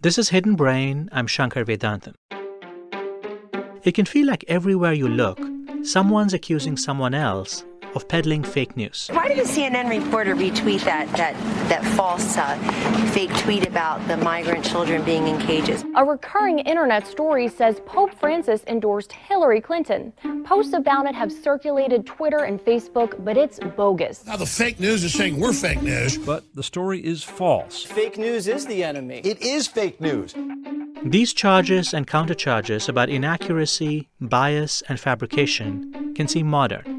This is Hidden Brain. I'm Shankar Vedantam. It can feel like everywhere you look, someone's accusing someone else of peddling fake news. Why did a CNN reporter retweet that false fake tweet about the migrant children being in cages? A recurring internet story says Pope Francis endorsed Hillary Clinton. Posts about it have circulated Twitter and Facebook, but it's bogus. Now the fake news is saying we're fake news. But the story is false. Fake news is the enemy. It is fake news. These charges and countercharges about inaccuracy, bias, and fabrication can seem modern.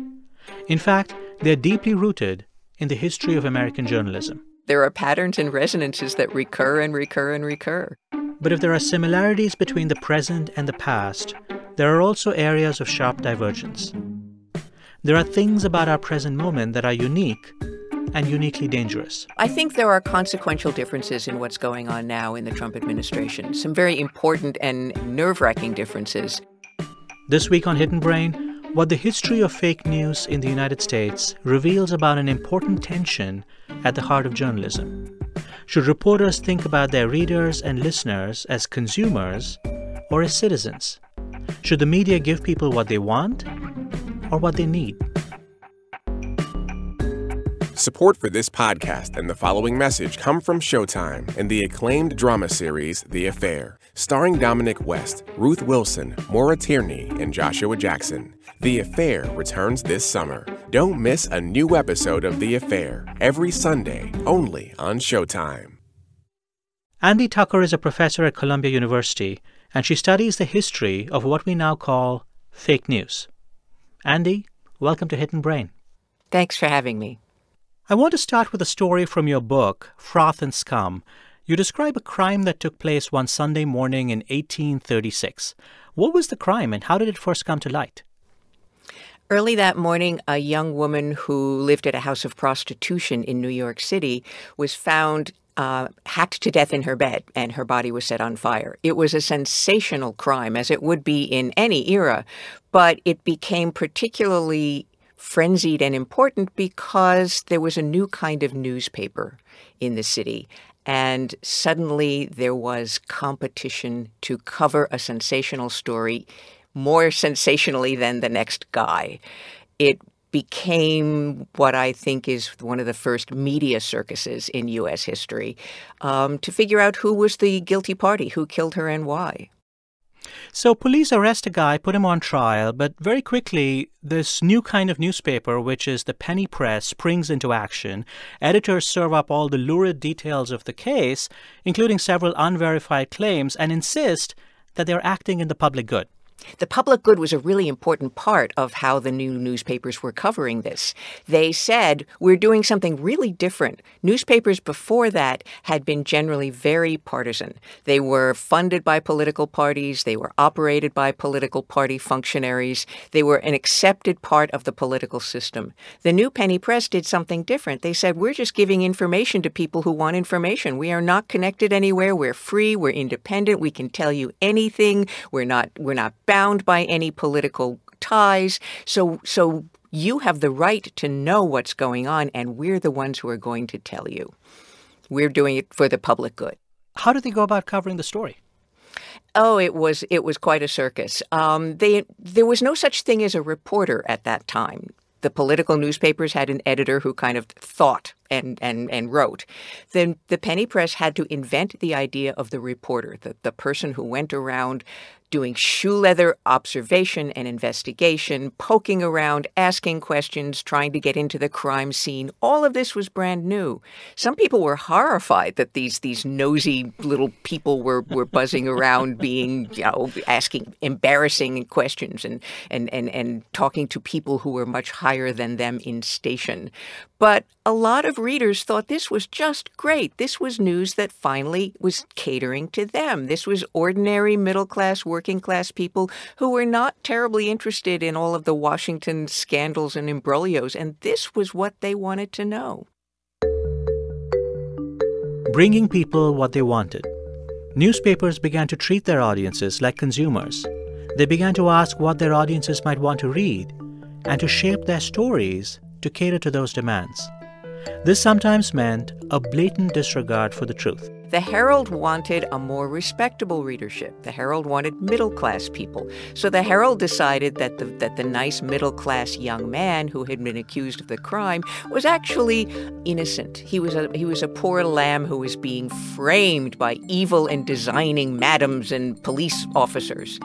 In fact, they're deeply rooted in the history of American journalism. There are patterns and resonances that recur and recur and recur. But if there are similarities between the present and the past, there are also areas of sharp divergence. There are things about our present moment that are unique and uniquely dangerous. I think there are consequential differences in what's going on now in the Trump administration, some very important and nerve-wracking differences. This week on Hidden Brain, what the history of fake news in the United States reveals about an important tension at the heart of journalism. Should reporters think about their readers and listeners as consumers or as citizens? Should the media give people what they want or what they need? Support for this podcast and the following message come from Showtime and the acclaimed drama series The Affair, starring Dominic West, Ruth Wilson, Maura Tierney, and Joshua Jackson. The Affair returns this summer. Don't miss a new episode of The Affair every Sunday, only on Showtime. Andy Tucker is a professor at Columbia University, and she studies the history of what we now call fake news. Andy, welcome to Hidden Brain. Thanks for having me. I want to start with a story from your book, Froth and Scum. You describe a crime that took place one Sunday morning in 1836. What was the crime and how did it first come to light? Early that morning, a young woman who lived at a house of prostitution in New York City was found hacked to death in her bed, and her body was set on fire. It was a sensational crime, as it would be in any era, but it became particularly frenzied and important because there was a new kind of newspaper in the city. And suddenly there was competition to cover a sensational story more sensationally than the next guy. It became what I think is one of the first media circuses in U.S. history to figure out who was the guilty party, who killed her and why. So police arrest a guy, put him on trial, but very quickly this new kind of newspaper, which is the penny press, springs into action. Editors serve up all the lurid details of the case, including several unverified claims, and insist that they're acting in the public good. The public good was a really important part of how the new newspapers were covering this. They said, we're doing something really different. Newspapers before that had been generally very partisan. They were funded by political parties. They were operated by political party functionaries. They were an accepted part of the political system. The new penny press did something different. They said, we're just giving information to people who want information. We are not connected anywhere. We're free. We're independent. We can tell you anything. We're not bound by any political ties. So you have the right to know what's going on, and we're the ones who are going to tell you. We're doing it for the public good. How did they go about covering the story? Oh, it was quite a circus. There was no such thing as a reporter at that time. The political newspapers had an editor who kind of thought and wrote. Then the penny press had to invent the idea of the reporter, the person who went around doing shoe leather observation and investigation, poking around, asking questions, trying to get into the crime scene. All of this was brand new. Some people were horrified that these nosy little people were buzzing around being, asking embarrassing questions and talking to people who were much higher than them in station. But a lot of readers thought this was just great. This was news that finally was catering to them. This was ordinary middle-class, working-class people who were not terribly interested in all of the Washington scandals and imbroglios, and this was what they wanted to know. Bringing people what they wanted. Newspapers began to treat their audiences like consumers. They began to ask what their audiences might want to read and to shape their stories to cater to those demands. This sometimes meant a blatant disregard for the truth. The Herald wanted a more respectable readership. The Herald wanted middle-class people. So the Herald decided that the nice middle-class young man who had been accused of the crime was actually innocent. He was a poor lamb who was being framed by evil and designing madams and police officers.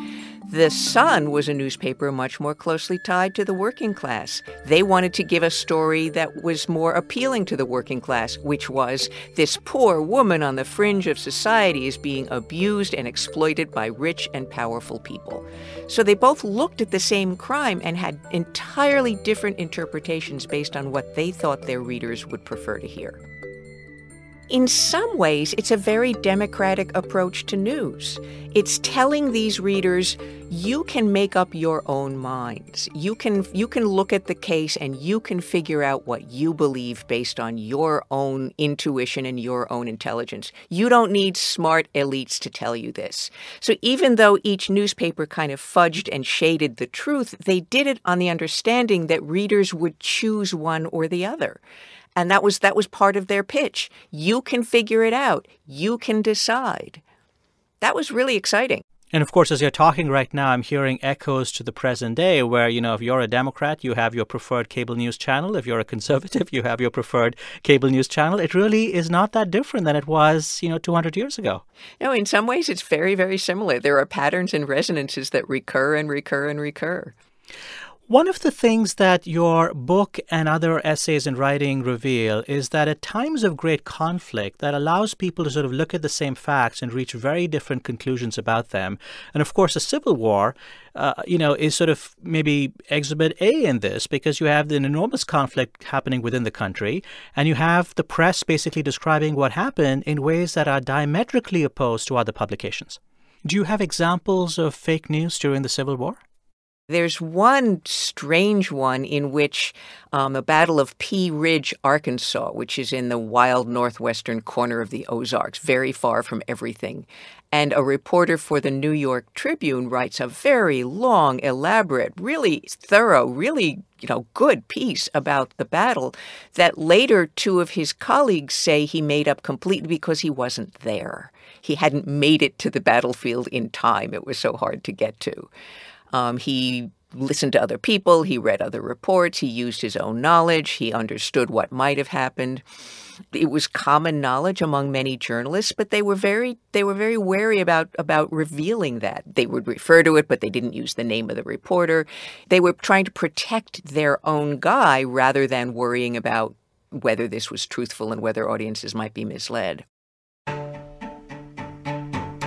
The Sun was a newspaper much more closely tied to the working class. They wanted to give a story that was more appealing to the working class, which was this poor woman on the fringe of society is being abused and exploited by rich and powerful people. So they both looked at the same crime and had entirely different interpretations based on what they thought their readers would prefer to hear. In some ways, it's a very democratic approach to news. It's telling these readers, you can make up your own minds. You can look at the case and you can figure out what you believe based on your own intuition and your own intelligence. You don't need smart elites to tell you this. So even though each newspaper kind of fudged and shaded the truth, they did it on the understanding that readers would choose one or the other. And that was part of their pitch. You can figure it out. You can decide. That was really exciting. And of course, as you're talking right now, I'm hearing echoes to the present day where, if you're a Democrat, you have your preferred cable news channel. If you're a conservative, you have your preferred cable news channel. It really is not that different than it was, 200 years ago. No, in some ways, it's very, very similar. There are patterns and resonances that recur and recur and recur. One of the things that your book and other essays and writing reveal is that at times of great conflict that allows people to sort of look at the same facts and reach very different conclusions about them. And of course, a civil war, is sort of maybe exhibit A in this because you have an enormous conflict happening within the country and you have the press basically describing what happened in ways that are diametrically opposed to other publications. Do you have examples of fake news during the Civil War? There's one strange one in which the Battle of Pea Ridge, Arkansas, which is in the wild northwestern corner of the Ozarks, very far from everything. And a reporter for the New York Tribune writes a very long, elaborate, really thorough, really, good piece about the battle that later two of his colleagues say he made up completely because he wasn't there. He hadn't made it to the battlefield in time. It was so hard to get to. He listened to other people. He read other reports. He used his own knowledge. He understood what might have happened. It was common knowledge among many journalists, but they were very wary about revealing that. They would refer to it, but they didn't use the name of the reporter. They were trying to protect their own guy rather than worrying about whether this was truthful and whether audiences might be misled.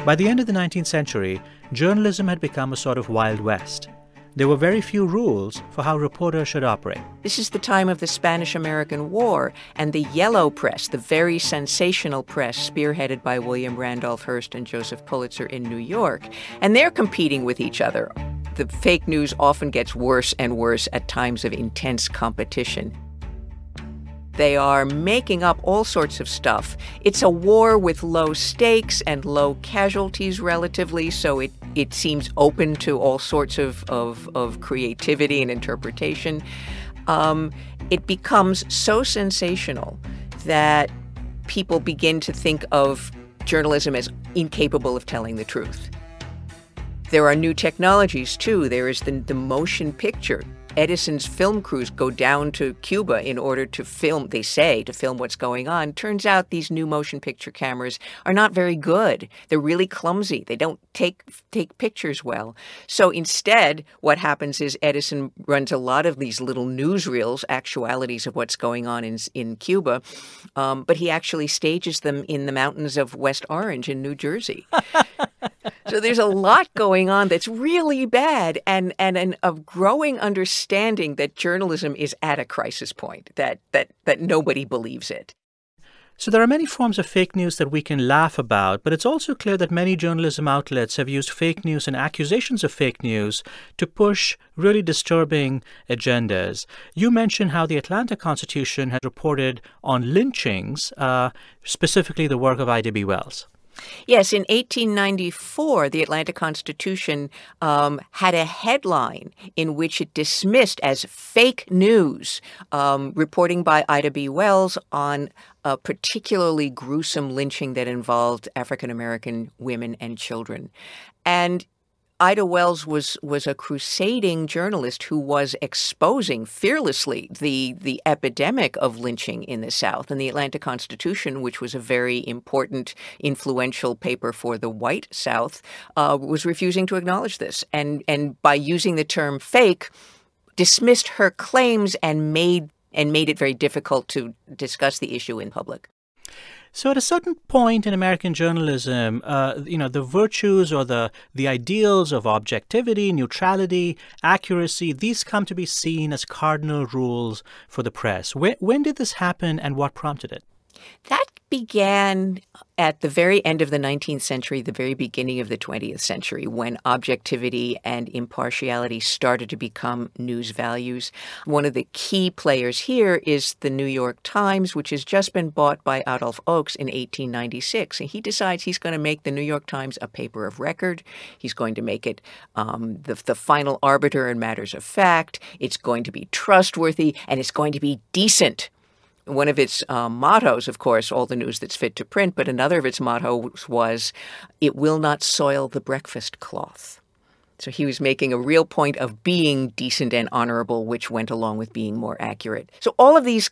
By the end of the 19th century, journalism had become a sort of Wild West. There were very few rules for how reporters should operate. This is the time of the Spanish-American War, and the yellow press, the very sensational press spearheaded by William Randolph Hearst and Joseph Pulitzer in New York, and they're competing with each other. The fake news often gets worse and worse at times of intense competition. They are making up all sorts of stuff. It's a war with low stakes and low casualties relatively, so it seems open to all sorts of creativity and interpretation. It becomes so sensational that people begin to think of journalism as incapable of telling the truth. There are new technologies, too. There is the motion picture. Edison's film crews go down to Cuba in order to film, they say, to film what's going on. Turns out these new motion picture cameras are not very good. They're really clumsy. They don't take pictures well. So instead, what happens is Edison runs a lot of these little newsreels, actualities of what's going on in Cuba, but he actually stages them in the mountains of West Orange in New Jersey. So there's a lot going on that's really bad and a growing understanding that journalism is at a crisis point, that nobody believes it. So there are many forms of fake news that we can laugh about, but it's also clear that many journalism outlets have used fake news and accusations of fake news to push really disturbing agendas. You mentioned how the Atlanta Constitution had reported on lynchings, specifically the work of I.D.B. Wells. Yes, in 1894, the Atlanta Constitution had a headline in which it dismissed as fake news reporting by Ida B. Wells on a particularly gruesome lynching that involved African-American women and children. And Ida Wells was a crusading journalist who was exposing fearlessly the epidemic of lynching in the South. And the Atlanta Constitution, which was a very important, influential paper for the white South, was refusing to acknowledge this. And by using the term fake, dismissed her claims and made it very difficult to discuss the issue in public. So at a certain point in American journalism, the virtues or the ideals of objectivity, neutrality, accuracy, these come to be seen as cardinal rules for the press. When did this happen and what prompted it? That began at the very end of the 19th century, the very beginning of the 20th century, when objectivity and impartiality started to become news values. One of the key players here is the New York Times, which has just been bought by Adolph Oakes in 1896. And he decides he's going to make the New York Times a paper of record. He's going to make it the final arbiter in matters of fact. It's going to be trustworthy, and it's going to be decent. One of its mottos, of course, all the news that's fit to print, but another of its mottos was, it will not soil the breakfast cloth. So he was making a real point of being decent and honorable, which went along with being more accurate. So all of these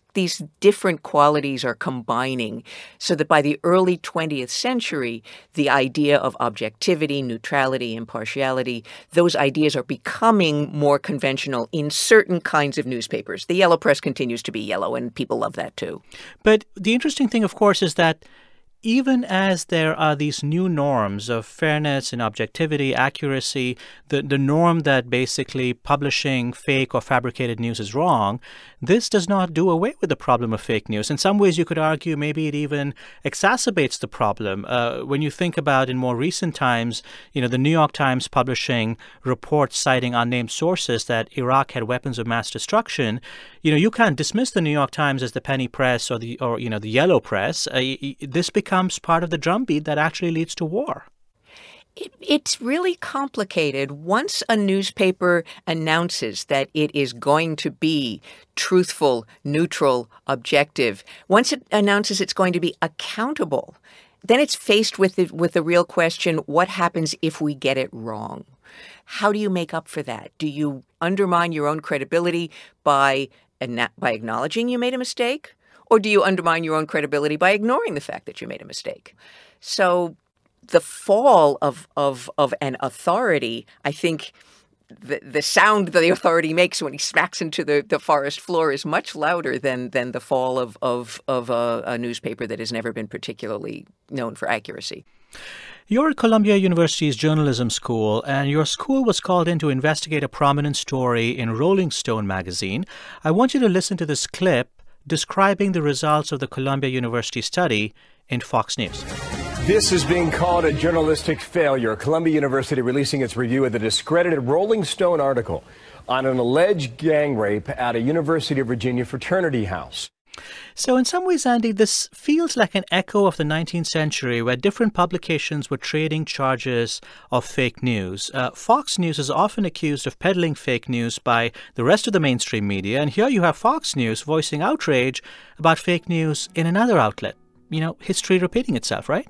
different qualities are combining so that by the early 20th century, the idea of objectivity, neutrality, impartiality, those ideas are becoming more conventional in certain kinds of newspapers. The yellow press continues to be yellow, and people love that too. But the interesting thing, of course, is that even as there are these new norms of fairness and objectivity, accuracy, the norm that basically publishing fake or fabricated news is wrong, this does not do away with the problem of fake news. In some ways, you could argue maybe it even exacerbates the problem. When you think about in more recent times, the New York Times publishing reports citing unnamed sources that Iraq had weapons of mass destruction, you can't dismiss the New York Times as the penny press or the yellow press. This becomes part of the drumbeat that actually leads to war. It's really complicated. Once a newspaper announces that it is going to be truthful, neutral, objective, once it announces it's going to be accountable, then it's faced with the real question, what happens if we get it wrong? How do you make up for that? Do you undermine your own credibility by acknowledging you made a mistake? Or do you undermine your own credibility by ignoring the fact that you made a mistake? So the fall of an authority, I think the sound that the authority makes when he smacks into the forest floor is much louder than the fall of a newspaper that has never been particularly known for accuracy. You're at Columbia University's journalism school, and your school was called in to investigate a prominent story in Rolling Stone magazine. I want you to listen to this clip describing the results of the Columbia University study in Fox News. This is being called a journalistic failure. Columbia University releasing its review of the discredited Rolling Stone article on an alleged gang rape at a University of Virginia fraternity house. So in some ways, Andy, this feels like an echo of the 19th century where different publications were trading charges of fake news. Fox News is often accused of peddling fake news by the rest of the mainstream media. And here you have Fox News voicing outrage about fake news in another outlet. History repeating itself, right?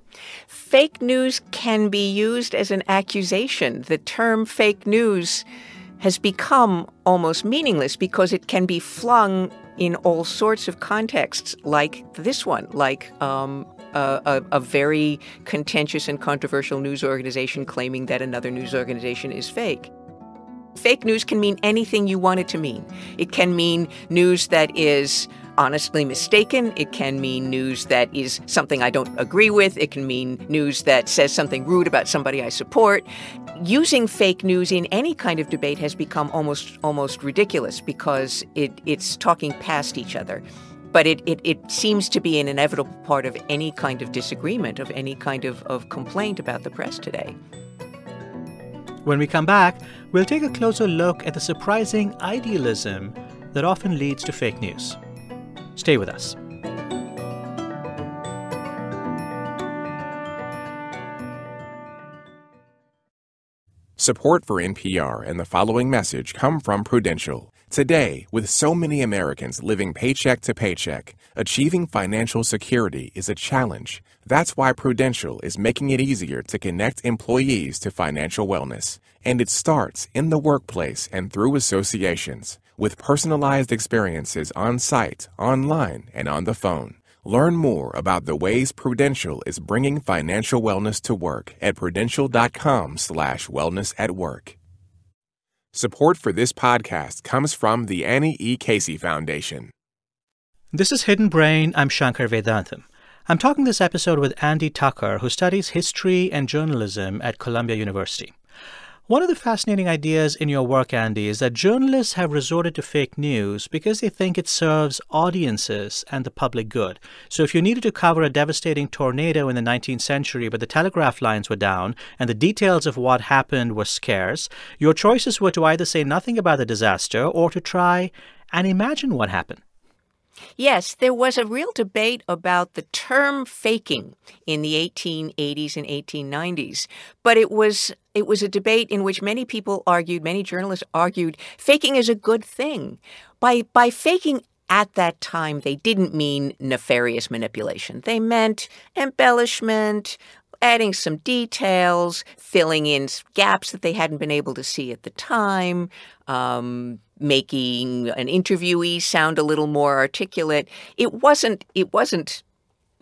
Fake news can be used as an accusation. The term fake news has become almost meaningless because it can be flung in all sorts of contexts, like this one, like a very contentious and controversial news organization claiming that another news organization is fake. Fake news can mean anything you want it to mean. It can mean news that is honestly mistaken. It can mean news that is something I don't agree with. It can mean news that says something rude about somebody I support. Using fake news in any kind of debate has become almost ridiculous because it's talking past each other. But it seems to be an inevitable part of any kind of disagreement, of any kind of complaint about the press today. When we come back, we'll take a closer look at the surprising idealism that often leads to fake news. Stay with us. Support for NPR and the following message come from Prudential. Today, with so many Americans living paycheck to paycheck, achieving financial security is a challenge. That's why Prudential is making it easier to connect employees to financial wellness. And it starts in the workplace and through associations, with personalized experiences on site, online, and on the phone. Learn more about the ways Prudential is bringing financial wellness to work at prudential.com/wellness at work. Support for this podcast comes from the Annie E. Casey Foundation. This is Hidden Brain. I'm Shankar Vedantam. I'm talking this episode with Andy Tucker, who studies history and journalism at Columbia University. One of the fascinating ideas in your work, Andy, is that journalists have resorted to fake news because they think it serves audiences and the public good. So if you needed to cover a devastating tornado in the 19th century, but the telegraph lines were down and the details of what happened were scarce, your choices were to either say nothing about the disaster or to try and imagine what happened. Yes, there was a real debate about the term faking in the 1880s and 1890s, but it was a debate in which many people argued, many journalists argued, faking is a good thing. By faking at that time, they didn't mean nefarious manipulation. They meant embellishment, adding some details, filling in gaps that they hadn't been able to see at the time, making an interviewee sound a little more articulate. It wasn't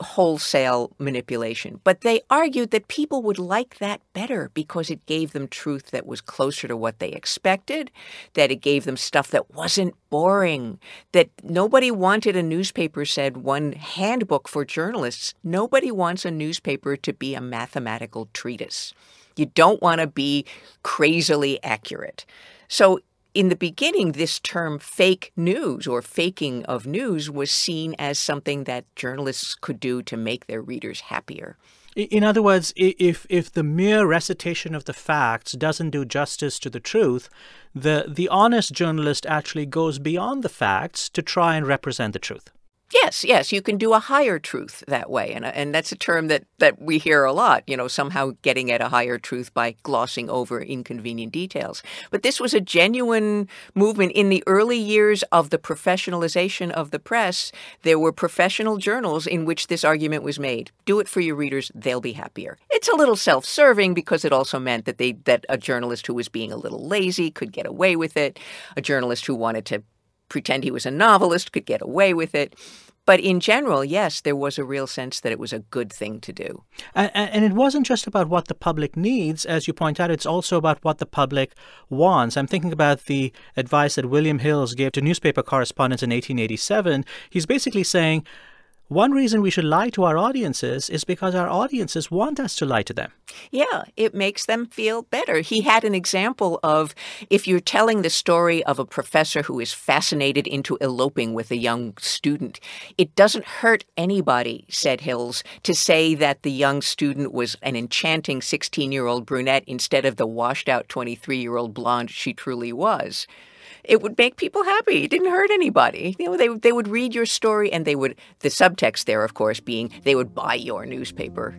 wholesale manipulation, but they argued that people would like that better because it gave them truth that was closer to what they expected, that it gave them stuff that wasn't boring, that nobody wanted a newspaper, said one handbook for journalists, nobody wants a newspaper to be a mathematical treatise. You don't want to be crazily accurate. So in the beginning, this term fake news or faking of news was seen as something that journalists could do to make their readers happier. In other words, if the mere recitation of the facts doesn't do justice to the truth, the honest journalist actually goes beyond the facts to try and represent the truth. Yes, you can do a higher truth that way. And that's a term that we hear a lot, somehow getting at a higher truth by glossing over inconvenient details. But this was a genuine movement. In the early years of the professionalization of the press, there were professional journals in which this argument was made. Do it for your readers, they'll be happier. It's a little self-serving because it also meant that a journalist who was being a little lazy could get away with it. A journalist who wanted to pretend he was a novelist could get away with it. But in general, yes, there was a real sense that it was a good thing to do. And it wasn't just about what the public needs. As you point out, it's also about what the public wants. I'm thinking about the advice that William Hills gave to newspaper correspondents in 1887. He's basically saying, one reason we should lie to our audiences is because our audiences want us to lie to them. Yeah, it makes them feel better. He had an example of if you're telling the story of a professor who is fascinated into eloping with a young student, it doesn't hurt anybody, said Hills, to say that the young student was an enchanting 16-year-old brunette instead of the washed-out 23-year-old blonde she truly was. It would make people happy. It didn't hurt anybody. They would read your story and the subtext there, of course, being they would buy your newspaper.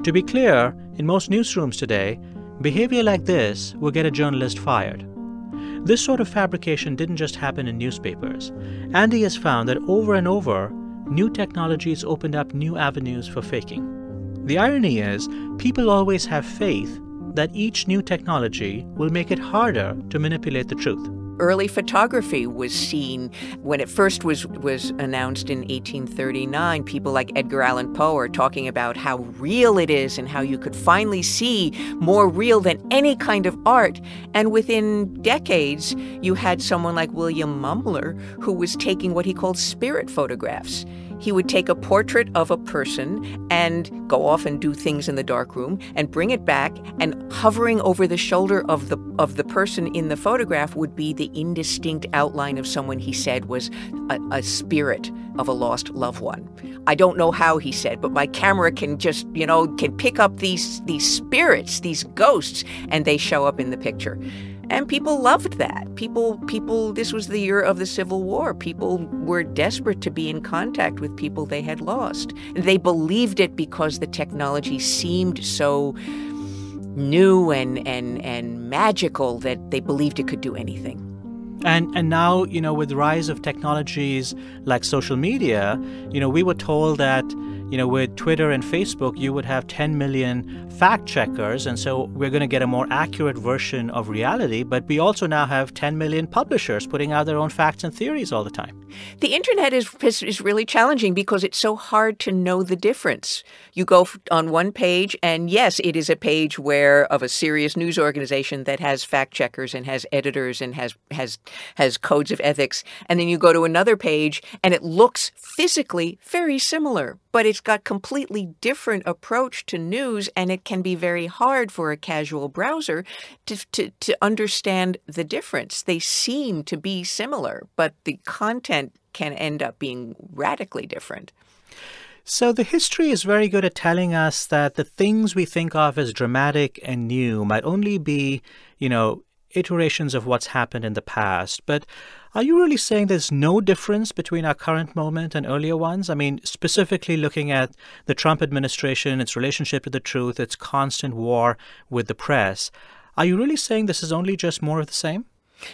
To be clear, in most newsrooms today, behavior like this will get a journalist fired. This sort of fabrication didn't just happen in newspapers. Andy has found that over and over, new technologies opened up new avenues for faking. The irony is, people always have faith that each new technology will make it harder to manipulate the truth. Early photography was seen when it first was announced in 1839. People like Edgar Allan Poe are talking about how real it is and how you could finally see more real than any kind of art. And within decades, you had someone like William Mumler who was taking what he called spirit photographs. He would take a portrait of a person and go off and do things in the darkroom and bring it back, and hovering over the shoulder of the person in the photograph would be the indistinct outline of someone he said was a spirit of a lost loved one. I don't know how, he said, but my camera can just, can pick up these spirits, these ghosts, and they show up in the picture. And people loved that. This was the year of the Civil War. People were desperate to be in contact with people they had lost. They believed it because the technology seemed so new and magical that they believed it could do anything. And now, with the rise of technologies like social media, we were told that, with Twitter and Facebook, you would have 10 million fact checkers. And so we're going to get a more accurate version of reality. But we also now have 10 million publishers putting out their own facts and theories all the time. The internet is really challenging because it's so hard to know the difference. You go on one page, and yes, it is a page of a serious news organization that has fact checkers and has editors and has codes of ethics. And then you go to another page, and it looks physically very similar, but it's got completely different approach to news, and it can be very hard for a casual browser to understand the difference. They seem to be similar, but the content can end up being radically different. So the history is very good at telling us that the things we think of as dramatic and new might only be, iterations of what's happened in the past. But are you really saying there's no difference between our current moment and earlier ones? I mean, specifically looking at the Trump administration, its relationship to the truth, its constant war with the press. Are you really saying this is only just more of the same?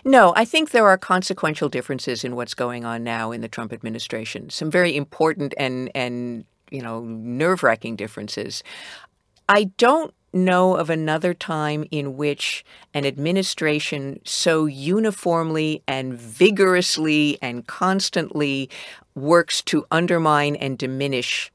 No, I think there are consequential differences in what's going on now in the Trump administration. Some very important and nerve-wracking differences. I don't know of another time in which an administration so uniformly and vigorously and constantly works to undermine and diminish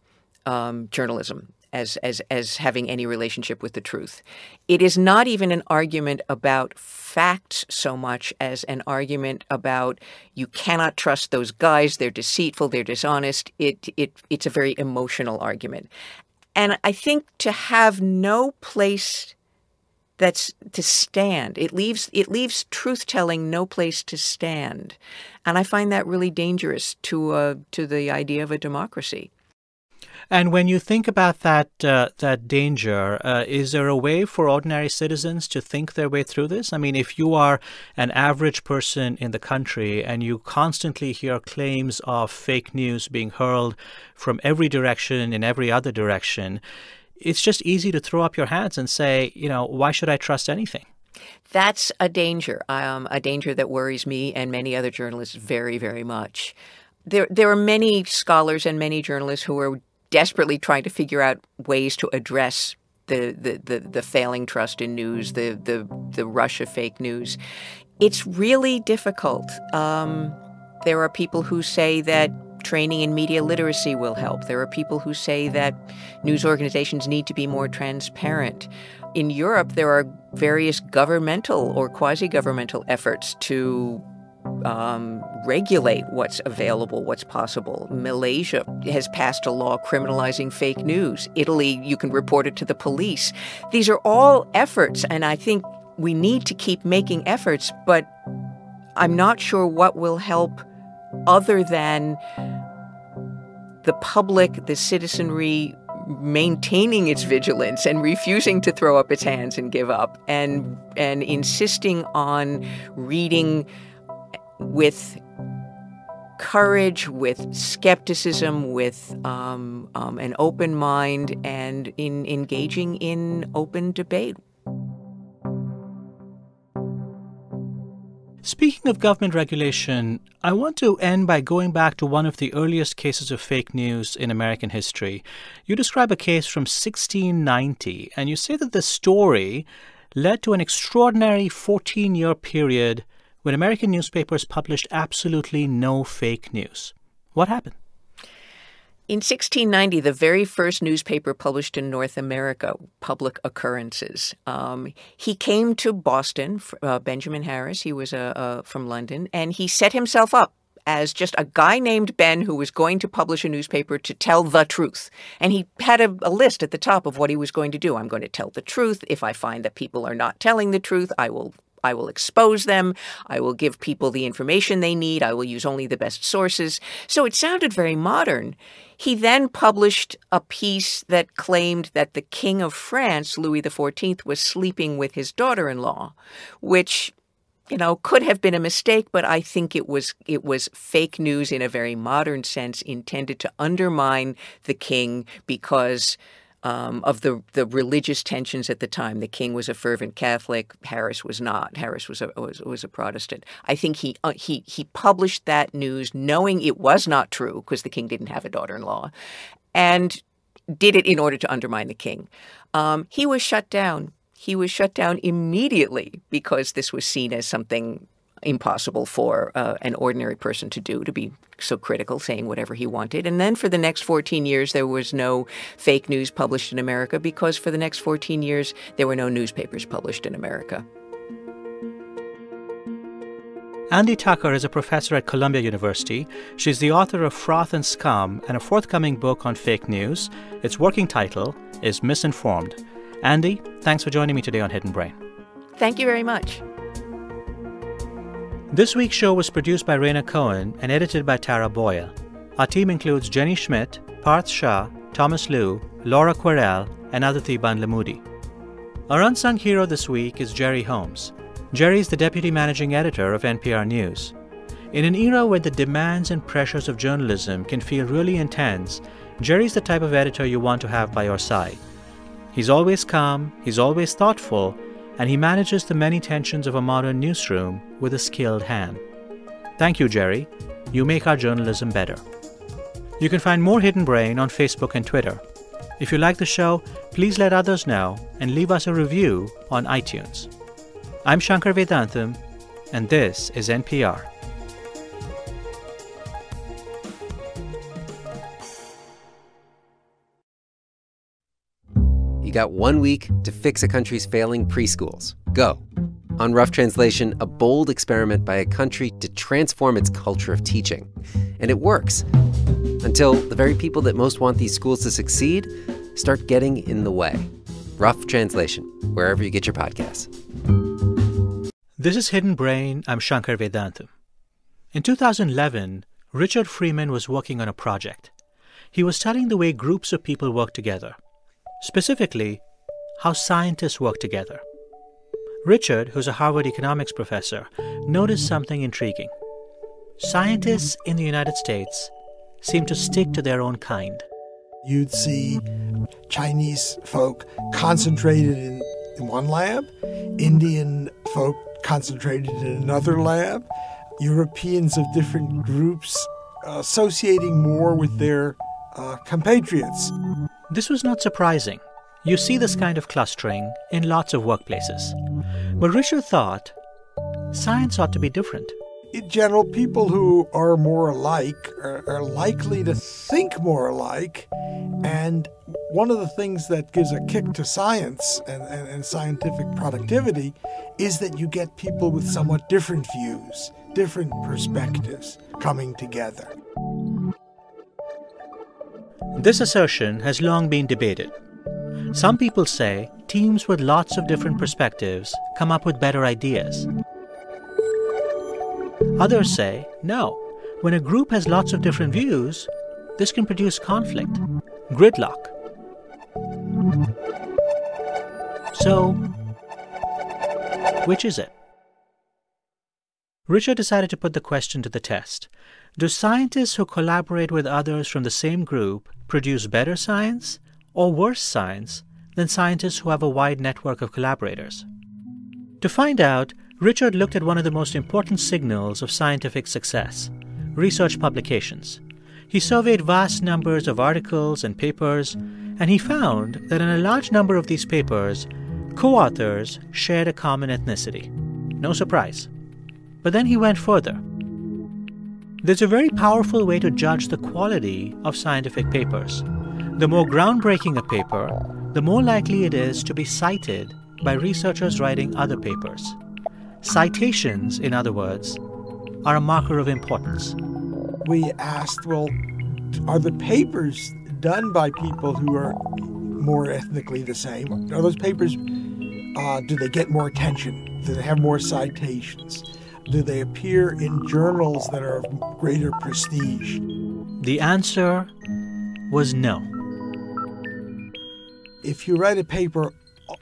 journalism as having any relationship with the truth. It is not even an argument about facts so much as an argument about you cannot trust those guys, they're deceitful, they're dishonest. It's a very emotional argument. And I think to have no place that's to stand, it leaves truth-telling no place to stand. And I find that really dangerous to the idea of a democracy. And when you think about that danger, is there a way for ordinary citizens to think their way through this? I mean, if you are an average person in the country and you constantly hear claims of fake news being hurled from every direction in every other direction, it's just easy to throw up your hands and say, why should I trust anything? That's a danger that worries me and many other journalists very, very much. There are many scholars and many journalists who are desperately trying to figure out ways to address the failing trust in news, the rush of fake news. It's really difficult. There are people who say that training in media literacy will help. There are people who say that news organizations need to be more transparent. In Europe, there are various governmental or quasi-governmental efforts to regulate what's available, what's possible. Malaysia has passed a law criminalizing fake news. Italy, you can report it to the police. These are all efforts, and I think we need to keep making efforts, but I'm not sure what will help other than the public, the citizenry, maintaining its vigilance and refusing to throw up its hands and give up, and insisting on reading with courage, with skepticism, with an open mind, and in engaging in open debate. Speaking of government regulation, I want to end by going back to one of the earliest cases of fake news in American history. You describe a case from 1690, and you say that the story led to an extraordinary 14-year period when American newspapers published absolutely no fake news. What happened? In 1690, the very first newspaper published in North America, Public Occurrences. He came to Boston, Benjamin Harris, he was from London, and he set himself up as just a guy named Ben who was going to publish a newspaper to tell the truth. And he had a list at the top of what he was going to do. I'm going to tell the truth. If I find that people are not telling the truth, I will expose them. I will give people the information they need. I will use only the best sources. So it sounded very modern. He then published a piece that claimed that the King of France, Louis XIV, was sleeping with his daughter-in-law, which could have been a mistake, but I think it was fake news in a very modern sense, intended to undermine the king because of the religious tensions at the time. The king was a fervent Catholic. Harris was not. Harris was a Protestant. I think he published that news knowing it was not true because the king didn't have a daughter-in-law, and did it in order to undermine the king. He was shut down. He was shut down immediately because this was seen as something impossible for an ordinary person to do, to be so critical, saying whatever he wanted. And then for the next 14 years, there was no fake news published in America because for the next 14 years, there were no newspapers published in America. Andy Tucker is a professor at Columbia University. She's the author of Froth and Scum and a forthcoming book on fake news. Its working title is Misinformed. Andy, thanks for joining me today on Hidden Brain. Thank you very much. This week's show was produced by Raina Cohen and edited by Tara Boyle. Our team includes Jenny Schmidt, Parth Shah, Thomas Liu, Laura Querelle, and Aditi Bandlamudi. Our unsung hero this week is Jerry Holmes. Jerry's the deputy managing editor of NPR News. In an era where the demands and pressures of journalism can feel really intense, Jerry's the type of editor you want to have by your side. He's always calm, he's always thoughtful, and he manages the many tensions of a modern newsroom with a skilled hand. Thank you, Jerry. You make our journalism better. You can find more Hidden Brain on Facebook and Twitter. If you like the show, please let others know and leave us a review on iTunes. I'm Shankar Vedantam, and this is NPR. You got 1 week to fix a country's failing preschools. Go. On Rough Translation, a bold experiment by a country to transform its culture of teaching. And it works. Until the very people that most want these schools to succeed start getting in the way. Rough Translation, wherever you get your podcasts. This is Hidden Brain. I'm Shankar Vedantam. In 2011, Richard Freeman was working on a project. He was studying the way groups of people work together. Specifically, how scientists work together. Richard, who's a Harvard economics professor, noticed something intriguing. Scientists in the United States seem to stick to their own kind. You'd see Chinese folk concentrated in one lab, Indian folk concentrated in another lab, Europeans of different groups associating more with their compatriots. This was not surprising. You see this kind of clustering in lots of workplaces. But Richard thought science ought to be different. In general, people who are more alike are likely to think more alike. And one of the things that gives a kick to science and scientific productivity is that you get people with somewhat different views, different perspectives coming together. This assertion has long been debated. Some people say teams with lots of different perspectives come up with better ideas. Others say, no, when a group has lots of different views, this can produce conflict, gridlock. So, which is it? Richard decided to put the question to the test. Do scientists who collaborate with others from the same group produce better science or worse science than scientists who have a wide network of collaborators? To find out, Richard looked at one of the most important signals of scientific success, research publications. He surveyed vast numbers of articles and papers, and he found that in a large number of these papers, co-authors shared a common ethnicity. No surprise. But then he went further. There's a very powerful way to judge the quality of scientific papers. The more groundbreaking a paper, the more likely it is to be cited by researchers writing other papers. Citations, in other words, are a marker of importance. We asked, well, are the papers done by people who are more ethnically the same? Are those papers, do they get more attention? Do they have more citations? Do they appear in journals that are of greater prestige? The answer was no. If you write a paper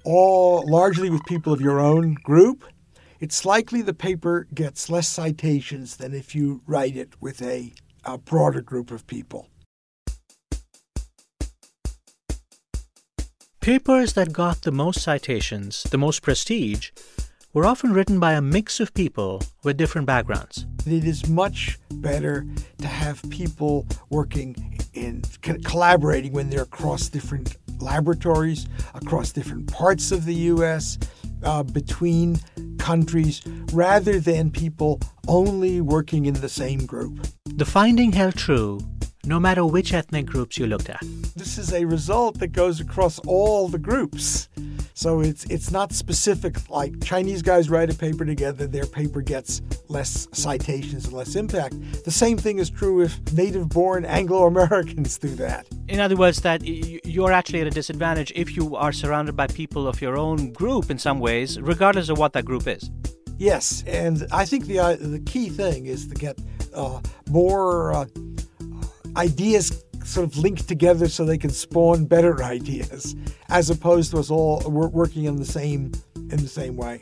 largely with people of your own group, it's likely the paper gets less citations than if you write it with a broader group of people. Papers that got the most citations, the most prestige, were often written by a mix of people with different backgrounds. It is much better to have people working in collaborating when they're across different laboratories, across different parts of the U.S., between countries, rather than people only working in the same group. The finding held true no matter which ethnic groups you looked at. This is a result that goes across all the groups. So it's not specific, like Chinese guys write a paper together, their paper gets less citations and less impact. The same thing is true if native-born Anglo-Americans do that. In other words, that you're actually at a disadvantage if you are surrounded by people of your own group in some ways, regardless of what that group is. Yes, and I think the key thing is to get more ideas sort of linked together so they can spawn better ideas, as opposed to us all working in the same way.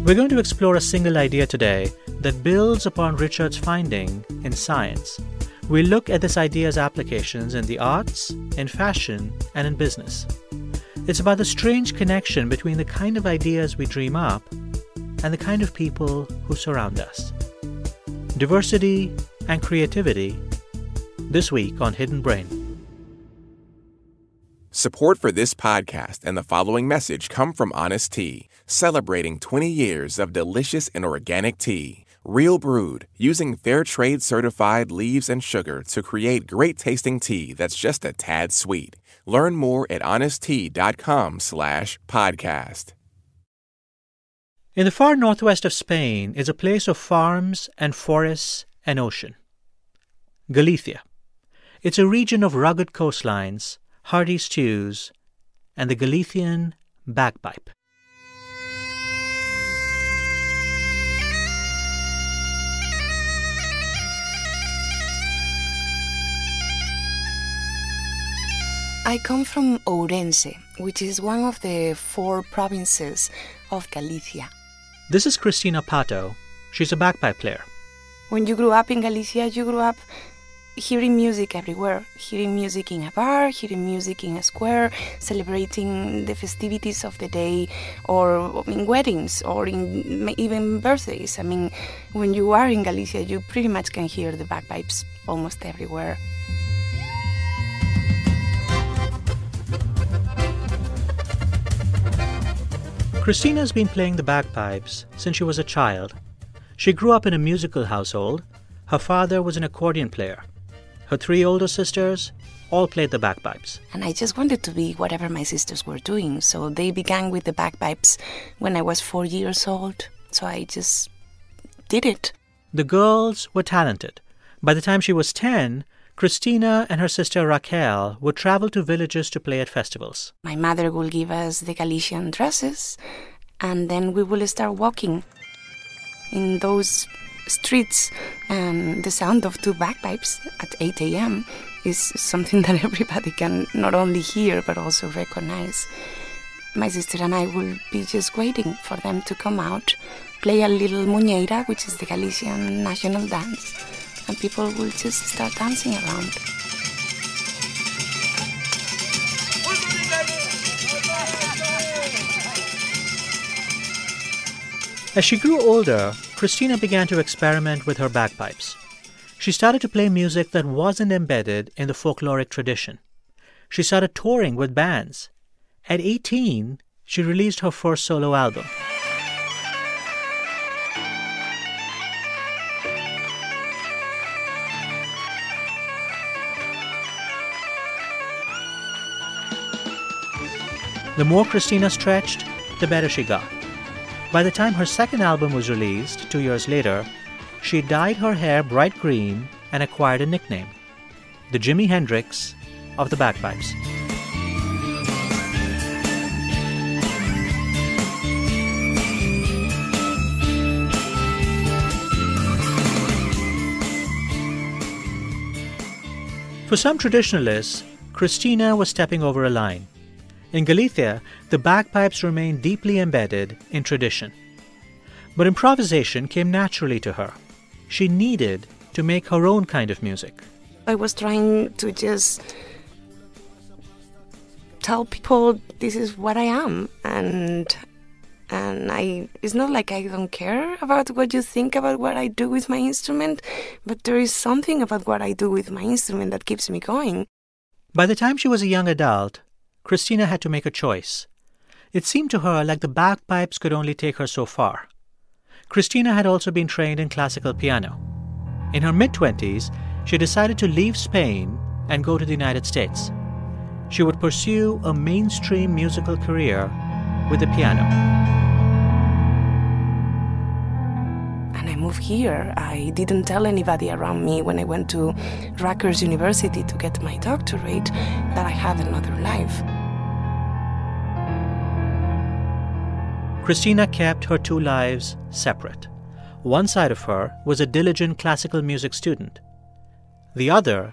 We're going to explore a single idea today that builds upon Richard's finding in science. We'll look at this idea's applications in the arts, in fashion, and in business. It's about the strange connection between the kind of ideas we dream up and the kind of people who surround us. Diversity and creativity, this week on Hidden Brain. Support for this podcast and the following message come from Honest Tea, celebrating 20 years of delicious and organic tea. Real brewed, using fair trade certified leaves and sugar to create great tasting tea that's just a tad sweet. Learn more at honesttea.com/podcast. In the far northwest of Spain is a place of farms and forests and ocean. Galicia. It's a region of rugged coastlines, hearty stews, and the Galician bagpipe. I come from Ourense, which is one of the 4 provinces of Galicia. This is Cristina Pato. She's a bagpipe player. When you grew up in Galicia, you grew up hearing music everywhere. Hearing music in a bar, hearing music in a square, celebrating the festivities of the day, or in weddings, or in even birthdays. I mean, when you are in Galicia, you pretty much can hear the bagpipes almost everywhere. Christina's been playing the bagpipes since she was a child. She grew up in a musical household. Her father was an accordion player. Her 3 older sisters all played the bagpipes. And I just wanted to be whatever my sisters were doing. So they began with the bagpipes when I was 4 years old. So I just did it. The girls were talented. By the time she was 10, Cristina and her sister Raquel would travel to villages to play at festivals. My mother will give us the Galician dresses, and then we will start walking in those streets. And the sound of 2 bagpipes at 8 a.m. is something that everybody can not only hear but also recognize. My sister and I will be just waiting for them to come out, play a little muñeira, which is the Galician national dance, and people will just start dancing around. As she grew older, Cristina began to experiment with her bagpipes. She started to play music that wasn't embedded in the folkloric tradition. She started touring with bands. At 18, she released her first solo album. The more Cristina stretched, the better she got. By the time her second album was released, 2 years later, she dyed her hair bright green and acquired a nickname, the Jimi Hendrix of the bagpipes. For some traditionalists, Cristina was stepping over a line. In Galicia, the bagpipes remained deeply embedded in tradition. But improvisation came naturally to her. She needed to make her own kind of music. I was trying to just tell people this is what I am, and it's not like I don't care about what you think about what I do with my instrument, but there is something about what I do with my instrument that keeps me going. By the time she was a young adult, Cristina had to make a choice. It seemed to her like the bagpipes could only take her so far. Cristina had also been trained in classical piano. In her mid-20s, she decided to leave Spain and go to the United States. She would pursue a mainstream musical career with the piano. And I moved here. I didn't tell anybody around me when I went to Rutgers University to get my doctorate that I had another life. Cristina kept her two lives separate. One side of her was a diligent classical music student. The other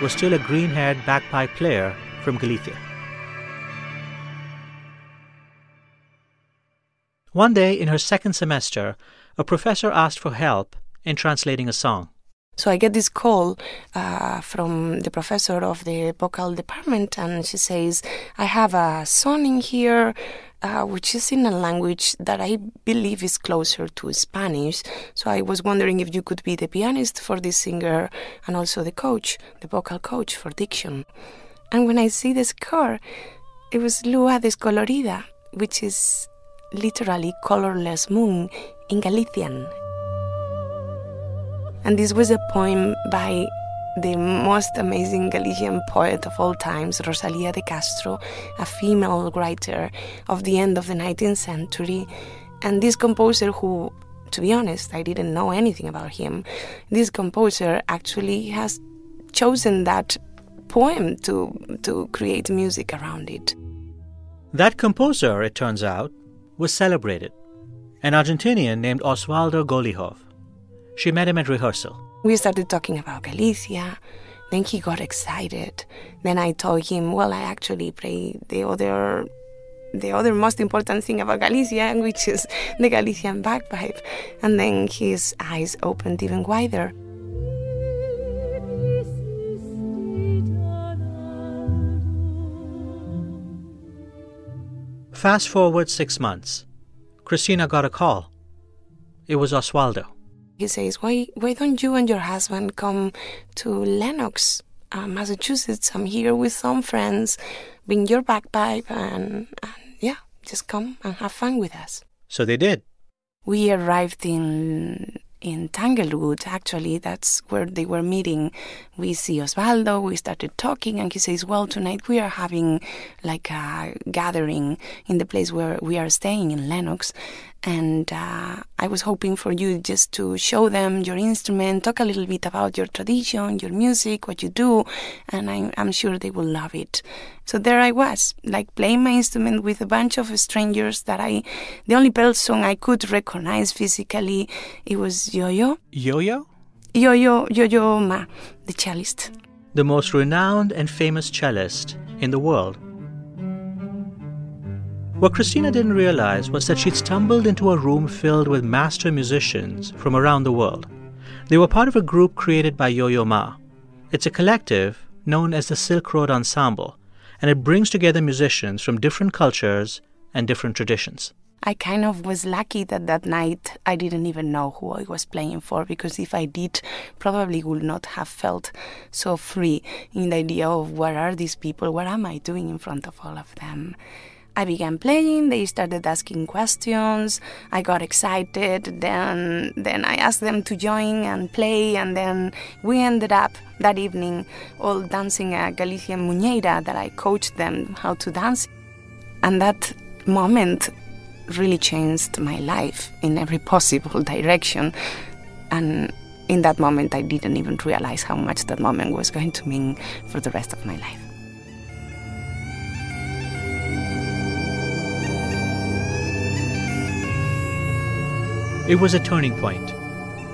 was still a green-haired bagpipe player from Galicia. One day in her second semester, a professor asked for help in translating a song. So I get this call from the professor of the vocal department, and she says, I have a song in here which is in a language that I believe is closer to Spanish. So I was wondering if you could be the pianist for this singer and also the coach, the vocal coach for diction. And when I see the score, it was Lua Descolorida, which is literally colorless moon in Galician. And this was a poem by the most amazing Galician poet of all times, Rosalía de Castro, a female writer of the end of the 19th century. And this composer who, to be honest, I didn't know anything about him, this composer actually has chosen that poem to create music around it. That composer, it turns out, was celebrated. An Argentinian named Osvaldo Golijov. She met him at rehearsal. We started talking about Galicia. Then he got excited. Then I told him, well, I actually play the other most important thing about Galicia, which is the Galician bagpipe. And then his eyes opened even wider. Fast forward 6 months. Cristina got a call. It was Osvaldo. He says, why don't you and your husband come to Lenox, Massachusetts? I'm here with some friends. Bring your bagpipe and just come and have fun with us. So they did. We arrived in Tanglewood, actually. That's where they were meeting. We see Osvaldo, we started talking, and he says, well, tonight we are having like a gathering in the place where we are staying in Lenox. And I was hoping for you just to show them your instrument, talk a little bit about your tradition, your music, what you do, and I'm sure they will love it. So there I was, like playing my instrument with a bunch of strangers that the only bell song I could recognize physically, it was Yo-Yo. Yo-Yo? Yo-Yo Ma, the cellist. The most renowned and famous cellist in the world. What Cristina didn't realize was that she'd stumbled into a room filled with master musicians from around the world. They were part of a group created by Yo-Yo Ma. It's a collective known as the Silk Road Ensemble, and it brings together musicians from different cultures and different traditions. I kind of was lucky that night I didn't even know who I was playing for, because if I did, probably would not have felt so free in the idea of what are these people, what am I doing in front of all of them. I began playing, they started asking questions, I got excited, then I asked them to join and play, and then we ended up that evening all dancing a Galician muñeira that I coached them how to dance. And that moment really changed my life in every possible direction. And in that moment, I didn't even realize how much that moment was going to mean for the rest of my life. It was a turning point.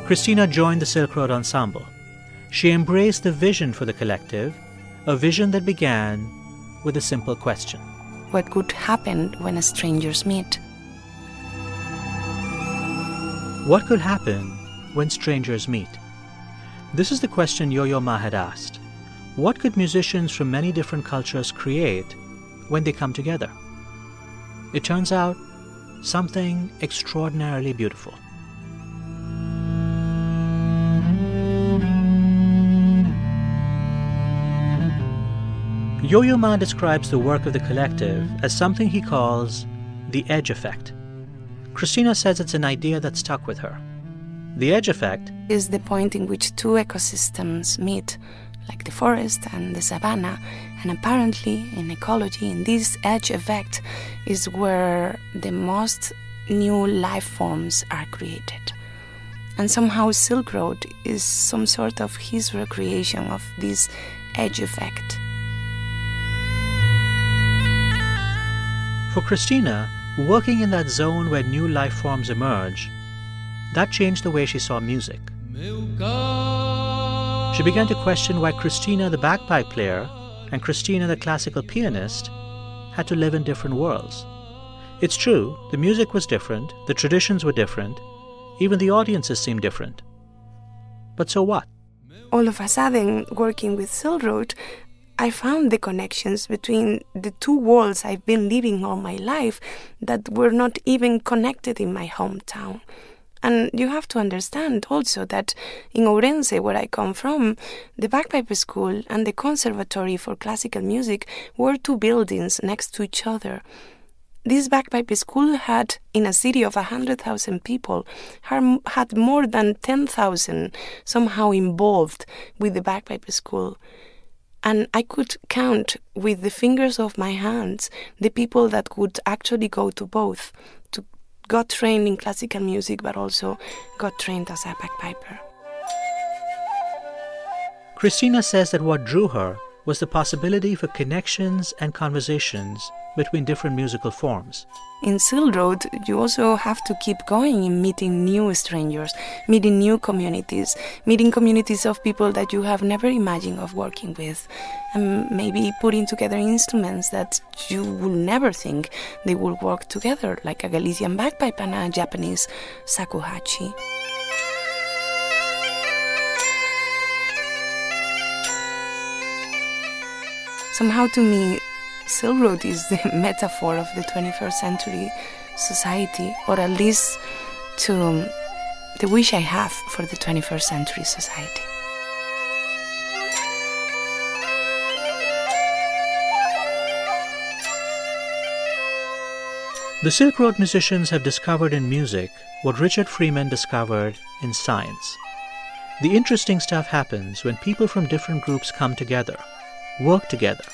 Cristina joined the Silk Road Ensemble. She embraced the vision for the collective, a vision that began with a simple question. What could happen when strangers meet? What could happen when strangers meet? This is the question Yo-Yo Ma had asked. What could musicians from many different cultures create when they come together? It turns out something extraordinarily beautiful. Yo-Yo Ma describes the work of the collective as something he calls the edge effect. Cristina says it's an idea that stuck with her. The edge effect is the point in which two ecosystems meet, like the forest and the savanna, and apparently in ecology, in this edge effect is where the most new life forms are created. And somehow Silk Road is some sort of his recreation of this edge effect. For Cristina, working in that zone where new life forms emerge, that changed the way she saw music. She began to question why Cristina, the bagpipe player, and Cristina, the classical pianist, had to live in different worlds. It's true, the music was different, the traditions were different, even the audiences seemed different. But so what? All of a sudden, working with Silk Road, I found the connections between the two worlds I've been living all my life that were not even connected in my hometown. And you have to understand also that in Ourense, where I come from, the bagpipe school and the conservatory for classical music were two buildings next to each other. This bagpipe school had, in a city of 100,000 people, had more than 10,000 somehow involved with the bagpipe school. And I could count with the fingers of my hands the people that would actually go to both, got trained in classical music, but also got trained as a bagpiper. Cristina says that what drew her was the possibility for connections and conversations between different musical forms. In Silk Road, you also have to keep going in meeting new strangers, meeting new communities, meeting communities of people that you have never imagined of working with, and maybe putting together instruments that you will never think they will work together, like a Galician bagpipe and a Japanese shakuhachi. Somehow to me, Silk Road is the metaphor of the 21st century society, or at least to the wish I have for the 21st century society. The Silk Road musicians have discovered in music what Richard Freeman discovered in science. The interesting stuff happens when people from different groups come together, work together,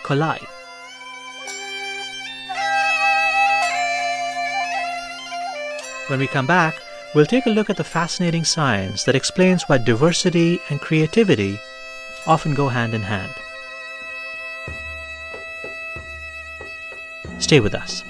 collide. When we come back, we'll take a look at the fascinating science that explains why diversity and creativity often go hand in hand. Stay with us.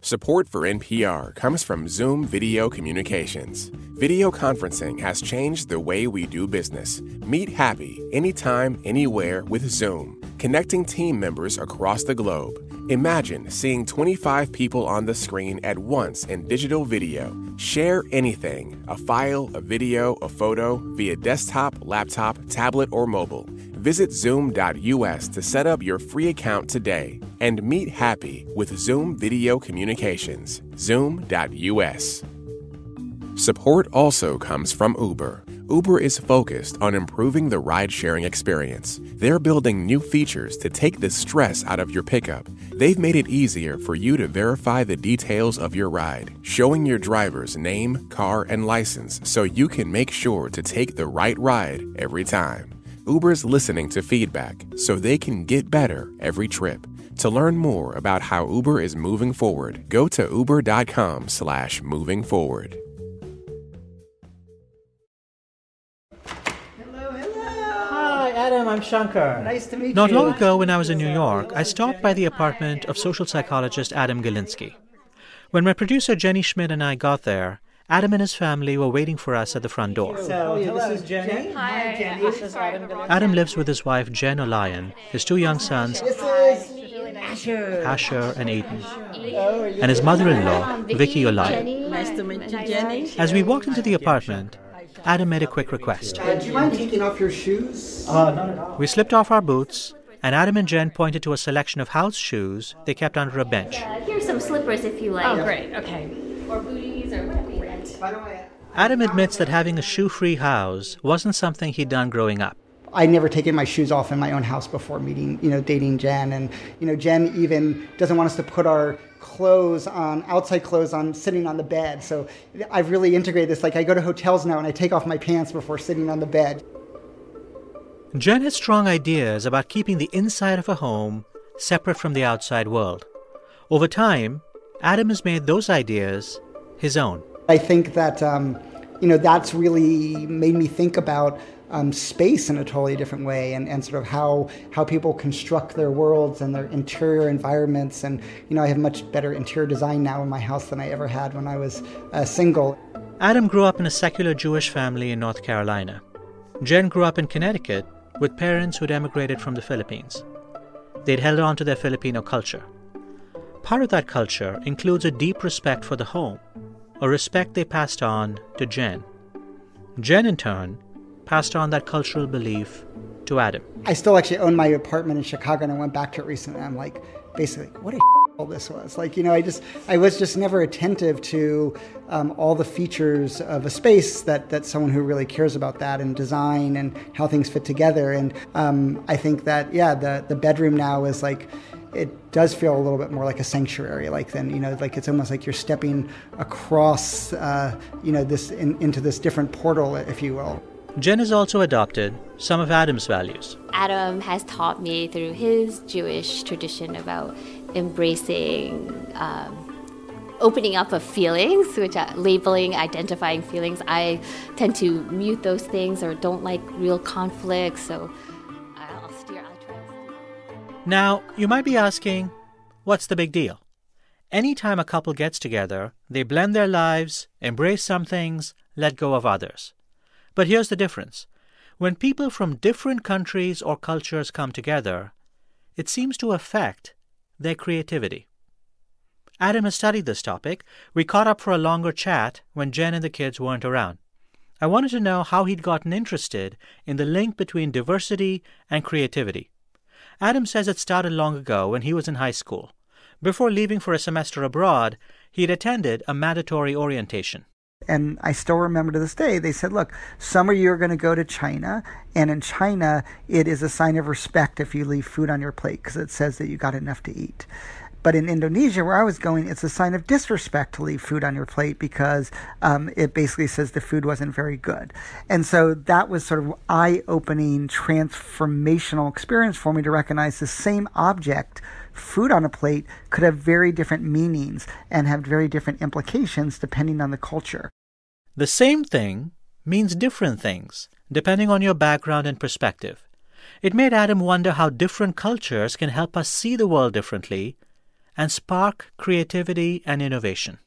Support for NPR comes from Zoom Video Communications. Video conferencing has changed the way we do business. Meet happy anytime, anywhere with Zoom, connecting team members across the globe. Imagine seeing 25 people on the screen at once in digital video. Share anything, a file, a video, a photo, via desktop, laptop, tablet, or mobile. Visit Zoom.us to set up your free account today and meet happy with Zoom Video Communications. Zoom.us. Support also comes from Uber. Uber is focused on improving the ride-sharing experience. They're building new features to take the stress out of your pickup. They've made it easier for you to verify the details of your ride, showing your driver's name, car, and license so you can make sure to take the right ride every time. Uber's listening to feedback so they can get better every trip. To learn more about how Uber is moving forward, go to uber.com/movingforward. Hi, Adam, I'm Shankar. Nice to meet you. Not long ago, when I was in New York, I stopped by the apartment of social psychologist Adam Galinsky. When my producer Jenny Schmidt and I got there, Adam and his family were waiting for us at the front door. So, this is Jenny. Hi, Jenny. This is Adam. Adam lives with his wife Jen Olayan, his 2 young sons, This is Asher and Aiden, and his mother-in-law, Vicky Olayan. Nice to meet you, Jenny. As we walked into the apartment, Adam made a quick request. Do you mind taking off your shoes? Not at all. We slipped off our boots, and Adam and Jen pointed to a selection of house shoes they kept under a bench. Here's some slippers if you like. Oh, great. Okay. Or booties or whatever you like. Adam admits that having a shoe-free house wasn't something he'd done growing up. I'd never taken my shoes off in my own house before dating Jen. And, Jen even doesn't want us to put our outside clothes on, sitting on the bed. So I've really integrated this. Like, I go to hotels now and I take off my pants before sitting on the bed. Jen has strong ideas about keeping the inside of a home separate from the outside world. Over time, Adam has made those ideas his own. I think that, that's really made me think about space in a totally different way and sort of how people construct their worlds and their interior environments. And, I have much better interior design now in my house than I ever had when I was single. Adam grew up in a secular Jewish family in North Carolina. Jen grew up in Connecticut with parents who'd emigrated from the Philippines. They'd held on to their Filipino culture. Part of that culture includes a deep respect for the home, a respect they passed on to Jen. Jen, in turn, passed on that cultural belief to Adam. I still actually own my apartment in Chicago, and I went back to it recently. I'm like, basically, what a all this was. Like, I was just never attentive to all the features of a space that someone who really cares about that and design and how things fit together. And I think that, the bedroom now is like, it does feel a little bit more like a sanctuary, like it's almost like you're stepping across, this into this different portal, if you will. Jen has also adopted some of Adam's values. Adam has taught me through his Jewish tradition about embracing, opening up of feelings, which labeling, identifying feelings. I tend to mute those things or don't like real conflict, so I'll try to steer. Now, you might be asking, what's the big deal? Anytime a couple gets together, they blend their lives, embrace some things, let go of others. But here's the difference. When people from different countries or cultures come together, it seems to affect their creativity. Adam has studied this topic. We caught up for a longer chat when Jen and the kids weren't around. I wanted to know how he'd gotten interested in the link between diversity and creativity. Adam says it started long ago when he was in high school. Before leaving for a semester abroad, he'd attended a mandatory orientation. And I still remember to this day, they said, look, some of you are going to go to China, and in China, it is a sign of respect if you leave food on your plate because it says that you got enough to eat. But in Indonesia, where I was going, it's a sign of disrespect to leave food on your plate because it basically says the food wasn't very good. And so that was sort of eye-opening, transformational experience for me to recognize the same object, food on a plate, could have very different meanings and have very different implications depending on the culture. The same thing means different things, depending on your background and perspective. It made Adam wonder how different cultures can help us see the world differently and spark creativity and innovation.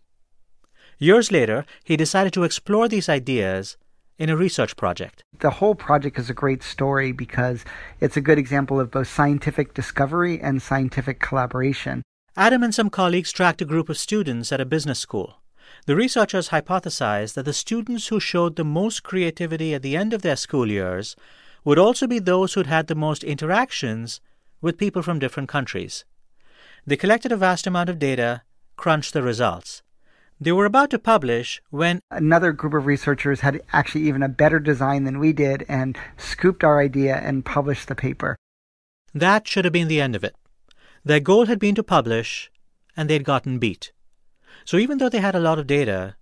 Years later, he decided to explore these ideas in a research project. The whole project is a great story because it's a good example of both scientific discovery and scientific collaboration. Adam and some colleagues tracked a group of students at a business school. The researchers hypothesized that the students who showed the most creativity at the end of their school years would also be those who'd had the most interactions with people from different countries. They collected a vast amount of data, crunched the results. They were about to publish when another group of researchers had actually even a better design than we did and scooped our idea and published the paper. That should have been the end of it. Their goal had been to publish, and they'd gotten beat. So even though they had a lot of data,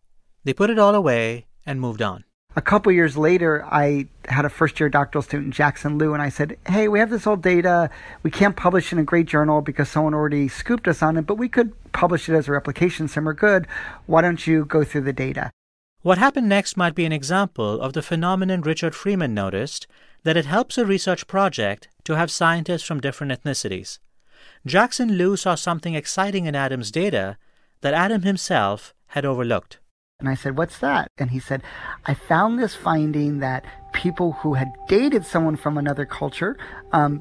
they put it all away and moved on. A couple years later, I had a first-year doctoral student, Jackson Liu, and I said, hey, we have this old data. We can't publish in a great journal because someone already scooped us on it, but we could publish it as a replication, some are good. Why don't you go through the data? What happened next might be an example of the phenomenon Richard Freeman noticed, that it helps a research project to have scientists from different ethnicities. Jackson Liu saw something exciting in Adam's data that Adam himself had overlooked. And I said, "What's that?" And he said, "I found this finding that people who had dated someone from another culture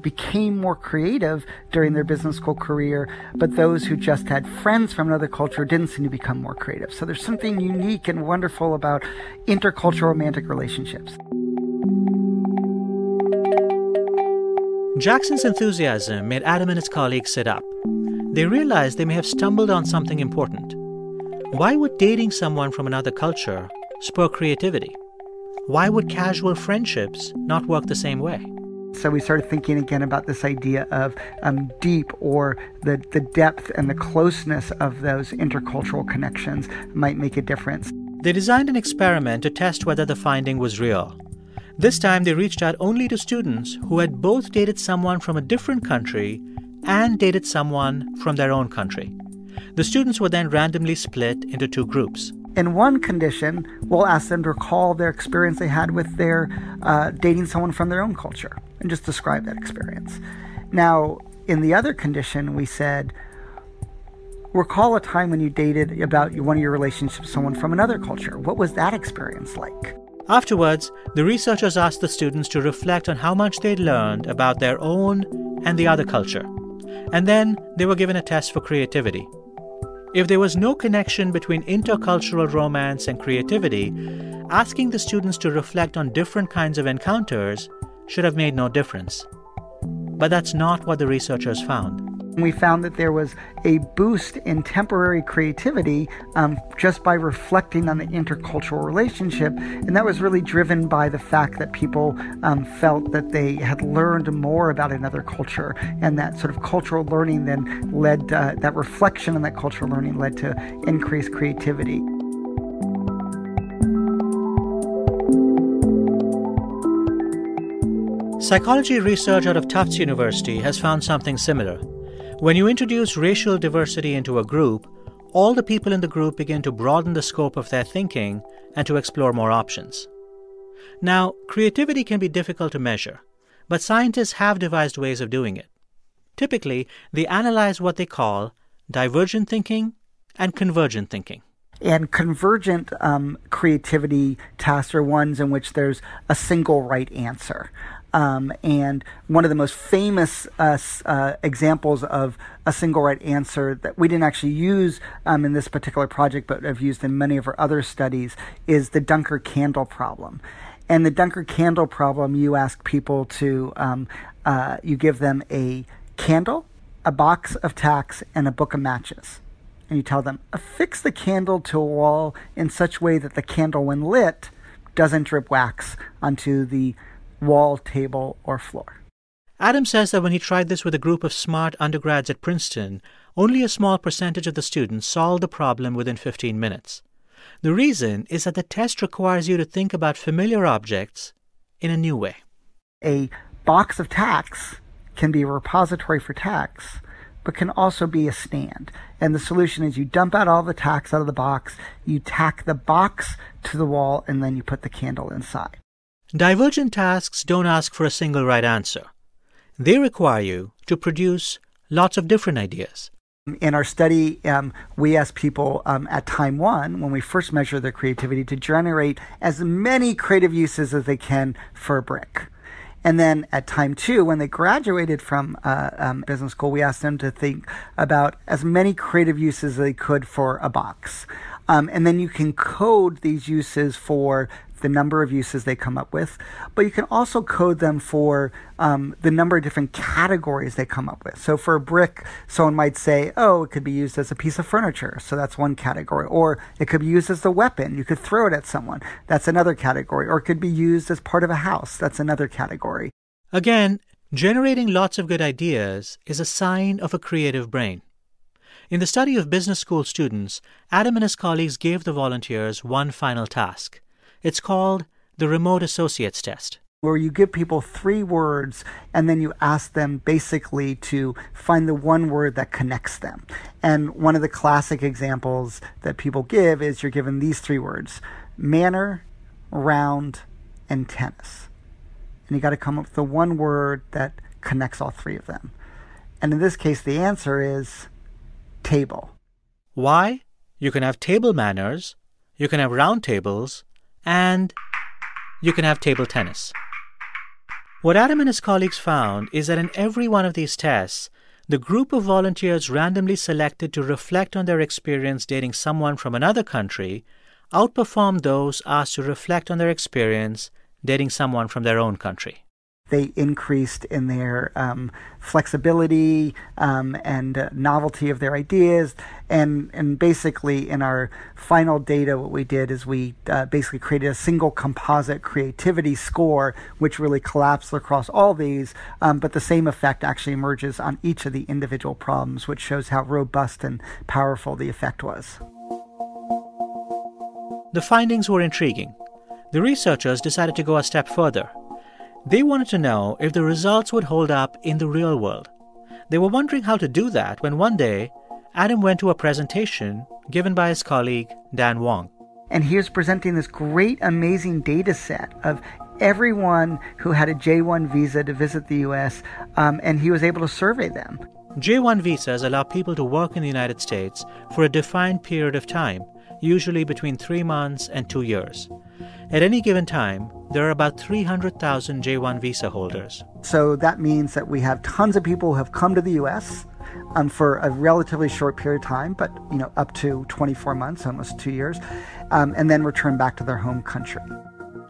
became more creative during their business school career, but those who just had friends from another culture didn't seem to become more creative. So there's something unique and wonderful about intercultural romantic relationships." Jackson's enthusiasm made Adam and his colleagues sit up. They realized they may have stumbled on something important. Why would dating someone from another culture spur creativity? Why would casual friendships not work the same way? So we started thinking again about this idea of deep, or the depth and the closeness of those intercultural connections might make a difference. They designed an experiment to test whether the finding was real. This time they reached out only to students who had both dated someone from a different country and dated someone from their own country. The students were then randomly split into two groups. In one condition, we'll ask them to recall their experience they had with their dating someone from their own culture and just describe that experience. Now, in the other condition, we said, recall a time when you dated about one of your relationships with someone from another culture. What was that experience like? Afterwards, the researchers asked the students to reflect on how much they'd learned about their own and the other culture. And then they were given a test for creativity. If there was no connection between intercultural romance and creativity, asking the students to reflect on different kinds of encounters should have made no difference. But that's not what the researchers found. We found that there was a boost in temporary creativity just by reflecting on the intercultural relationship, and that was really driven by the fact that people felt that they had learned more about another culture, and that sort of cultural learning then led, that reflection on that cultural learning led to increased creativity. Psychology research out of Tufts University has found something similar. When you introduce racial diversity into a group, all the people in the group begin to broaden the scope of their thinking and to explore more options. Now, creativity can be difficult to measure, but scientists have devised ways of doing it. Typically, they analyze what they call divergent thinking and convergent thinking. And convergent creativity tasks are ones in which there's a single right answer. And one of the most famous examples of a single right answer that we didn't actually use in this particular project, but have used in many of our other studies, is the Dunker candle problem. And the Dunker candle problem, you ask people to, you give them a candle, a box of tacks, and a book of matches. And you tell them, affix the candle to a wall in such a way that the candle, when lit, doesn't drip wax onto the wall, table, or floor. Adam says that when he tried this with a group of smart undergrads at Princeton, only a small percentage of the students solved the problem within 15 minutes. The reason is that the test requires you to think about familiar objects in a new way. A box of tacks can be a repository for tacks, but can also be a stand. And the solution is you dump out all the tacks out of the box, you tack the box to the wall, and then you put the candle inside. Divergent tasks don't ask for a single right answer. They require you to produce lots of different ideas. In our study, we asked people at time one, when we first measure their creativity, to generate as many creative uses as they can for a brick. And then at time two, when they graduated from business school, we asked them to think about as many creative uses as they could for a box. And then you can code these uses for the number of uses they come up with, but you can also code them for the number of different categories they come up with. So for a brick, someone might say, oh, it could be used as a piece of furniture, so that's one category. Or it could be used as a weapon. You could throw it at someone. That's another category. Or it could be used as part of a house. That's another category. Again, generating lots of good ideas is a sign of a creative brain. In the study of business school students, Adam and his colleagues gave the volunteers one final task. It's called the Remote Associates Test, where you give people 3 words and then you ask them basically to find the one word that connects them. And one of the classic examples that people give is you're given these 3 words: manor, round, and tennis. And you got to come up with the one word that connects all three of them. And in this case, the answer is table. Why? You can have table manners, you can have round tables, and you can have table tennis. What Adam and his colleagues found is that in every one of these tests, the group of volunteers randomly selected to reflect on their experience dating someone from another country outperformed those asked to reflect on their experience dating someone from their own country. They increased in their flexibility and novelty of their ideas. And basically, in our final data, what we did is we basically created a single composite creativity score, which really collapsed across all these. But the same effect actually emerges on each of the individual problems, which shows how robust and powerful the effect was. The findings were intriguing. The researchers decided to go a step further. They wanted to know if the results would hold up in the real world. They were wondering how to do that when one day, Adam went to a presentation given by his colleague, Dan Wong. And he was presenting this great, amazing data set of everyone who had a J-1 visa to visit the U.S., and he was able to survey them. J-1 visas allow people to work in the United States for a defined period of time, usually between 3 months and 2 years. At any given time, there are about 300,000 J-1 visa holders. So that means that we have tons of people who have come to the U.S. For a relatively short period of time, but up to 24 months, almost 2 years, and then return back to their home country.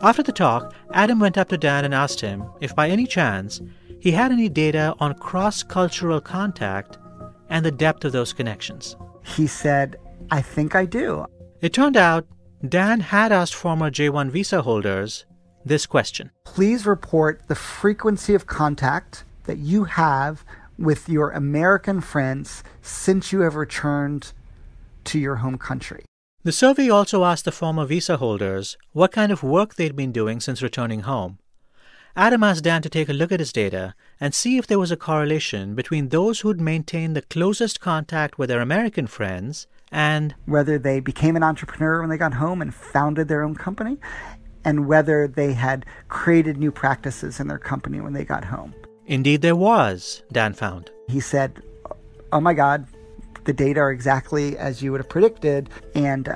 After the talk, Adam went up to Dan and asked him if by any chance he had any data on cross-cultural contact and the depth of those connections. He said, "I think I do." It turned out Dan had asked former J-1 visa holders this question. Please report the frequency of contact that you have with your American friends since you have returned to your home country. The survey also asked the former visa holders what kind of work they'd been doing since returning home. Adam asked Dan to take a look at his data and see if there was a correlation between those who'd maintained the closest contact with their American friends and whether they became an entrepreneur when they got home and founded their own company, and whether they had created new practices in their company when they got home. Indeed there was, Dan found. He said, "Oh my God, the data are exactly as you would have predicted," and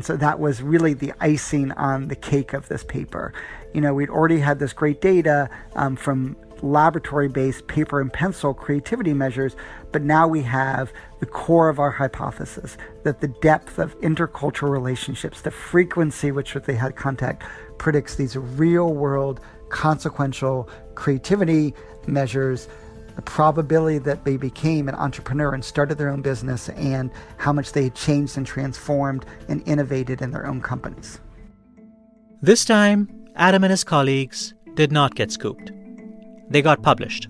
so that was really the icing on the cake of this paper. We'd already had this great data from laboratory-based paper and pencil creativity measures, but now we have the core of our hypothesis that the depth of intercultural relationships, the frequency which they had contact, predicts these real-world consequential creativity measures, the probability that they became an entrepreneur and started their own business, and how much they had changed and transformed and innovated in their own companies. This time, Adam and his colleagues did not get scooped. They got published.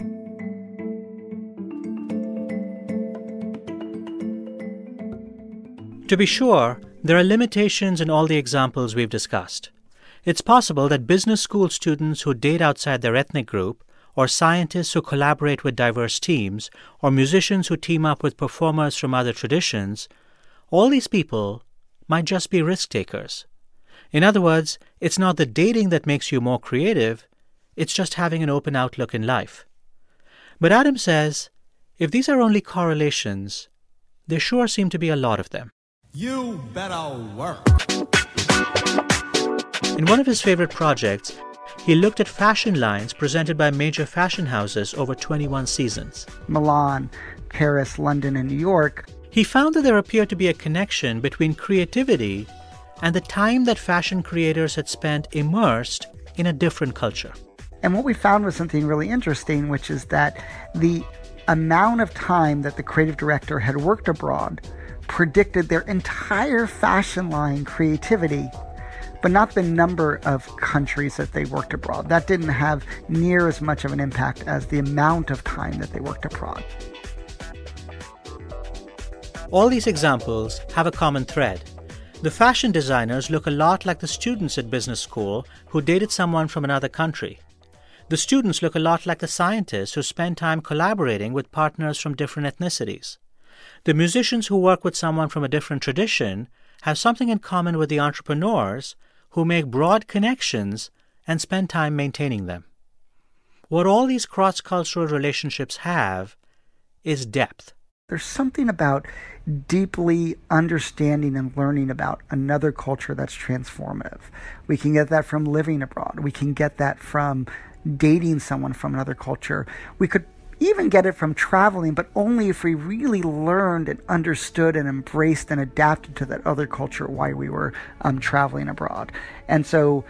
To be sure, there are limitations in all the examples we've discussed. It's possible that business school students who date outside their ethnic group, or scientists who collaborate with diverse teams, or musicians who team up with performers from other traditions, all these people might just be risk-takers. In other words, it's not the dating that makes you more creative, it's just having an open outlook in life. But Adam says, if these are only correlations, there sure seem to be a lot of them. You better work. In one of his favorite projects, he looked at fashion lines presented by major fashion houses over 21 seasons. Milan, Paris, London, and New York. He found that there appeared to be a connection between creativity and the time that fashion creators had spent immersed in a different culture. And what we found was something really interesting, which is that the amount of time that the creative director had worked abroad predicted their entire fashion line creativity, but not the number of countries that they worked abroad. That didn't have near as much of an impact as the amount of time that they worked abroad. All these examples have a common thread. The fashion designers look a lot like the students at business school who dated someone from another country. The students look a lot like the scientists who spend time collaborating with partners from different ethnicities. The musicians who work with someone from a different tradition have something in common with the entrepreneurs who make broad connections and spend time maintaining them. What all these cross-cultural relationships have is depth. There's something about deeply understanding and learning about another culture that's transformative. We can get that from living abroad. We can get that from dating someone from another culture. We could even get it from traveling, but only if we really learned and understood and embraced and adapted to that other culture while we were traveling abroad. And so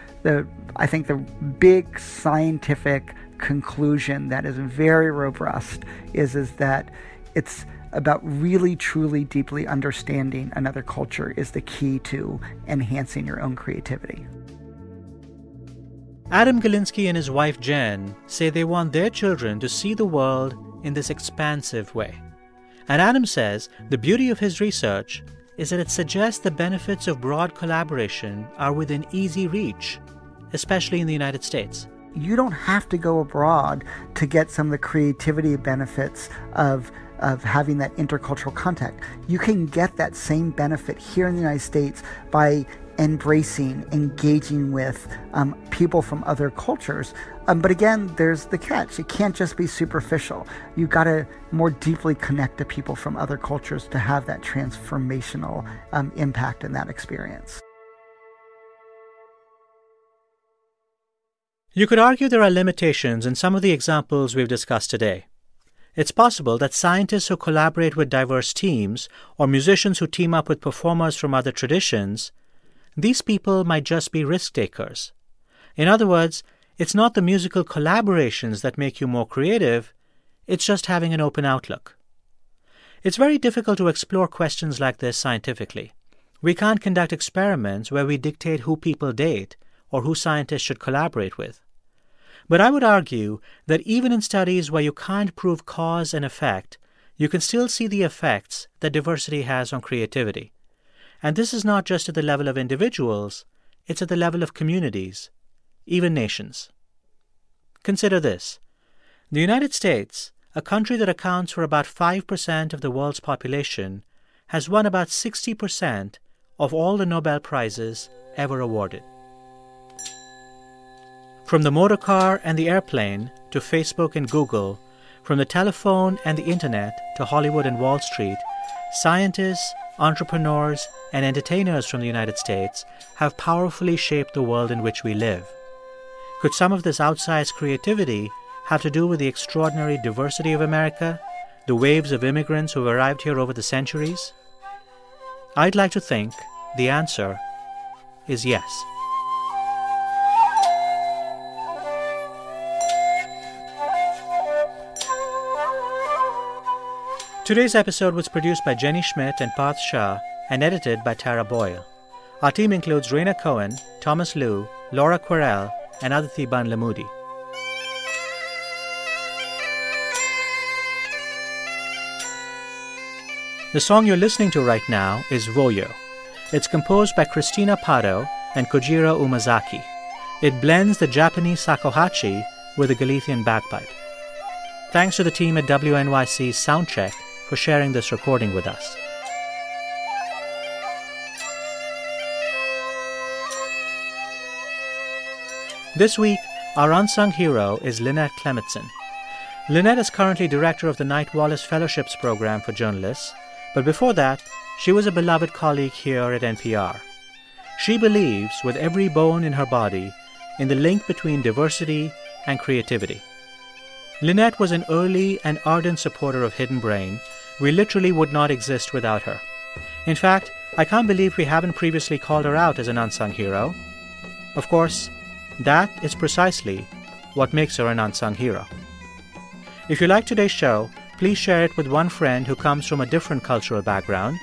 I think the big scientific conclusion that is very robust is that it's about really, truly, deeply understanding another culture is the key to enhancing your own creativity. Adam Galinsky and his wife Jain say they want their children to see the world in this expansive way. And Adam says the beauty of his research is that it suggests the benefits of broad collaboration are within easy reach, especially in the United States. You don't have to go abroad to get some of the creativity benefits of having that intercultural contact. You can get that same benefit here in the United States by embracing, engaging with people from other cultures. But again, there's the catch. It can't just be superficial. You've got to more deeply connect to people from other cultures to have that transformational impact in that experience. You could argue there are limitations in some of the examples we've discussed today. It's possible that scientists who collaborate with diverse teams or musicians who team up with performers from other traditions, these people might just be risk-takers. In other words, it's not the musical collaborations that make you more creative, it's just having an open outlook. It's very difficult to explore questions like this scientifically. We can't conduct experiments where we dictate who people date or who scientists should collaborate with. But I would argue that even in studies where you can't prove cause and effect, you can still see the effects that diversity has on creativity. And this is not just at the level of individuals, it's at the level of communities, even nations. Consider this. The United States, a country that accounts for about 5% of the world's population, has won about 60% of all the Nobel Prizes ever awarded. From the motor car and the airplane to Facebook and Google, from the telephone and the internet to Hollywood and Wall Street, scientists, entrepreneurs, and entertainers from the United States have powerfully shaped the world in which we live. Could some of this outsized creativity have to do with the extraordinary diversity of America, the waves of immigrants who have arrived here over the centuries? I'd like to think the answer is yes. Today's episode was produced by Jenny Schmidt and Parth Shah and edited by Tara Boyle. Our team includes Raina Cohen, Thomas Liu, Laura Querelle, and Aditi Banlamudi. The song you're listening to right now is Voyo. It's composed by Cristina Pato and Kojiro Umazaki. It blends the Japanese shakuhachi with the Galician bagpipe. Thanks to the team at WNYC's Soundcheck for sharing this recording with us. This week, our unsung hero is Lynette Clemetson. Lynette is currently director of the Knight Wallace Fellowships Program for Journalists, but before that, she was a beloved colleague here at NPR. She believes, with every bone in her body, in the link between diversity and creativity. Lynette was an early and ardent supporter of Hidden Brain. We literally would not exist without her. In fact, I can't believe we haven't previously called her out as an unsung hero. Of course, that is precisely what makes her an unsung hero. If you like today's show, please share it with one friend who comes from a different cultural background.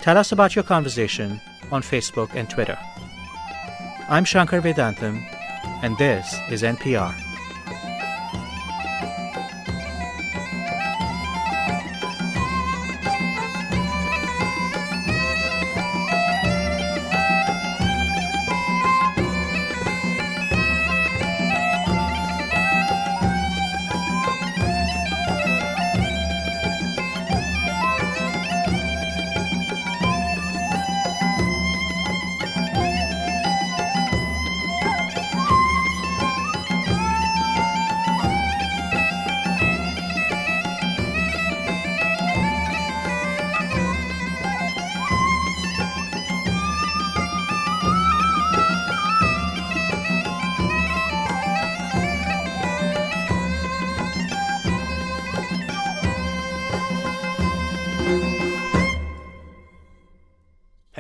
Tell us about your conversation on Facebook and Twitter. I'm Shankar Vedantam, and this is NPR.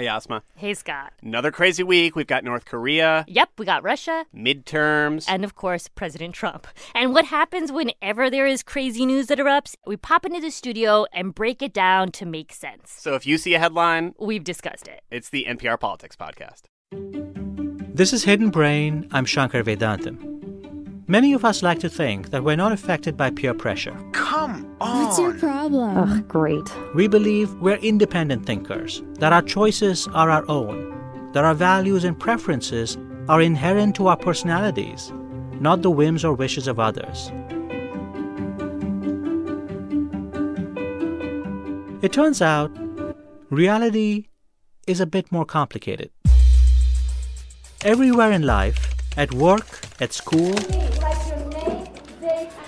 Hey, Asma. Hey, Scott. Another crazy week. We've got North Korea. Yep, we got Russia. Midterms. And, of course, President Trump. And what happens whenever there is crazy news that erupts? We pop into the studio and break it down to make sense. So if you see a headline, we've discussed it. It's the NPR Politics Podcast. This is Hidden Brain. I'm Shankar Vedantam. Many of us like to think that we're not affected by peer pressure. Come on. What's your problem? Ugh, great. We believe we're independent thinkers, that our choices are our own, that our values and preferences are inherent to our personalities, not the whims or wishes of others. It turns out, reality is a bit more complicated. Everywhere in life, at work, at school,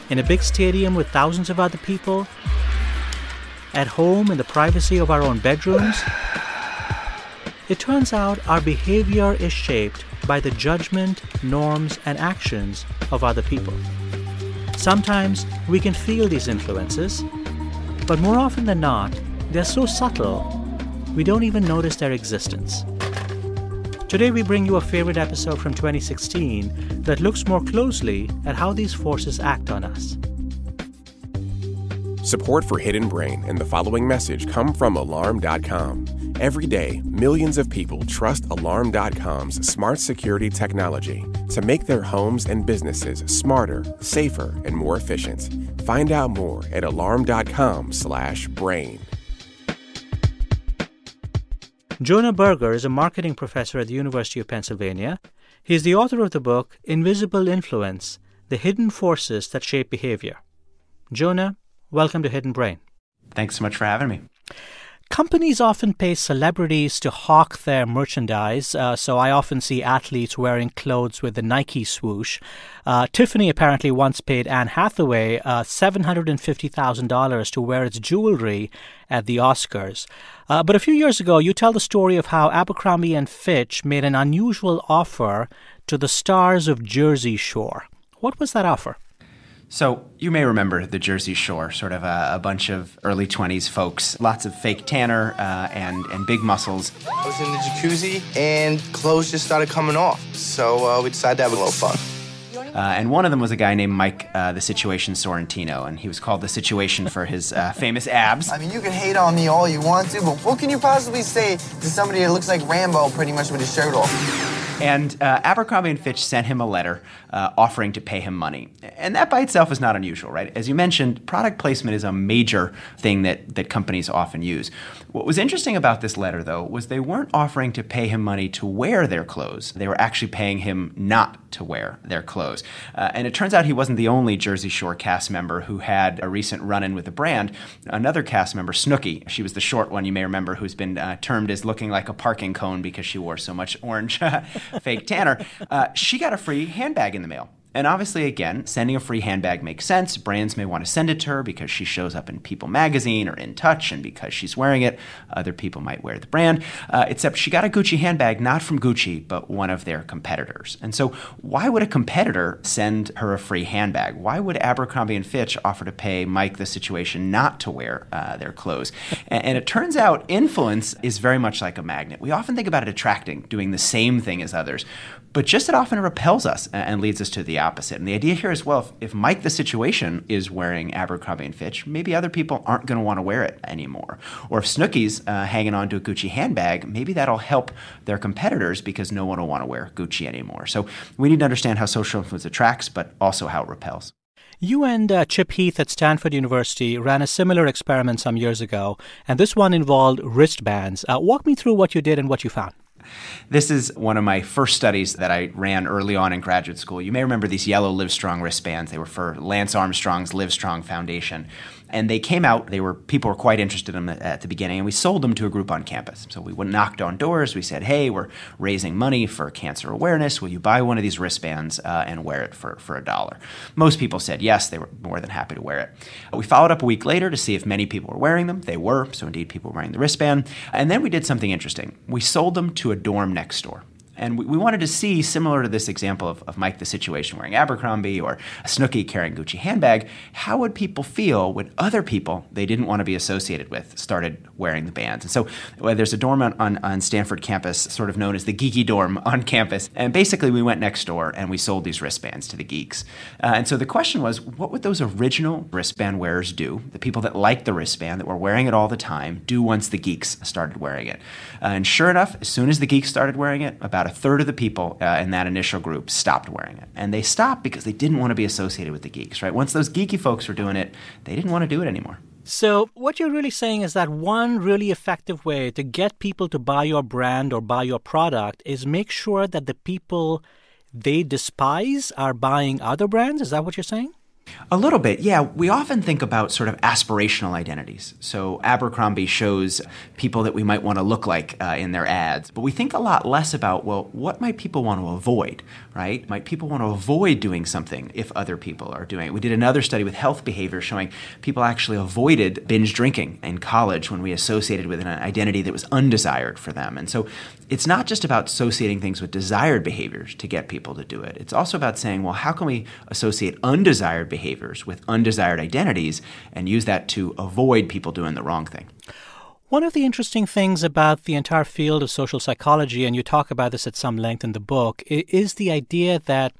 in a big stadium with thousands of other people, at home in the privacy of our own bedrooms, it turns out our behavior is shaped by the judgment, norms, and actions of other people. Sometimes we can feel these influences, but more often than not, they're so subtle, we don't even notice their existence. Today, we bring you a favorite episode from 2016 that looks more closely at how these forces act on us. Support for Hidden Brain and the following message come from Alarm.com. Every day, millions of people trust Alarm.com's smart security technology to make their homes and businesses smarter, safer, and more efficient. Find out more at alarm.com/brain. Jonah Berger is a marketing professor at the University of Pennsylvania. He's the author of the book Invisible Influence: The Hidden Forces That Shape Behavior. Jonah, welcome to Hidden Brain. Thanks so much for having me. Companies often pay celebrities to hawk their merchandise, so I often see athletes wearing clothes with the Nike swoosh. Tiffany apparently once paid Anne Hathaway $750,000 to wear its jewelry at the Oscars. But a few years ago, you tell the story of how Abercrombie & Fitch made an unusual offer to the stars of Jersey Shore. What was that offer? So you may remember the Jersey Shore, sort of a bunch of early 20s folks, lots of fake tanner and big muscles. I was in the jacuzzi and clothes just started coming off. So we decided to have a little fun. And one of them was a guy named Mike the Situation Sorrentino, and he was called the Situation for his famous abs. I mean, you can hate on me all you want to, but what can you possibly say to somebody that looks like Rambo pretty much with his shirt off? And Abercrombie & Fitch sent him a letter offering to pay him money. And that by itself is not unusual, right? As you mentioned, product placement is a major thing that companies often use. What was interesting about this letter, though, was they weren't offering to pay him money to wear their clothes. They were actually paying him not to wear their clothes. And it turns out he wasn't the only Jersey Shore cast member who had a recent run-in with the brand. Another cast member, Snooki, she was the short one you may remember, who's been termed as looking like a parking cone because she wore so much orange fake tanner. She got a free handbag in the mail. And obviously, again, sending a free handbag makes sense. Brands may want to send it to her because she shows up in People magazine or In Touch, and because she's wearing it, other people might wear the brand. Except she got a Gucci handbag, not from Gucci, but one of their competitors. And so why would a competitor send her a free handbag? Why would Abercrombie & Fitch offer to pay Mike the Situation not to wear their clothes? And it turns out influence is very much like a magnet. We often think about it attracting, doing the same thing as others, but just as often it repels us and leads us to the opposite. And the idea here is, well, if Mike the Situation is wearing Abercrombie & Fitch, maybe other people aren't going to want to wear it anymore. Or if Snooki's hanging on to a Gucci handbag, maybe that'll help their competitors because no one will want to wear Gucci anymore. So we need to understand how social influence attracts, but also how it repels. You and Chip Heath at Stanford University ran a similar experiment some years ago, and this one involved wristbands. Walk me through what you did and what you found. This is one of my first studies that I ran early on in graduate school. You may remember these yellow Livestrong wristbands. They were for Lance Armstrong's Livestrong Foundation. And they came out, people were quite interested in them at the beginning, and we sold them to a group on campus. So we knocked on doors, we said, hey, we're raising money for cancer awareness. Will you buy one of these wristbands and wear it for $1? Most people said yes, they were more than happy to wear it. We followed up a week later to see if many people were wearing them. They were, so indeed people were wearing the wristband. And then we did something interesting. We sold them to a dorm next door. And we wanted to see, similar to this example of Mike the Situation wearing Abercrombie or Snooki carrying Gucci handbag, how would people feel when other people they didn't want to be associated with started wearing the bands? And so there's a dorm on Stanford campus sort of known as the geeky dorm on campus. And basically we went next door and we sold these wristbands to the geeks. And so the question was, what would those original wristband wearers do, the people that liked the wristband, that were wearing it all the time, do once the geeks started wearing it? And sure enough, as soon as the geeks started wearing it, about a third of the people in that initial group stopped wearing it. And they stopped because they didn't want to be associated with the geeks, right? Once those geeky folks were doing it, they didn't want to do it anymore. So what you're really saying is that one really effective way to get people to buy your brand or buy your product is make sure that the people they despise are buying other brands? Is that what you're saying? A little bit, yeah. We often think about sort of aspirational identities. So Abercrombie shows people that we might want to look like in their ads. But we think a lot less about, well, what might people want to avoid, right? Might people want to avoid doing something if other people are doing it? We did another study with health behavior showing people actually avoided binge drinking in college when we associated with an identity that was undesired for them. And so it's not just about associating things with desired behaviors to get people to do it. It's also about saying, well, how can we associate undesired behaviors with undesired identities and use that to avoid people doing the wrong thing? One of the interesting things about the entire field of social psychology, and you talk about this at some length in the book, is the idea that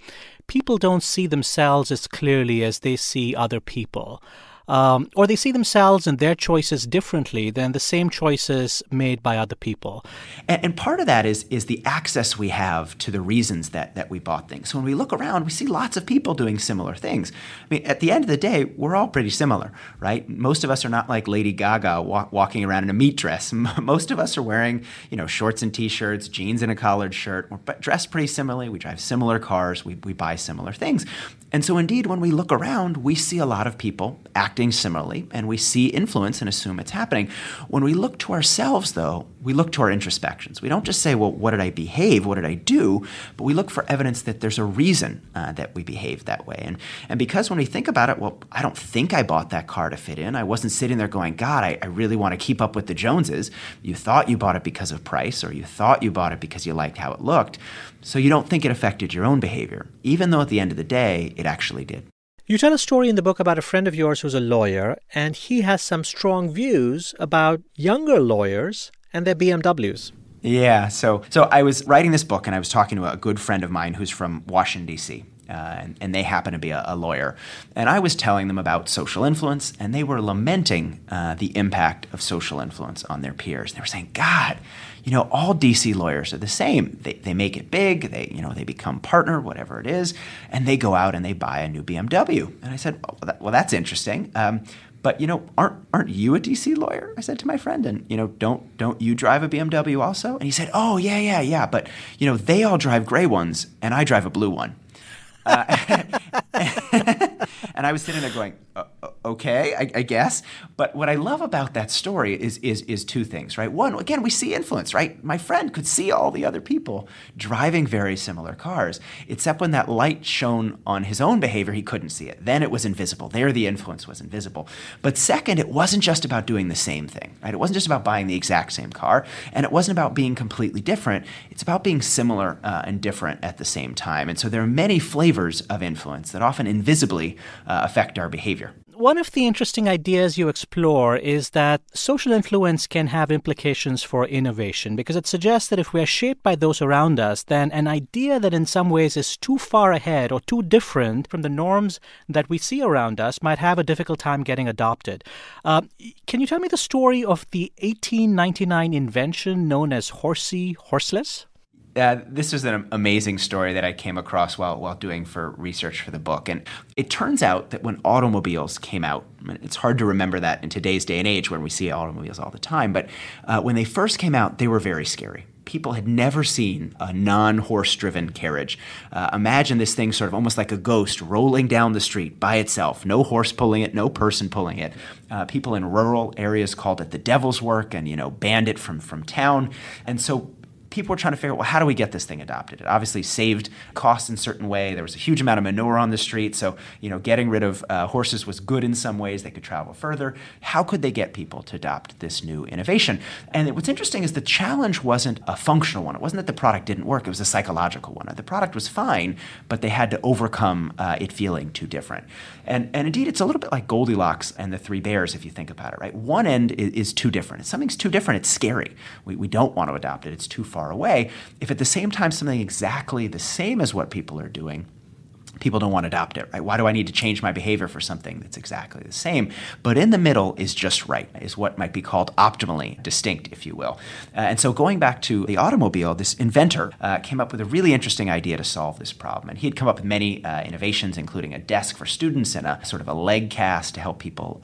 people don't see themselves as clearly as they see other people. Or they see themselves and their choices differently than the same choices made by other people. And part of that is the access we have to the reasons that we bought things. So when we look around, we see lots of people doing similar things. I mean, at the end of the day, we're all pretty similar, right? Most of us are not like Lady Gaga walking around in a meat dress. Most of us are wearing, shorts and T-shirts, jeans and a collared shirt. We're dressed pretty similarly. We drive similar cars. We buy similar things. And so indeed, when we look around, we see a lot of people acting similarly, and we see influence and assume it's happening. When we look to ourselves, though, we look to our introspections. We don't just say, well, what did I behave? What did I do? But we look for evidence that there's a reason that we behaved that way. And because when we think about it, well, I don't think I bought that car to fit in. I wasn't sitting there going, God, I really want to keep up with the Joneses. You thought you bought it because of price, or you thought you bought it because you liked how it looked. So you don't think it affected your own behavior, even though at the end of the day, it actually did. You tell a story in the book about a friend of yours who's a lawyer, and he has some strong views about younger lawyers and their BMWs. Yeah, so I was writing this book, and I was talking to a good friend of mine who's from Washington, D.C., and they happen to be a lawyer. And I was telling them about social influence, and they were lamenting the impact of social influence on their peers. They were saying, God, all D.C. lawyers are the same. They make it big. They become partner, whatever it is, and they go out and they buy a new BMW. And I said, well, that's interesting. But aren't you a DC lawyer? I said to my friend, and don't you drive a BMW also? And he said, oh yeah. But they all drive gray ones, and I drive a blue one. And I was sitting there going, okay, I guess. But what I love about that story is two things, right? One, again, we see influence, right? My friend could see all the other people driving very similar cars, except when that light shone on his own behavior, he couldn't see it. Then it was invisible. There, the influence was invisible. But second, it wasn't just about doing the same thing, right? It wasn't just about buying the exact same car, and it wasn't about being completely different. It's about being similar and different at the same time. And so there are many flavors of influence that often invisibly affect our behavior. One of the interesting ideas you explore is that social influence can have implications for innovation, because it suggests that if we are shaped by those around us, then an idea that in some ways is too far ahead or too different from the norms that we see around us might have a difficult time getting adopted. Can you tell me the story of the 1899 invention known as horsey horseless? This was an amazing story that I came across while doing research for the book. And it turns out that when automobiles came out, it's hard to remember that in today's day and age when we see automobiles all the time, but when they first came out, they were very scary. People had never seen a non-horse-driven carriage. Imagine this thing sort of almost like a ghost rolling down the street by itself. No horse pulling it, no person pulling it. People in rural areas called it the devil's work and, banned it from town. And so people were trying to figure out, well, how do we get this thing adopted? It obviously saved costs in a certain way. There was a huge amount of manure on the street. So, getting rid of horses was good in some ways. They could travel further. How could they get people to adopt this new innovation? And what's interesting is the challenge wasn't a functional one. It wasn't that the product didn't work. It was a psychological one. The product was fine, but they had to overcome it feeling too different. And indeed, it's a little bit like Goldilocks and the Three Bears, if you think about it, right? One end is too different. If something's too different, it's scary. We don't want to adopt it. It's too far away. If at the same time something exactly the same as what people are doing, people don't want to adopt it, right? Why do I need to change my behavior for something that's exactly the same? But in the middle is just right, is what might be called optimally distinct, if you will. And so going back to the automobile, this inventor came up with a really interesting idea to solve this problem. And he had come up with many innovations, including a desk for students and a sort of a leg cast to help people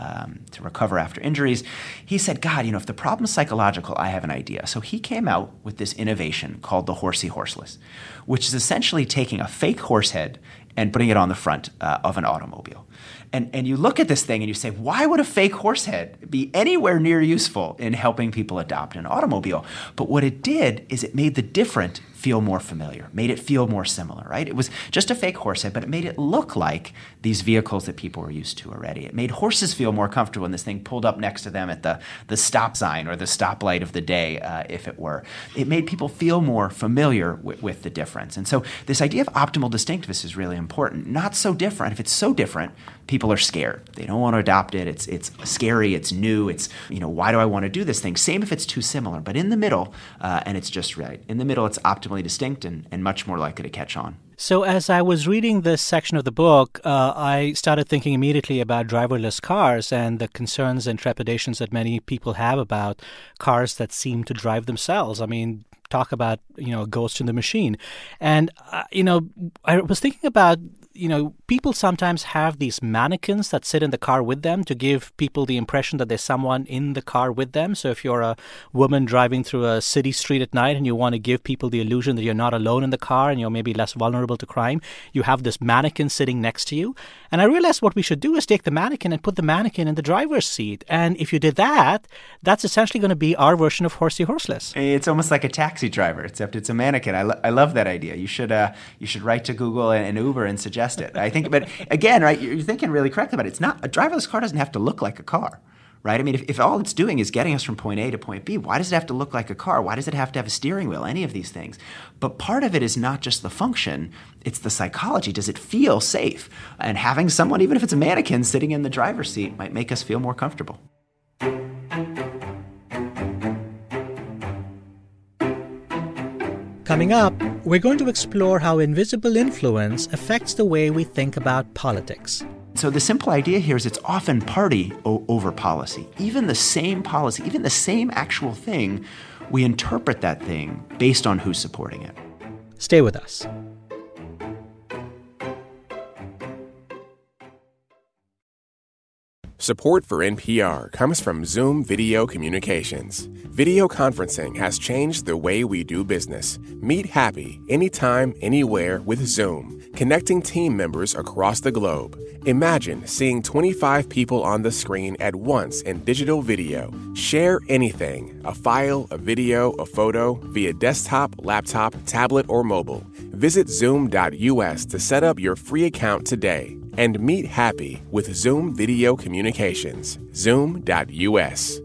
to recover after injuries. He said, God, if the problem's psychological, I have an idea. So he came out with this innovation called the horsey horseless, which is essentially taking a fake horse head and putting it on the front of an automobile. And you look at this thing and you say, why would a fake horse head be anywhere near useful in helping people adopt an automobile? But what it did is it made the different feel more familiar, made it feel more similar, right? It was just a fake horse head, but it made it look like these vehicles that people were used to already. It made horses feel more comfortable when this thing pulled up next to them at the stop sign or the stoplight of the day, if it were. It made people feel more familiar with the difference. And so this idea of optimal distinctness is really important. Not so different. If it's so different, people are scared. They don't want to adopt it. It's scary. It's new. It's, why do I want to do this thing? Same if it's too similar. But in the middle, and it's just right. In the middle, it's optimally distinct and much more likely to catch on. So as I was reading this section of the book, I started thinking immediately about driverless cars and the concerns and trepidations that many people have about cars that seem to drive themselves. I mean, talk about, a ghost in the machine. And, I was thinking about, people sometimes have these mannequins that sit in the car with them to give people the impression that there's someone in the car with them. So if you're a woman driving through a city street at night and you want to give people the illusion that you're not alone in the car and you're maybe less vulnerable to crime, you have this mannequin sitting next to you. And I realized what we should do is take the mannequin and put the mannequin in the driver's seat. And if you did that, that's essentially going to be our version of horsey horseless. It's almost like a taxi driver, except it's a mannequin. I love that idea. You should write to Google and Uber and suggest it. I think, but again, right, you're thinking really correctly about it. It's not, a driverless car doesn't have to look like a car, right? I mean, if all it's doing is getting us from point A to point B, why does it have to look like a car? Why does it have to have a steering wheel? Any of these things. But part of it is not just the function, it's the psychology. Does it feel safe? And having someone, even if it's a mannequin, sitting in the driver's seat might make us feel more comfortable. Coming up, we're going to explore how invisible influence affects the way we think about politics. So the simple idea here is it's often party over policy. Even the same policy, even the same actual thing, we interpret that thing based on who's supporting it. Stay with us. Support for NPR comes from Zoom Video Communications. Video conferencing has changed the way we do business. Meet happy anytime, anywhere with Zoom, connecting team members across the globe. Imagine seeing 25 people on the screen at once in digital video. Share anything, a file, a video, a photo, via desktop, laptop, tablet, or mobile. Visit Zoom.us to set up your free account today. And meet happy with Zoom Video Communications. Zoom.us.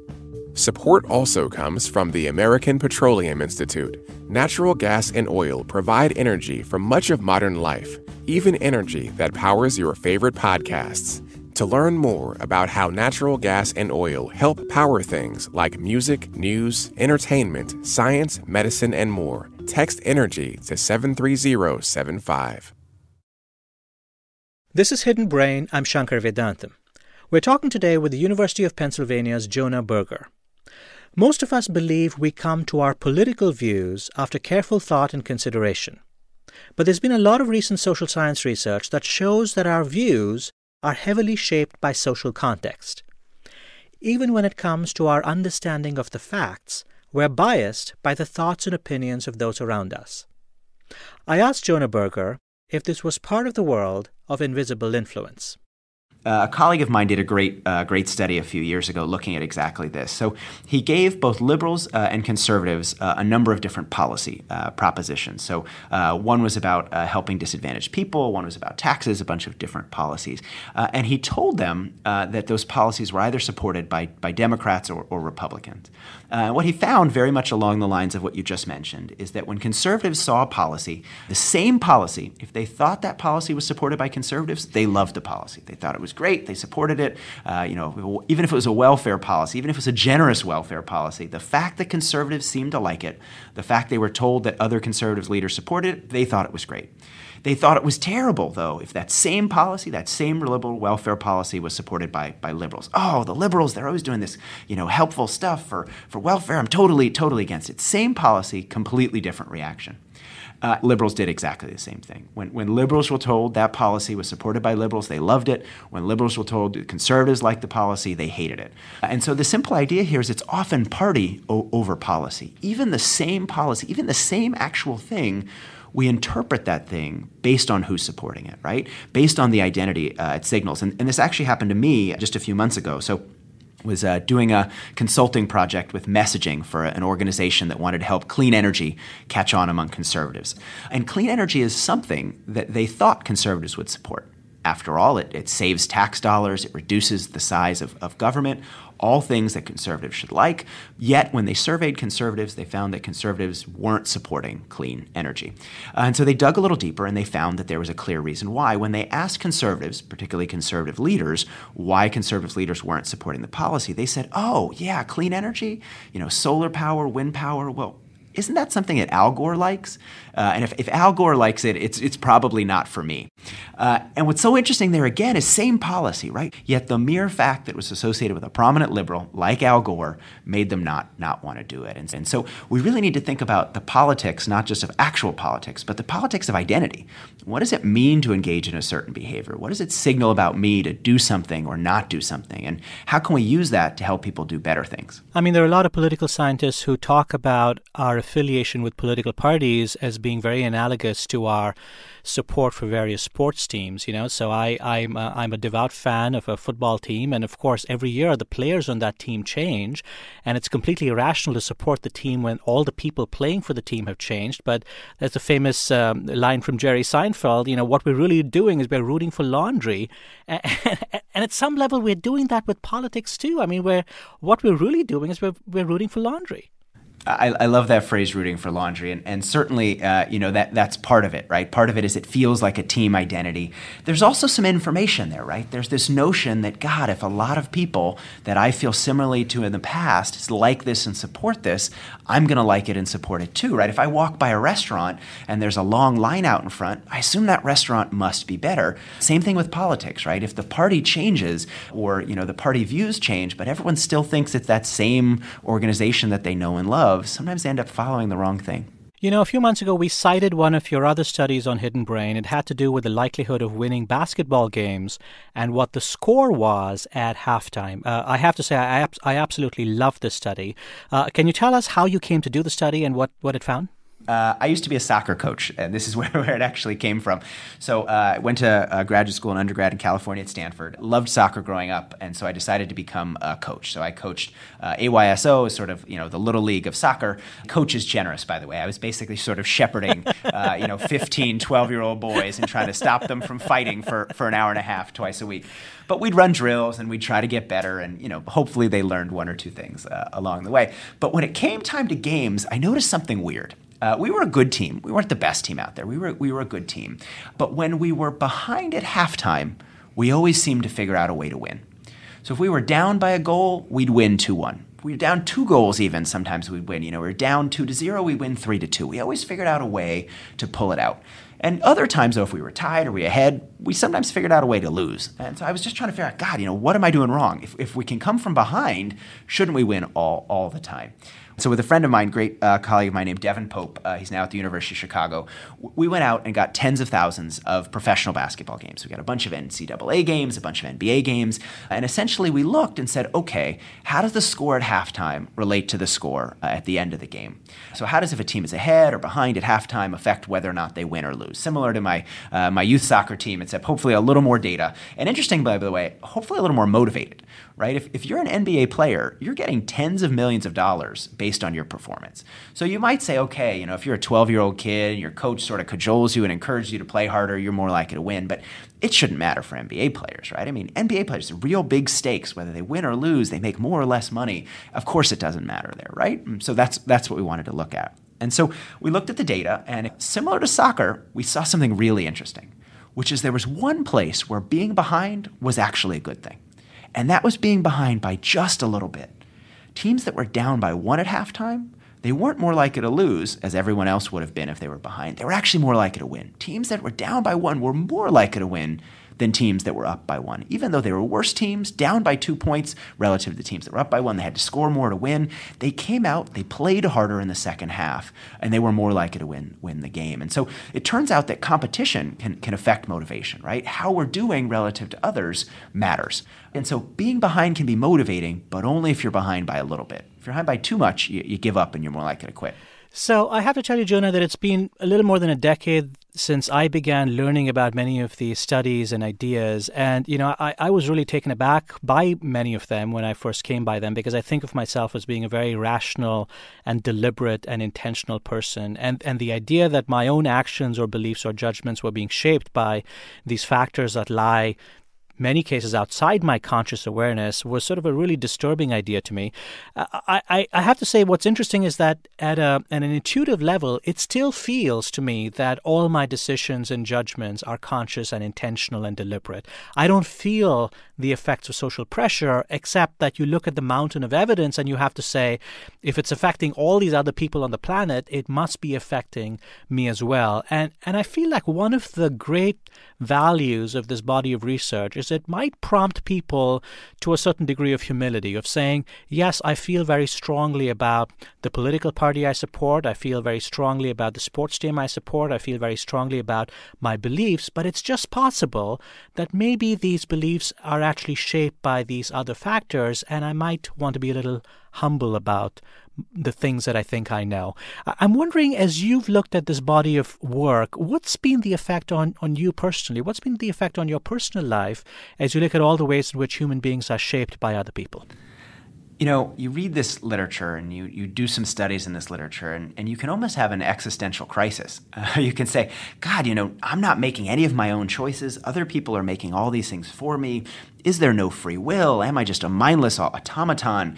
Support also comes from the American Petroleum Institute. Natural gas and oil provide energy for much of modern life, even energy that powers your favorite podcasts. To learn more about how natural gas and oil help power things like music, news, entertainment, science, medicine, and more, text ENERGY to 73075. This is Hidden Brain. I'm Shankar Vedantam. We're talking today with the University of Pennsylvania's Jonah Berger. Most of us believe we come to our political views after careful thought and consideration. But there's been a lot of recent social science research that shows that our views are heavily shaped by social context. Even when it comes to our understanding of the facts, we're biased by the thoughts and opinions of those around us. I asked Jonah Berger if this was part of the world of invisible influence. A colleague of mine did a great study a few years ago looking at exactly this. So he gave both liberals and conservatives a number of different policy propositions. So one was about helping disadvantaged people, one was about taxes, a bunch of different policies. And he told them that those policies were either supported by Democrats or Republicans. What he found, very much along the lines of what you just mentioned, is that when conservatives saw a policy, the same policy, if they thought that policy was supported by conservatives, they loved the policy. They thought it was great. They supported it. Even if it was a welfare policy, even if it was a generous welfare policy, the fact that conservatives seemed to like it, the fact they were told that other conservative leaders supported it, they thought it was great. They thought it was terrible, though, if that same policy, that same liberal welfare policy was supported by liberals. Oh, the liberals, they're always doing this, helpful stuff for welfare. I'm totally against it. Same policy, completely different reaction. Liberals did exactly the same thing. When liberals were told that policy was supported by liberals, they loved it. When liberals were told conservatives liked the policy, they hated it. And so the simple idea here is it's often party over policy. Even the same policy, even the same actual thing, we interpret that thing based on who's supporting it, right? Based on the identity it signals. And this actually happened to me just a few months ago. So was doing a consulting project with messaging for an organization that wanted to help clean energy catch on among conservatives. And clean energy is something that they thought conservatives would support. After all, it saves tax dollars, it reduces the size of government, all things that conservatives should like. Yet, when they surveyed conservatives, they found that conservatives weren't supporting clean energy. And so they dug a little deeper and they found that there was a clear reason why. When they asked conservatives, particularly conservative leaders, why conservative leaders weren't supporting the policy, they said, oh, yeah, clean energy, solar power, wind power, well, isn't that something that Al Gore likes? And if Al Gore likes it, it's probably not for me. And what's so interesting there again is same policy, right? Yet the mere fact that it was associated with a prominent liberal like Al Gore made them not want to do it. And so we really need to think about the politics, not just of actual politics, but the politics of identity. What does it mean to engage in a certain behavior? What does it signal about me to do something or not do something? And how can we use that to help people do better things? I mean, there are a lot of political scientists who talk about our affiliation with political parties as being very analogous to our support for various sports teams, So I'm a devout fan of a football team, and of course every year the players on that team change, and it's completely irrational to support the team when all the people playing for the team have changed. But there's a famous line from Jerry Seinfeld, what we're really doing is we're rooting for laundry, and at some level we're doing that with politics too. I mean, what we're really doing is we're rooting for laundry. I love that phrase, rooting for laundry, and certainly, that's part of it, right? Part of it is it feels like a team identity. There's also some information there, right? There's this notion that, God, if a lot of people that I feel similarly to in the past like this and support this, I'm going to like it and support it too, right? If I walk by a restaurant and there's a long line out in front, I assume that restaurant must be better. Same thing with politics, right? If the party changes or, the party views change, but everyone still thinks it's that same organization that they know and love, sometimes they end up following the wrong thing. A few months ago, we cited one of your other studies on Hidden Brain. It had to do with the likelihood of winning basketball games and what the score was at halftime. I have to say, I absolutely love this study. Can you tell us how you came to do the study and what it found? I used to be a soccer coach, and this is where it actually came from. So I went to graduate school and undergrad in California at Stanford. Loved soccer growing up, and so I decided to become a coach. So I coached AYSO, sort of, the little league of soccer. Coach is generous, by the way. I was basically sort of shepherding, 15, 12-year-old boys and trying to stop them from fighting for an hour and a half twice a week. But we'd run drills and we'd try to get better, and hopefully they learned one or two things along the way. But when it came time to games, I noticed something weird. We were a good team. We weren't the best team out there. We were a good team. But when we were behind at halftime, we always seemed to figure out a way to win. So if we were down by a goal, we'd win 2-1. If we were down 2 goals even, sometimes we'd win. We were down 2-0, we'd win 3-2. We always figured out a way to pull it out. And other times, though, if we were tied or we were ahead, we sometimes figured out a way to lose. And so I was just trying to figure out, God, what am I doing wrong? If we can come from behind, shouldn't we win all the time? So with a friend of mine, great colleague of mine named Devin Pope, he's now at the University of Chicago, we went out and got tens of thousands of professional basketball games. We got a bunch of NCAA games, a bunch of NBA games, and essentially we looked and said, okay, how does the score at halftime relate to the score at the end of the game? So how does, if a team is ahead or behind at halftime, affect whether or not they win or lose? Similar to my youth soccer team, except hopefully a little more data. And interesting, by the way, hopefully a little more motivated, right? If you're an NBA player, you're getting tens of millions of dollars based on your performance. So you might say, okay, if you're a 12-year-old kid and your coach sort of cajoles you and encourages you to play harder, you're more likely to win. But it shouldn't matter for NBA players, right? I mean, NBA players, real big stakes, whether they win or lose, they make more or less money. Of course it doesn't matter there, right? So that's what we wanted to look at. And so we looked at the data, and similar to soccer, we saw something really interesting, which is there was one place where being behind was actually a good thing. And that was being behind by just a little bit. Teams that were down by 1 at halftime, they weren't more likely to lose, as everyone else would have been if they were behind. They were actually more likely to win. Teams that were down by 1 were more likely to win than teams that were up by 1. Even though they were worse teams, down by 2 points relative to the teams that were up by 1, they had to score more to win. They came out, they played harder in the second half, and they were more likely to win the game. And so it turns out that competition can affect motivation, right? How we're doing relative to others matters. And so being behind can be motivating, but only if you're behind by a little bit. If you're behind by too much, you give up and you're more likely to quit. So I have to tell you, Jonah, that it's been a little more than a decade since I began learning about many of these studies and ideas. And, I was really taken aback by many of them when I first came by them, because I think of myself as being a very rational and deliberate and intentional person. And the idea that my own actions or beliefs or judgments were being shaped by these factors that lie many cases outside my conscious awareness was sort of a really disturbing idea to me. I have to say what's interesting is that at an intuitive level, it still feels to me that all my decisions and judgments are conscious and intentional and deliberate. I don't feel the effects of social pressure, except that you look at the mountain of evidence and you have to say, if it's affecting all these other people on the planet, it must be affecting me as well. And I feel like one of the great values of this body of research is it might prompt people to a certain degree of humility, of saying, yes, I feel very strongly about the political party I support. I feel very strongly about the sports team I support. I feel very strongly about my beliefs. But it's just possible that maybe these beliefs are actually shaped by these other factors, and I might want to be a little humble about the things that I think I know. I'm wondering, as you've looked at this body of work, what's been the effect on you personally? What's been the effect on your personal life as you look at all the ways in which human beings are shaped by other people? You read this literature and you do some studies in this literature, and you can almost have an existential crisis. You can say, God, I'm not making any of my own choices. Other people are making all these things for me. Is there no free will? Am I just a mindless automaton?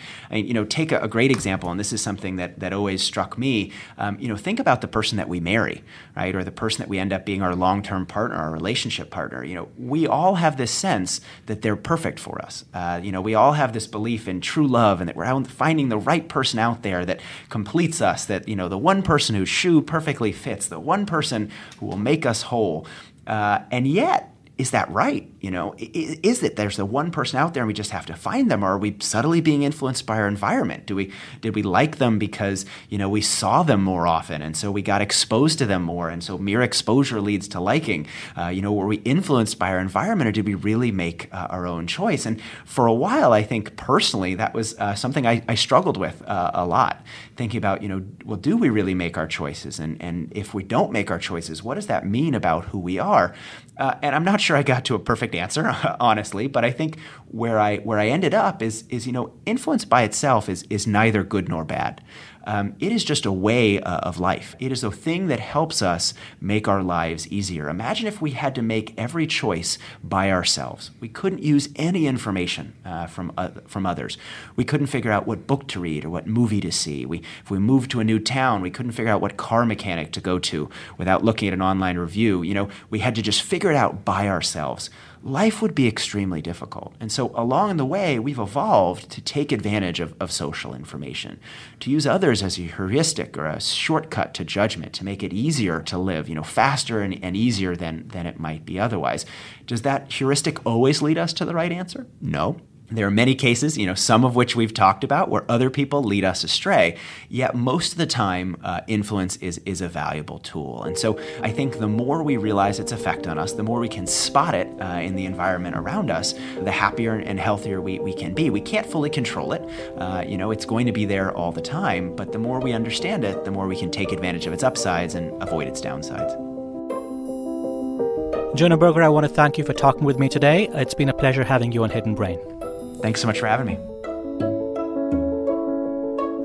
Take a great example, and this is something that always struck me. Think about the person that we marry, right? Or the person that we end up being our long-term partner, our relationship partner. We all have this sense that they're perfect for us. We all have this belief in true love and that we're out finding the right person out there that completes us, that, the one person whose shoe perfectly fits, the one person who will make us whole. And yet, is that right? Is it there's the one person out there and we just have to find them? Or are we subtly being influenced by our environment? Did we like them because, we saw them more often and so we got exposed to them more, and so mere exposure leads to liking? Were we influenced by our environment, or did we really make our own choice? And for a while, I think personally that was something I struggled with a lot, thinking about, well, do we really make our choices? And if we don't make our choices, what does that mean about who we are? And I'm not sure I got to a perfect answer, honestly, but I think where I ended up is influence by itself is neither good nor bad. It is just a way of life. It is a thing that helps us make our lives easier. Imagine if we had to make every choice by ourselves. We couldn't use any information from others. We couldn't figure out what book to read or what movie to see. If we moved to a new town, we couldn't figure out what car mechanic to go to without looking at an online review. We had to just figure it out by ourselves. Life would be extremely difficult. And so along the way, we've evolved to take advantage of social information, to use others as a heuristic or a shortcut to judgment, to make it easier to live, faster and easier than it might be otherwise. Does that heuristic always lead us to the right answer? No. There are many cases, some of which we've talked about, where other people lead us astray. Yet most of the time, influence is a valuable tool. And so I think the more we realize its effect on us, the more we can spot it in the environment around us, the happier and healthier we can be. We can't fully control it. It's going to be there all the time. But the more we understand it, the more we can take advantage of its upsides and avoid its downsides. Jonah Berger, I want to thank you for talking with me today. It's been a pleasure having you on Hidden Brain. Thanks so much for having me.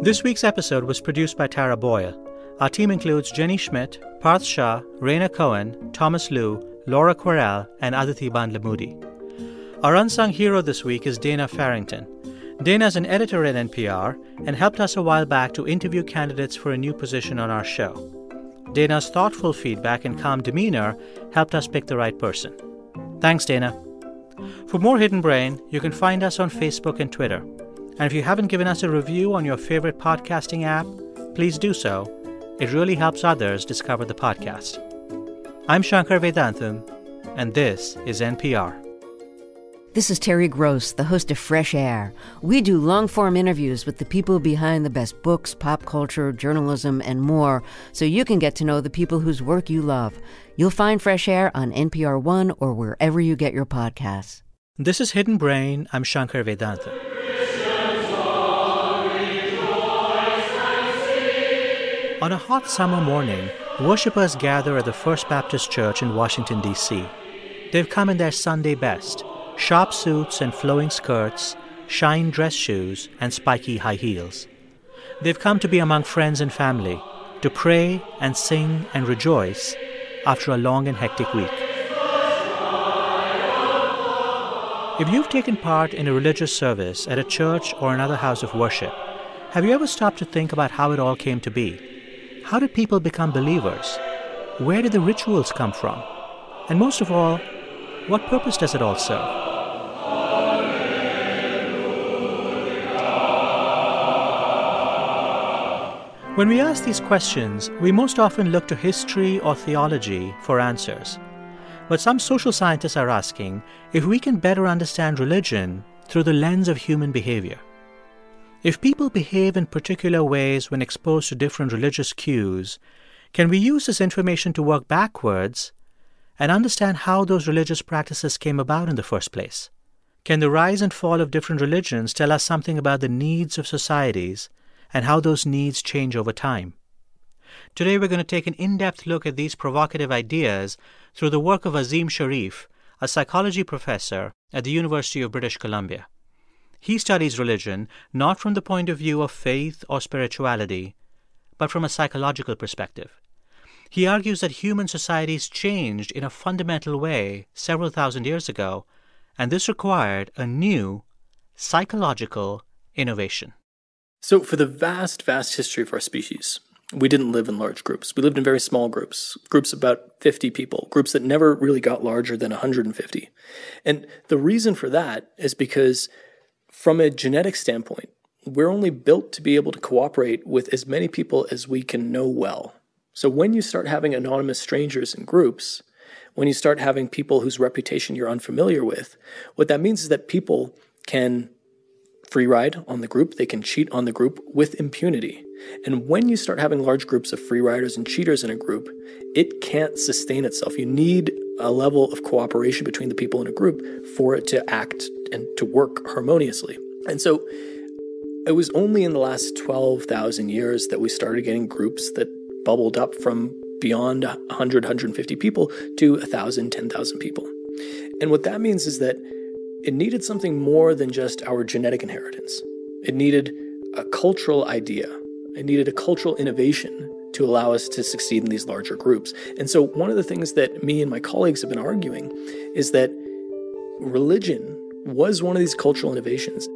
This week's episode was produced by Tara Boyle. Our team includes Jenny Schmidt, Parth Shah, Raina Cohen, Thomas Liu, Laura Querelle, and Aditi Bandlamudi. Our unsung hero this week is Dana Farrington. Dana is an editor at NPR and helped us a while back to interview candidates for a new position on our show. Dana's thoughtful feedback and calm demeanor helped us pick the right person. Thanks, Dana. For more Hidden Brain, you can find us on Facebook and Twitter. And if you haven't given us a review on your favorite podcasting app, please do so. It really helps others discover the podcast. I'm Shankar Vedantam, and this is NPR. This is Terry Gross, the host of Fresh Air. We do long-form interviews with the people behind the best books, pop culture, journalism, and more, so you can get to know the people whose work you love. You'll find Fresh Air on NPR One or wherever you get your podcasts. This is Hidden Brain. I'm Shankar Vedantam. On a hot summer morning, worshippers gather at the First Baptist Church in Washington, D.C. They've come in their Sunday best: sharp suits and flowing skirts, shine dress shoes, and spiky high heels. They've come to be among friends and family, to pray and sing and rejoice after a long and hectic week. If you've taken part in a religious service at a church or another house of worship, have you ever stopped to think about how it all came to be? How did people become believers? Where did the rituals come from? And most of all, what purpose does it all serve? When we ask these questions, we most often look to history or theology for answers. But some social scientists are asking if we can better understand religion through the lens of human behavior. If people behave in particular ways when exposed to different religious cues, can we use this information to work backwards and understand how those religious practices came about in the first place? Can the rise and fall of different religions tell us something about the needs of societies and how those needs change over time? Today we're going to take an in-depth look at these provocative ideas through the work of Azim Sharif, a psychology professor at the University of British Columbia. He studies religion not from the point of view of faith or spirituality, but from a psychological perspective. He argues that human societies changed in a fundamental way several thousand years ago, and this required a new psychological innovation. So for the vast, vast history of our species, we didn't live in large groups. We lived in very small groups of about 50 people, groups that never really got larger than 150. And the reason for that is because from a genetic standpoint, we're only built to be able to cooperate with as many people as we can know well. So when you start having anonymous strangers in groups, when you start having people whose reputation you're unfamiliar with, what that means is that people can free ride on the group, they can cheat on the group with impunity. And when you start having large groups of free riders and cheaters in a group, it can't sustain itself. You need a level of cooperation between the people in a group for it to act and to work harmoniously. And so it was only in the last 12,000 years that we started getting groups that bubbled up from beyond 100, 150 people to 1,000, 10,000 people. And what that means is that it needed something more than just our genetic inheritance. It needed a cultural idea. It needed a cultural innovation to allow us to succeed in these larger groups. And so one of the things that me and my colleagues have been arguing is that religion was one of these cultural innovations.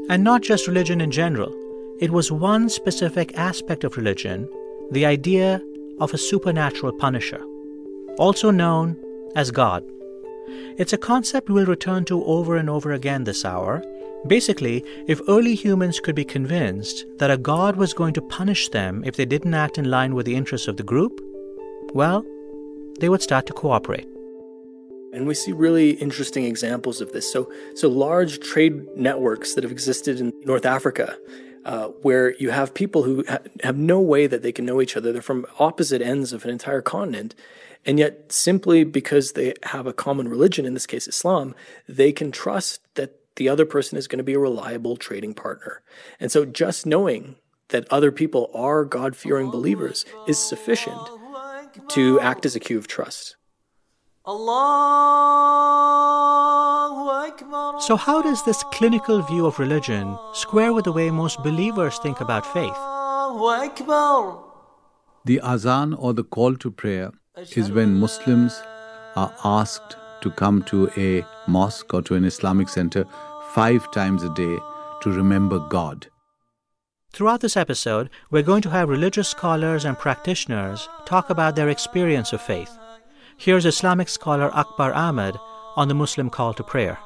And not just religion in general. It was one specific aspect of religion, the idea of a supernatural punisher, also known as God. It's a concept we'll return to over and over again this hour. Basically, if early humans could be convinced that a God was going to punish them if they didn't act in line with the interests of the group, well, they would start to cooperate. And we see really interesting examples of this. So large trade networks that have existed in North Africa, where you have people who have no way that they can know each other. They're from opposite ends of an entire continent. And yet, simply because they have a common religion, in this case Islam, they can trust that the other person is going to be a reliable trading partner. And so just knowing that other people are God-fearing believers is sufficient to act as a cue of trust. So how does this clinical view of religion square with the way most believers think about faith? The azan, or the call to prayer, is when Muslims are asked to come to a mosque or to an Islamic center 5 times a day to remember God. Throughout this episode, we're going to have religious scholars and practitioners talk about their experience of faith. Here's Islamic scholar Akbar Ahmed on the Muslim call to prayer.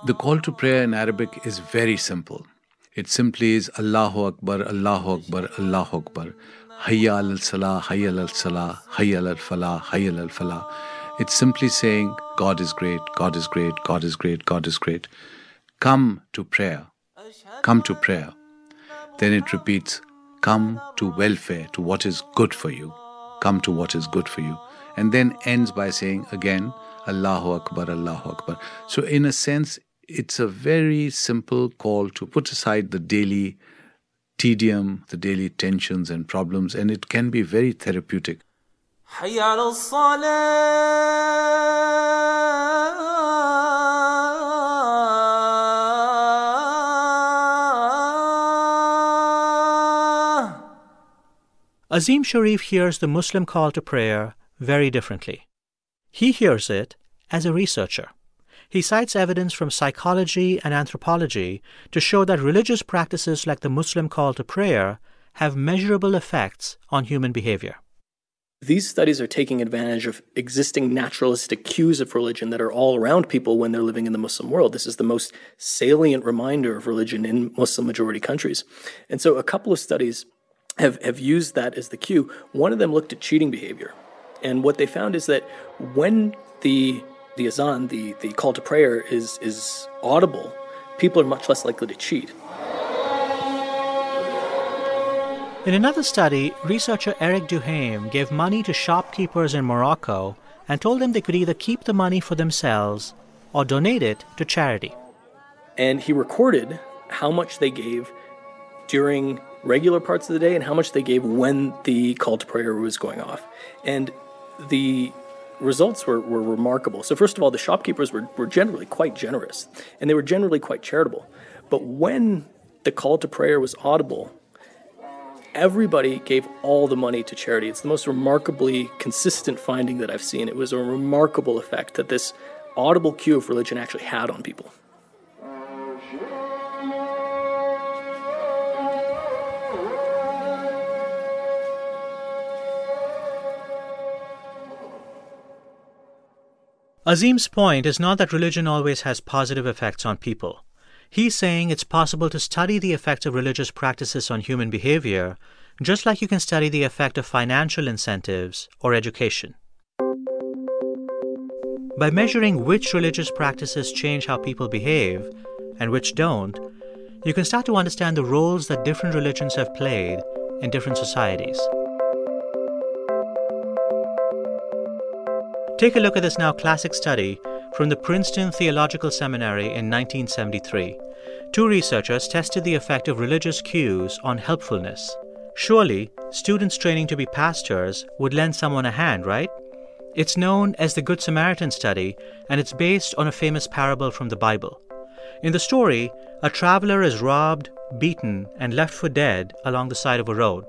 The call to prayer in Arabic is very simple. It simply is Allahu Akbar, Allahu Akbar, Allahu Akbar. Hayya al-salah, hayya al-salah, hayya al-falah, hayya al-falah. It's simply saying, God is great, God is great, God is great, God is great. Come to prayer. Come to prayer. Then it repeats, come to welfare, to what is good for you. Come to what is good for you. And then ends by saying again, Allahu Akbar, Allahu Akbar. So in a sense, it's a very simple call to put aside the daily tedium, the daily tensions and problems, and it can be very therapeutic. Azim Sharif hears the Muslim call to prayer very differently. He hears it as a researcher. He cites evidence from psychology and anthropology to show that religious practices like the Muslim call to prayer have measurable effects on human behavior. These studies are taking advantage of existing naturalistic cues of religion that are all around people when they're living in the Muslim world. This is the most salient reminder of religion in Muslim-majority countries. And so a couple of studies have used that as the cue. One of them looked at cheating behavior. And what they found is that when the azan, the call to prayer, is audible, people are much less likely to cheat. In another study, researcher Eric Duhaime gave money to shopkeepers in Morocco and told them they could either keep the money for themselves or donate it to charity. And he recorded how much they gave during regular parts of the day and how much they gave when the call to prayer was going off. And the results were remarkable. So first of all, the shopkeepers were generally quite generous, and they were generally quite charitable. But when the call to prayer was audible, everybody gave all the money to charity. It's the most remarkably consistent finding that I've seen. It was a remarkable effect that this audible cue of religion actually had on people. Azim's point is not that religion always has positive effects on people. He's saying it's possible to study the effects of religious practices on human behavior, just like you can study the effect of financial incentives or education. By measuring which religious practices change how people behave and which don't, you can start to understand the roles that different religions have played in different societies. Take a look at this now classic study from the Princeton Theological Seminary in 1973. 2 researchers tested the effect of religious cues on helpfulness. Surely, students training to be pastors would lend someone a hand, right? It's known as the Good Samaritan study, and it's based on a famous parable from the Bible. In the story, a traveler is robbed, beaten, and left for dead along the side of a road.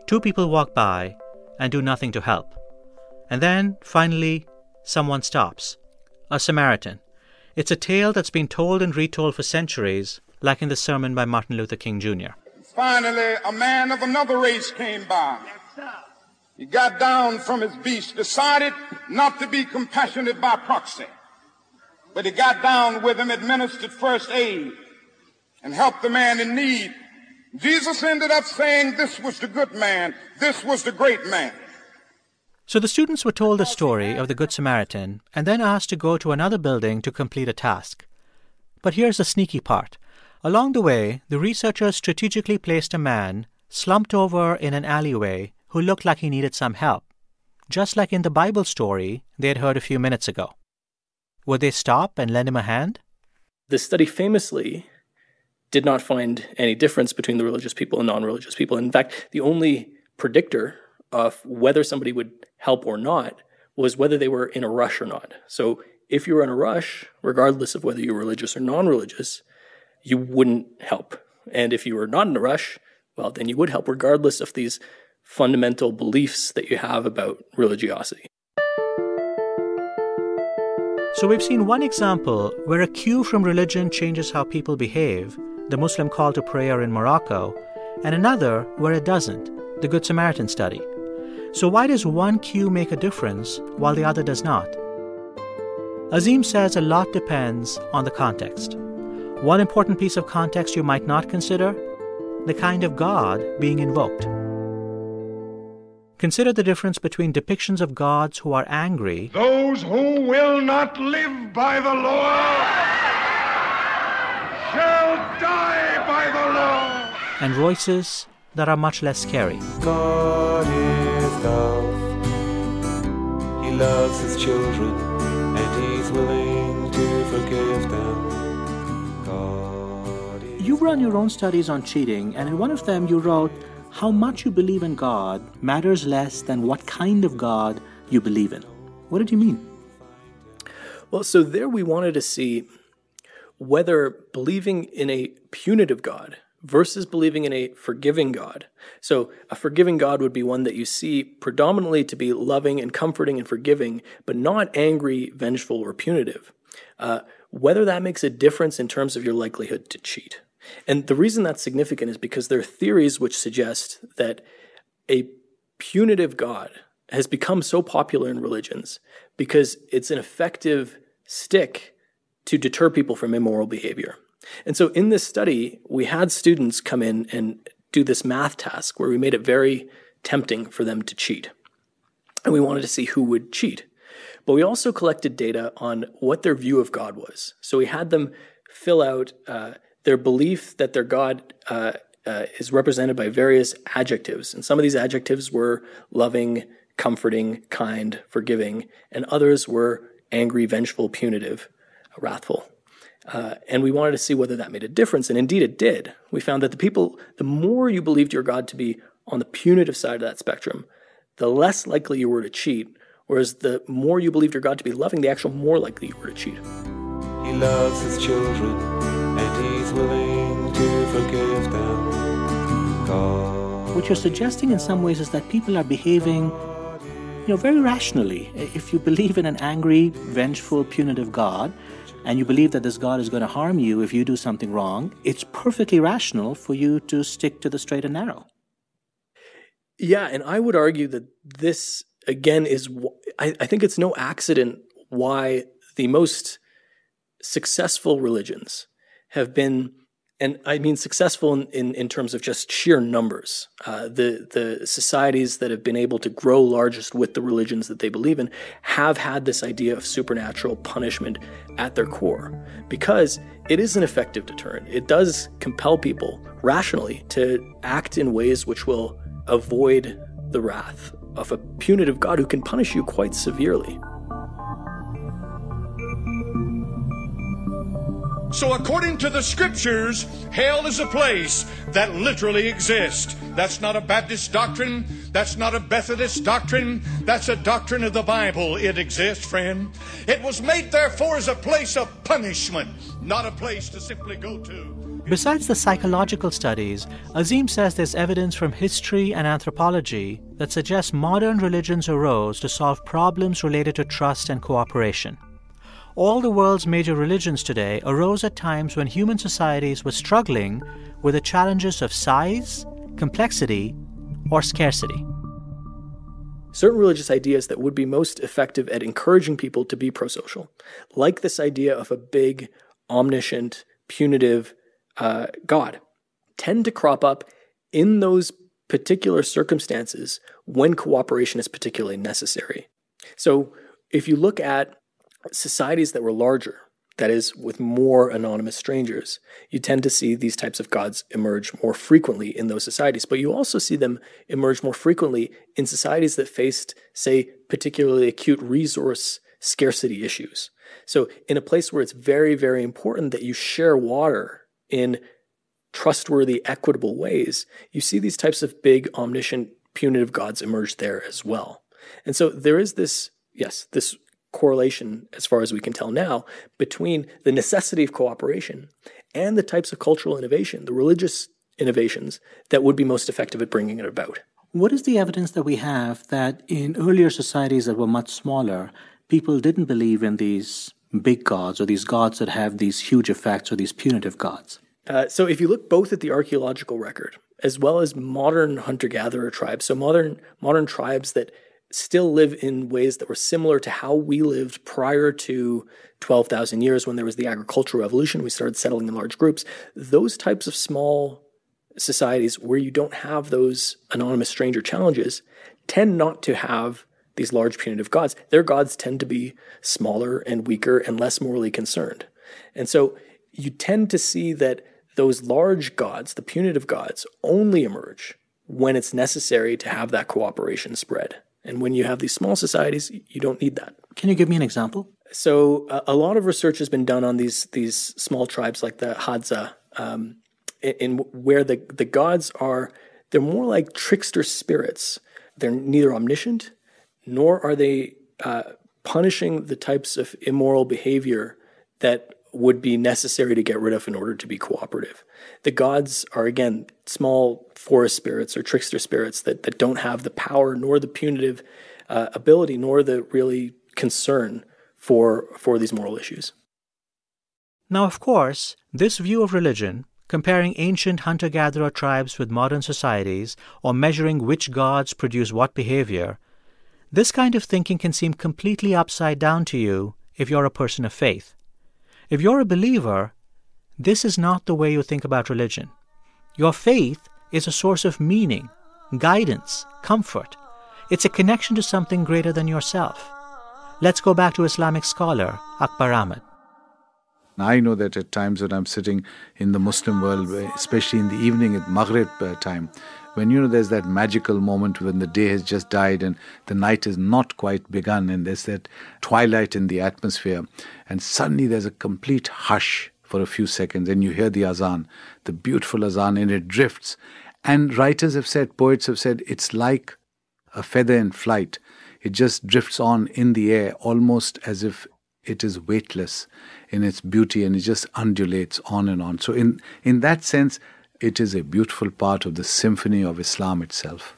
2 people walk by and do nothing to help. And then, finally, someone stops. A Samaritan. It's a tale that's been told and retold for centuries, like in the sermon by Martin Luther King Jr. Finally, a man of another race came by. He got down from his beast, decided not to be compassionate by proxy. But he got down with him, administered first aid, and helped the man in need. Jesus ended up saying this was the good man, this was the great man. So the students were told the story of the Good Samaritan and then asked to go to another building to complete a task. But here's the sneaky part. Along the way, the researchers strategically placed a man slumped over in an alleyway who looked like he needed some help, just like in the Bible story they had heard a few minutes ago. Would they stop and lend him a hand? The study famously did not find any difference between the religious people and non-religious people. In fact, the only predictor of whether somebody would help or not was whether they were in a rush or not. So if you were in a rush, regardless of whether you were religious or non-religious, you wouldn't help. And if you were not in a rush, well, then you would help regardless of these fundamental beliefs that you have about religiosity. So we've seen one example where a cue from religion changes how people behave, the Muslim call to prayer in Morocco, and another where it doesn't, the Good Samaritan study. So why does one cue make a difference while the other does not? Azim says a lot depends on the context. One important piece of context you might not consider: the kind of God being invoked. Consider the difference between depictions of gods who are angry. Those who will not live by the law shall die by the law. And voices that are much less scary. God is love. He loves his children, and he's willing to forgive them. God is You run your own studies on cheating, and in one of them you wrote, how much you believe in God matters less than what kind of God you believe in. What did you mean? Well, so there we wanted to see whether believing in a punitive God versus believing in a forgiving God. So a forgiving God would be one that you see predominantly to be loving and comforting and forgiving, but not angry, vengeful, or punitive. Whether that makes a difference in terms of your likelihood to cheat. And the reason that's significant is because there are theories which suggest that a punitive God has become so popular in religions because it's an effective stick to deter people from immoral behavior. And so in this study, we had students come in and do this math task where we made it very tempting for them to cheat. And we wanted to see who would cheat. But we also collected data on what their view of God was. So we had them fill out their belief that their God is represented by various adjectives. And some of these adjectives were loving, comforting, kind, forgiving, and others were angry, vengeful, punitive, wrathful. And we wanted to see whether that made a difference. And indeed it did. We found that the more you believed your God to be on the punitive side of that spectrum, the less likely you were to cheat. Whereas the more you believed your God to be loving, the actual more likely you were to cheat. He loves his children, and he's willing to forgive them. God. What you're suggesting in some ways is that people are behaving, very rationally. If you believe in an angry, vengeful, punitive God, and you believe that this God is going to harm you if you do something wrong, it's perfectly rational for you to stick to the straight and narrow. Yeah, and I would argue that this, again, is, I think it's no accident why the most successful religions have been, and I mean successful in terms of just sheer numbers. The societies that have been able to grow largest with the religions that they believe in have had this idea of supernatural punishment at their core, because it is an effective deterrent. It does compel people rationally to act in ways which will avoid the wrath of a punitive God who can punish you quite severely. So according to the scriptures, hell is a place that literally exists. That's not a Baptist doctrine. That's not a Methodist doctrine. That's a doctrine of the Bible. It exists, friend. It was made, therefore, as a place of punishment, not a place to simply go to. Besides the psychological studies, Azim says there's evidence from history and anthropology that suggests modern religions arose to solve problems related to trust and cooperation. All the world's major religions today arose at times when human societies were struggling with the challenges of size, complexity, or scarcity. Certain religious ideas that would be most effective at encouraging people to be prosocial, like this idea of a big, omniscient, punitive God, tend to crop up in those particular circumstances when cooperation is particularly necessary. So if you look at societies that were larger, that is, with more anonymous strangers, you tend to see these types of gods emerge more frequently in those societies. But you also see them emerge more frequently in societies that faced, say, particularly acute resource scarcity issues. So in a place where it's very, very important that you share water in trustworthy, equitable ways, you see these types of big, omniscient, punitive gods emerge there as well. And so there is this correlation, as far as we can tell now, between the necessity of cooperation and the types of cultural innovation, the religious innovations, that would be most effective at bringing it about. What is the evidence that we have that in earlier societies that were much smaller, people didn't believe in these big gods or these gods that have these huge effects or these punitive gods? So if you look both at the archaeological record as well as modern hunter-gatherer tribes, so modern tribes that still live in ways that were similar to how we lived prior to 12,000 years when there was the agricultural revolution, we started settling in large groups. Those types of small societies where you don't have those anonymous stranger challenges tend not to have these large punitive gods. Their gods tend to be smaller and weaker and less morally concerned. And so you tend to see that those large gods, the punitive gods, only emerge when it's necessary to have that cooperation spread. And when you have these small societies, you don't need that. Can you give me an example? So a lot of research has been done on these small tribes like the Hadza, in where the gods they're more like trickster spirits. They're neither omniscient, nor are they punishing the types of immoral behavior that would be necessary to get rid of in order to be cooperative. The gods are, again, small forest spirits or trickster spirits that don't have the power nor the punitive ability nor the really concern for these moral issues. Now, of course, this view of religion, comparing ancient hunter-gatherer tribes with modern societies or measuring which gods produce what behavior, this kind of thinking can seem completely upside down to you if you're a person of faith. If you're a believer, this is not the way you think about religion. Your faith is a source of meaning, guidance, comfort. It's a connection to something greater than yourself. Let's go back to Islamic scholar Akbar Ahmed. I know that at times when I'm sitting in the Muslim world, especially in the evening at Maghrib time, when there's that magical moment when the day has just died and the night has not quite begun and there's that twilight in the atmosphere, and suddenly there's a complete hush for a few seconds and you hear the azan, the beautiful azan, and it drifts. And writers have said, poets have said, it's like a feather in flight. It just drifts on in the air, almost as if it is weightless in its beauty, and it just undulates on and on. So in that sense, it is a beautiful part of the symphony of Islam itself.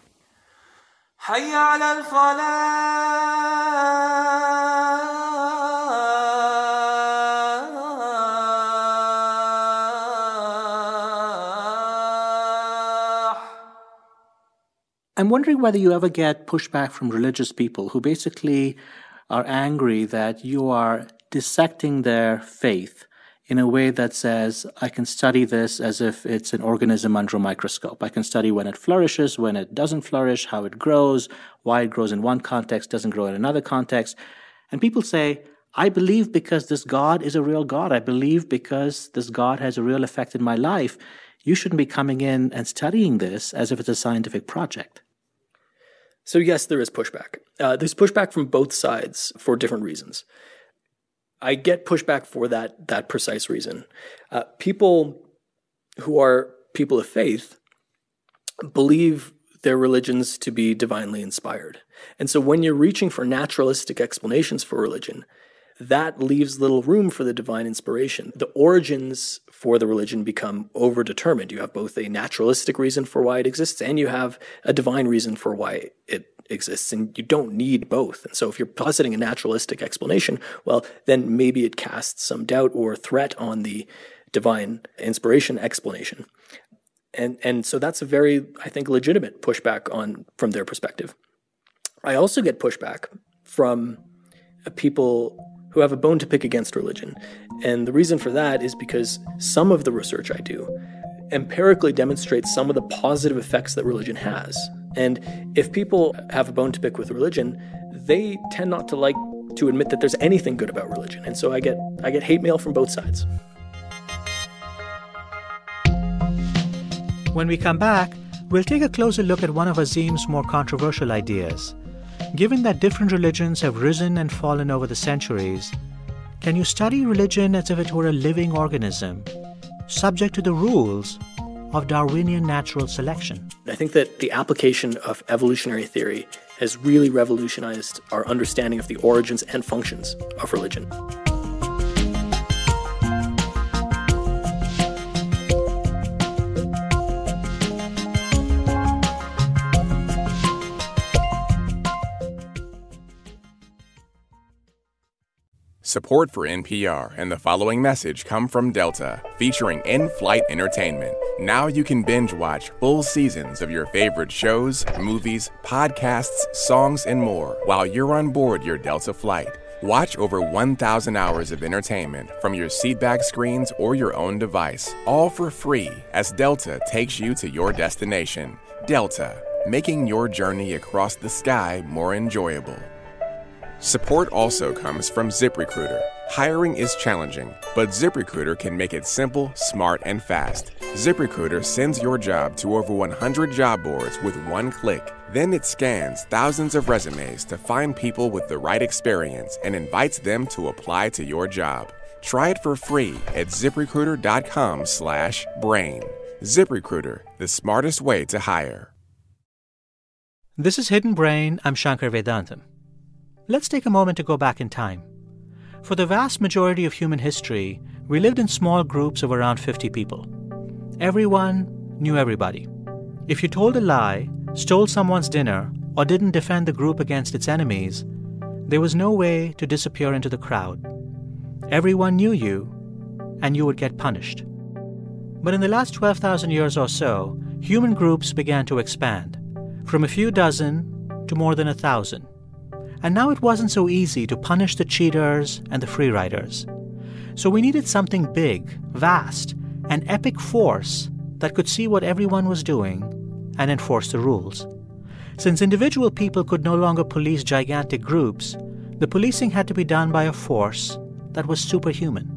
I'm wondering whether you ever get pushback from religious people who basically are angry that you are dissecting their faith in a way that says, I can study this as if it's an organism under a microscope. I can study when it flourishes, when it doesn't flourish, how it grows, why it grows in one context, doesn't grow in another context. And people say, I believe because this God is a real God. I believe because this God has a real effect in my life. You shouldn't be coming in and studying this as if it's a scientific project. So yes, there is pushback. There's pushback from both sides for different reasons. I get pushback for that precise reason. People who are people of faith believe their religions to be divinely inspired. And so when you're reaching for naturalistic explanations for religion, that leaves little room for the divine inspiration. The origins for the religion become overdetermined. You have both a naturalistic reason for why it exists and you have a divine reason for why it exists, and you don't need both. And so if you're positing a naturalistic explanation, well, then maybe it casts some doubt or threat on the divine inspiration explanation. And so that's a very, I think, legitimate pushback from their perspective. I also get pushback from people who have a bone to pick against religion. And the reason for that is because some of the research I do empirically demonstrates some of the positive effects that religion has. And if people have a bone to pick with religion, they tend not to like to admit that there's anything good about religion. And so I get hate mail from both sides. When we come back, we'll take a closer look at one of Azim's more controversial ideas. Given that different religions have risen and fallen over the centuries, can you study religion as if it were a living organism, subject to the rules of Darwinian natural selection? I think that the application of evolutionary theory has really revolutionized our understanding of the origins and functions of religion. Support for NPR and the following message come from Delta, featuring in-flight entertainment. Now you can binge-watch full seasons of your favorite shows, movies, podcasts, songs, and more while you're on board your Delta flight. Watch over 1,000 hours of entertainment from your seatback screens or your own device, all for free as Delta takes you to your destination. Delta, making your journey across the sky more enjoyable. Support also comes from ZipRecruiter. Hiring is challenging, but ZipRecruiter can make it simple, smart, and fast. ZipRecruiter sends your job to over 100 job boards with one click. Then it scans thousands of resumes to find people with the right experience and invites them to apply to your job. Try it for free at ZipRecruiter.com/brain. ZipRecruiter, the smartest way to hire. This is Hidden Brain. I'm Shankar Vedantam. Let's take a moment to go back in time. For the vast majority of human history, we lived in small groups of around 50 people. Everyone knew everybody. If you told a lie, stole someone's dinner, or didn't defend the group against its enemies, there was no way to disappear into the crowd. Everyone knew you, and you would get punished. But in the last 12,000 years or so, human groups began to expand, from a few dozen to more than 1,000. And now it wasn't so easy to punish the cheaters and the free riders. So we needed something big, vast, an epic force that could see what everyone was doing and enforce the rules. Since individual people could no longer police gigantic groups, the policing had to be done by a force that was superhuman.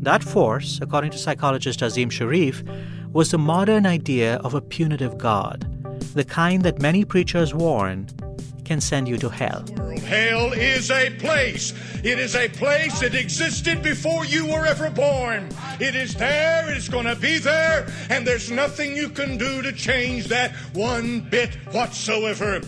That force, according to psychologist Azim Shariff, was the modern idea of a punitive God, the kind that many preachers warn can send you to hell. Hell is a place. It is a place that existed before you were ever born. It is there, it's going to be there, and there's nothing you can do to change that one bit whatsoever.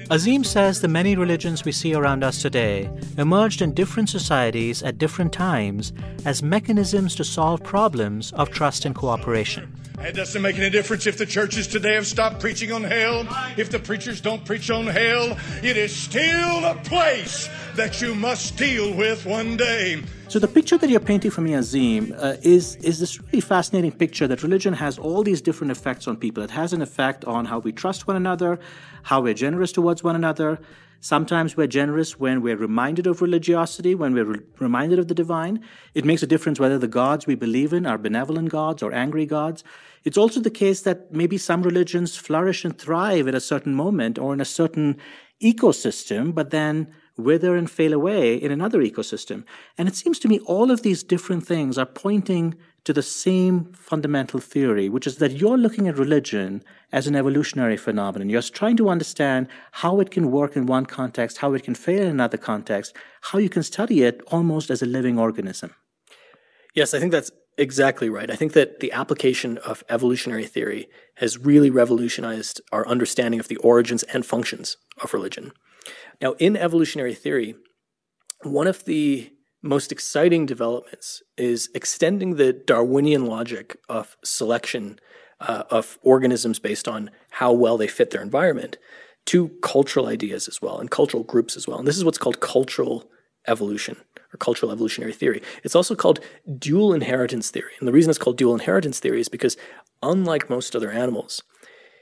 Azim says the many religions we see around us today emerged in different societies at different times as mechanisms to solve problems of trust and cooperation. It doesn't make any difference if the churches today have stopped preaching on hell, if the preachers don't preach on hell. It is still a place that you must deal with one day. So the picture that you're painting for me, Azim, is this really fascinating picture that religion has all these different effects on people. It has an effect on how we trust one another, how we're generous towards one another. Sometimes we're generous when we're reminded of religiosity, when we're reminded of the divine. It makes a difference whether the gods we believe in are benevolent gods or angry gods. It's also the case that maybe some religions flourish and thrive at a certain moment or in a certain ecosystem, but then wither and fail away in another ecosystem. And it seems to me all of these different things are pointing to the same fundamental theory, which is that you're looking at religion as an evolutionary phenomenon. You're trying to understand how it can work in one context, how it can fail in another context, how you can study it almost as a living organism. Yes, I think that's exactly right. I think that the application of evolutionary theory has really revolutionized our understanding of the origins and functions of religion. Now, in evolutionary theory, one of the most exciting developments is extending the Darwinian logic of selection of organisms based on how well they fit their environment to cultural ideas as well and cultural groups as well. And this is what's called cultural evolution or cultural evolutionary theory. It's also called dual inheritance theory. And the reason it's called dual inheritance theory is because unlike most other animals,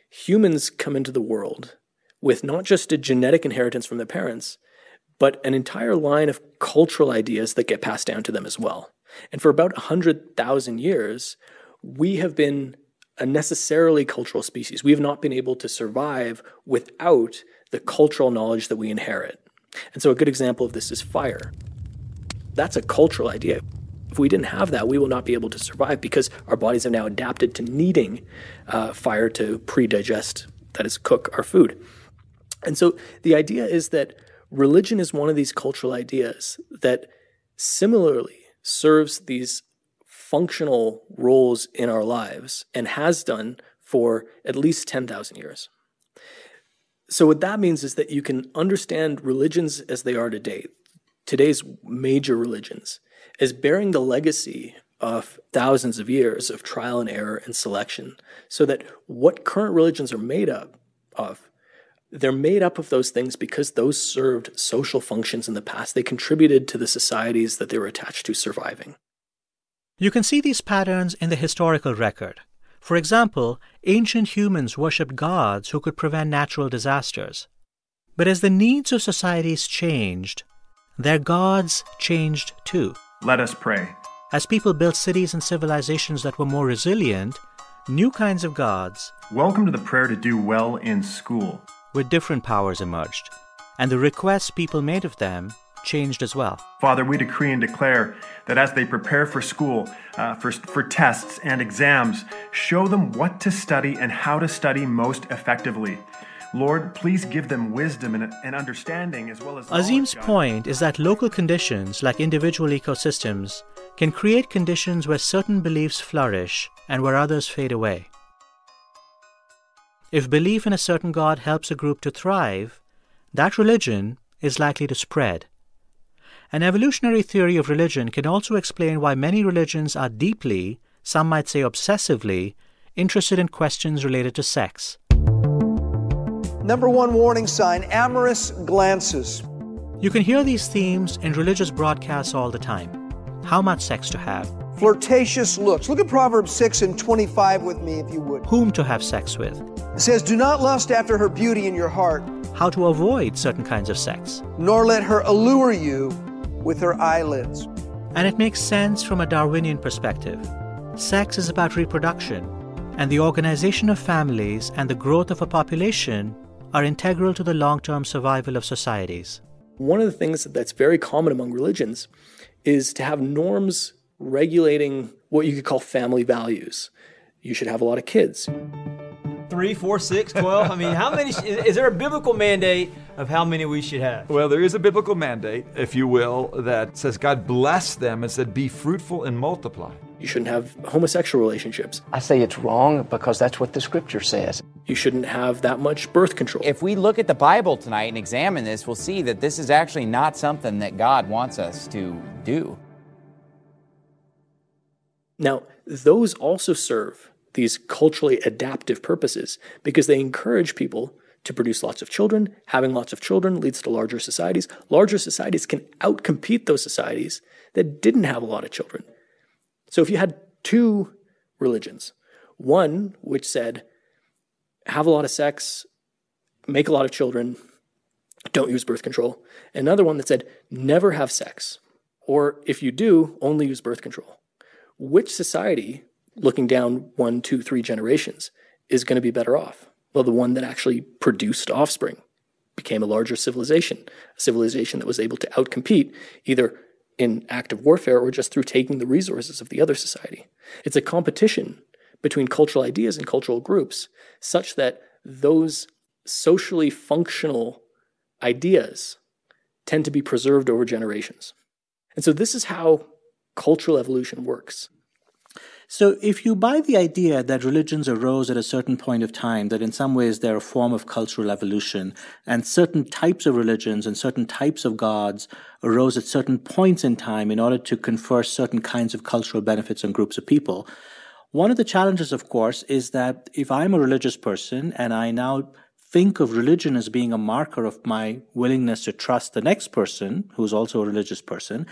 humans come into the world with not just a genetic inheritance from their parents, but an entire line of cultural ideas that get passed down to them as well. And for about 100,000 years, we have been a necessarily cultural species. We have not been able to survive without the cultural knowledge that we inherit. And so a good example of this is fire. That's a cultural idea. If we didn't have that, we will not be able to survive because our bodies have now adapted to needing fire to pre-digest, that is, cook our food. And so the idea is that religion is one of these cultural ideas that similarly serves these functional roles in our lives and has done for at least 10,000 years. So what that means is that you can understand religions as they are today, today's major religions, as bearing the legacy of thousands of years of trial and error and selection, so that what current religions are made up of, they're made up of those things because those served social functions in the past. They contributed to the societies that they were attached to surviving. You can see these patterns in the historical record. For example, ancient humans worshipped gods who could prevent natural disasters. But as the needs of societies changed, their gods changed too. Let us pray. As people built cities and civilizations that were more resilient, new kinds of gods, welcome to the prayer to do well in school, with different powers emerged, and the requests people made of them changed as well. Father, we decree and declare that as they prepare for school, for tests and exams, show them what to study and how to study most effectively. Lord, please give them wisdom and understanding as well as Azim's point is that local conditions, like individual ecosystems, can create conditions where certain beliefs flourish and where others fade away. If belief in a certain God helps a group to thrive, that religion is likely to spread. An evolutionary theory of religion can also explain why many religions are deeply, some might say obsessively, interested in questions related to sex. Number one warning sign, amorous glances. You can hear these themes in religious broadcasts all the time. How much sex to have. Flirtatious looks. Look at Proverbs 6:25 with me, if you would. Whom to have sex with. It says, do not lust after her beauty in your heart. How to avoid certain kinds of sex. Nor let her allure you with her eyelids. And it makes sense from a Darwinian perspective. Sex is about reproduction, and the organization of families and the growth of a population are integral to the long-term survival of societies. One of the things that's very common among religions is to have norms regulating what you could call family values. You should have a lot of kids. 3, 4, 6, 12. I mean, how many? Is there a biblical mandate of how many we should have? Well, there is a biblical mandate, if you will, that says God blessed them and said, be fruitful and multiply. You shouldn't have homosexual relationships. I say it's wrong because that's what the scripture says. You shouldn't have that much birth control. If we look at the Bible tonight and examine this, we'll see that this is actually not something that God wants us to do. Now, those also serve these culturally adaptive purposes because they encourage people to produce lots of children. Having lots of children leads to larger societies. Larger societies can outcompete those societies that didn't have a lot of children. So if you had two religions, one which said, have a lot of sex, make a lot of children, don't use birth control, and another one that said, never have sex, or if you do, only use birth control. Which society, looking down 1, 2, 3 generations, is going to be better off? Well, the one that actually produced offspring, became a larger civilization, a civilization that was able to outcompete either in active warfare or just through taking the resources of the other society. It's a competition between cultural ideas and cultural groups such that those socially functional ideas tend to be preserved over generations. And so this is how cultural evolution works. So if you buy the idea that religions arose at a certain point of time, that in some ways they're a form of cultural evolution, and certain types of religions and certain types of gods arose at certain points in time in order to confer certain kinds of cultural benefits on groups of people, one of the challenges, of course, is that if I'm a religious person and I now think of religion as being a marker of my willingness to trust the next person, who's also a religious person,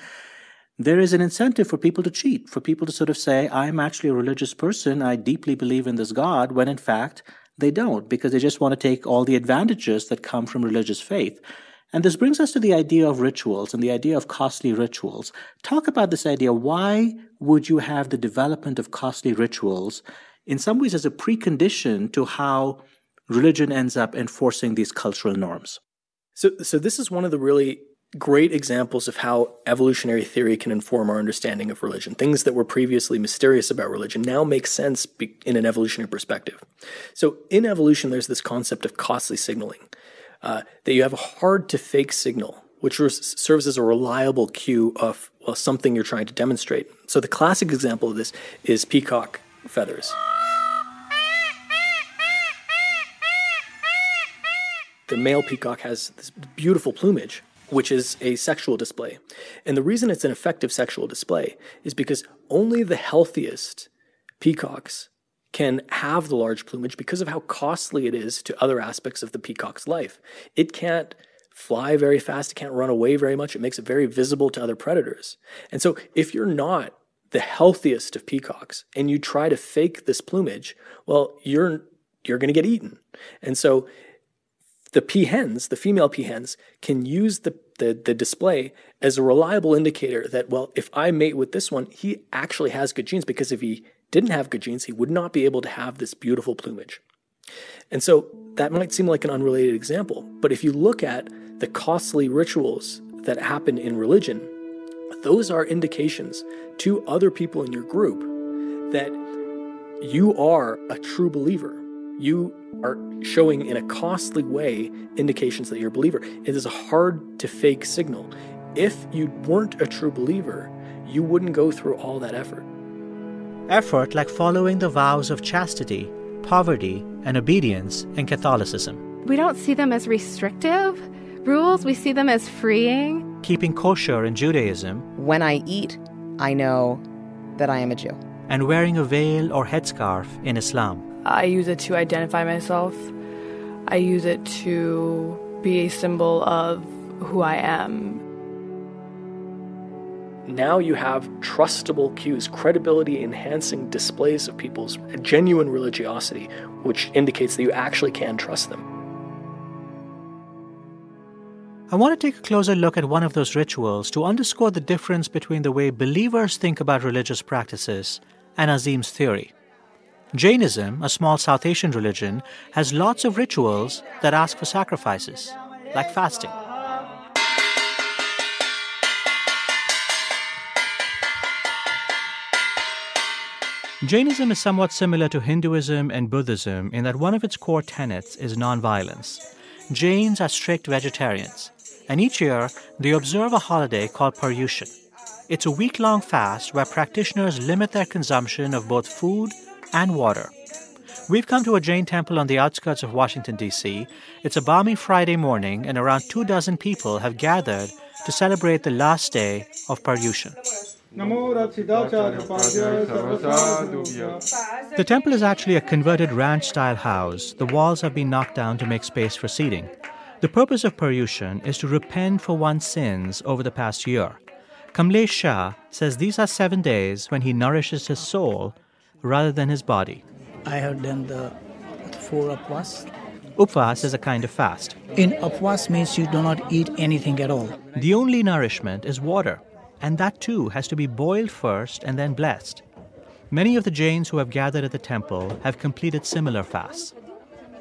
there is an incentive for people to cheat, for people to sort of say, I'm actually a religious person, I deeply believe in this God, when in fact they don't, because they just want to take all the advantages that come from religious faith. And this brings us to the idea of rituals and the idea of costly rituals. Talk about this idea. Why would you have the development of costly rituals in some ways as a precondition to how religion ends up enforcing these cultural norms? So this is one of the really great examples of how evolutionary theory can inform our understanding of religion. Things that were previously mysterious about religion now make sense in an evolutionary perspective. So in evolution, there's this concept of costly signaling. That you have a hard-to-fake signal, which serves as a reliable cue of something you're trying to demonstrate. So the classic example of this is peacock feathers. The male peacock has this beautiful plumage, which is a sexual display. And the reason it's an effective sexual display is because only the healthiest peacocks can have the large plumage because of how costly it is to other aspects of the peacock's life. It can't fly very fast, it can't run away very much, it makes it very visible to other predators. And so if you're not the healthiest of peacocks and you try to fake this plumage, well, you're going to get eaten. And so the peahens, the female peahens, can use the display as a reliable indicator that, well, if I mate with this one, he actually has good genes, because if he didn't have good genes, he would not be able to have this beautiful plumage. And so that might seem like an unrelated example, but if you look at the costly rituals that happen in religion, those are indications to other people in your group that you are a true believer. You are showing in a costly way indications that you're a believer. It is a hard-to-fake signal. If you weren't a true believer, you wouldn't go through all that effort. Effort like following the vows of chastity, poverty, and obedience in Catholicism. We don't see them as restrictive rules. We see them as freeing. Keeping kosher in Judaism. When I eat, I know that I am a Jew. And wearing a veil or headscarf in Islam. I use it to identify myself. I use it to be a symbol of who I am. Now you have trustable cues, credibility-enhancing displays of people's genuine religiosity, which indicates that you actually can trust them. I want to take a closer look at one of those rituals to underscore the difference between the way believers think about religious practices and Azim's theory. Jainism, a small South Asian religion, has lots of rituals that ask for sacrifices, like fasting. Jainism is somewhat similar to Hinduism and Buddhism in that one of its core tenets is nonviolence. Jains are strict vegetarians, and each year they observe a holiday called Paryushan. It's a week-long fast where practitioners limit their consumption of both food and water. We've come to a Jain temple on the outskirts of Washington, D.C. It's a balmy Friday morning, and around 24 people have gathered to celebrate the last day of Paryushan. The temple is actually a converted ranch-style house. The walls have been knocked down to make space for seating. The purpose of Paryushan is to repent for one's sins over the past year. Kamlesh Shah says these are 7 days when he nourishes his soul rather than his body. I have done the 4 upvas. Upvas is a kind of fast. In upvas means you do not eat anything at all. The only nourishment is water, and that too has to be boiled first and then blessed. Many of the Jains who have gathered at the temple have completed similar fasts.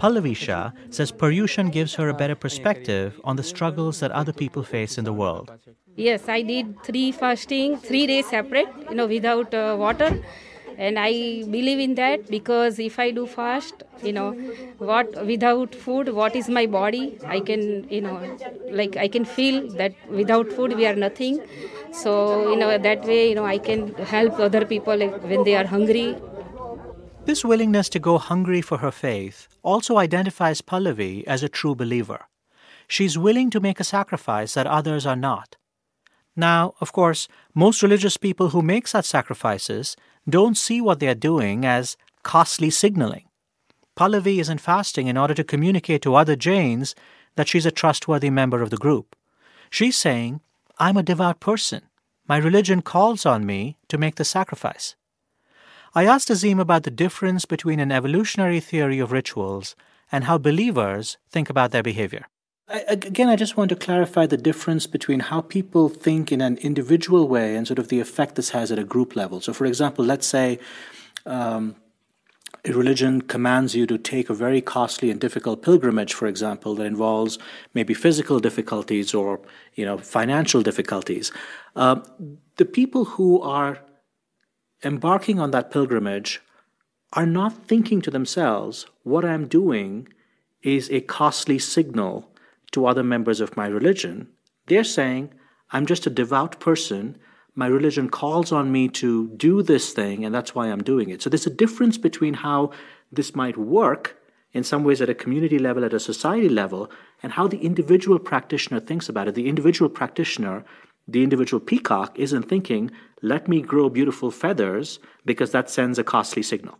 Pallavi Shah says Paryushan gives her a better perspective on the struggles that other people face in the world. Yes, I did 3 fasting, 3 days separate, without water. And I believe in that because if I do fast, without food, what is my body? I can, I can feel that without food we are nothing. So, that way, I can help other people when they are hungry. This willingness to go hungry for her faith also identifies Pallavi as a true believer. She's willing to make a sacrifice that others are not. Now, of course, most religious people who make such sacrifices don't see what they are doing as costly signaling. Pallavi isn't fasting in order to communicate to other Jains that she's a trustworthy member of the group. She's saying, I'm a devout person. My religion calls on me to make the sacrifice. I asked Azim about the difference between an evolutionary theory of rituals and how believers think about their behavior. Again, I just want to clarify the difference between how people think in an individual way and sort of the effect this has at a group level. So, for example, let's say a religion commands you to take a very costly and difficult pilgrimage, for example, that involves maybe physical difficulties or, financial difficulties. The people who are embarking on that pilgrimage are not thinking to themselves, what I'm doing is a costly signal to other members of my religion. They're saying, I'm just a devout person. My religion calls on me to do this thing, and that's why I'm doing it. So there's a difference between how this might work in some ways at a community level, at a society level, and how the individual practitioner thinks about it. The individual practitioner, the individual peacock, isn't thinking, let me grow beautiful feathers because that sends a costly signal.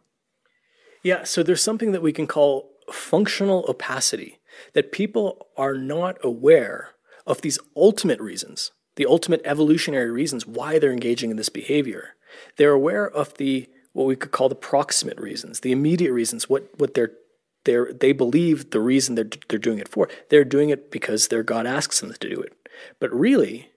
Yeah, so there's something that we can call functional opacity, that people are not aware of these ultimate reasons, the ultimate evolutionary reasons why they're engaging in this behavior. They're aware of what we could call the proximate reasons, the immediate reasons, what they believe the reason they're doing it for. They're doing it because their God asks them to do it. But really,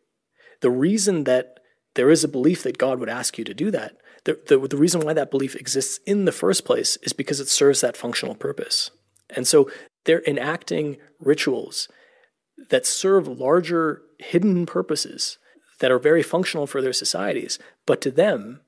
the reason that there is a belief that God would ask you to do that, the reason why that belief exists in the first place is because it serves that functional purpose. And so they're enacting rituals that serve larger hidden purposes that are very functional for their societies, but to them,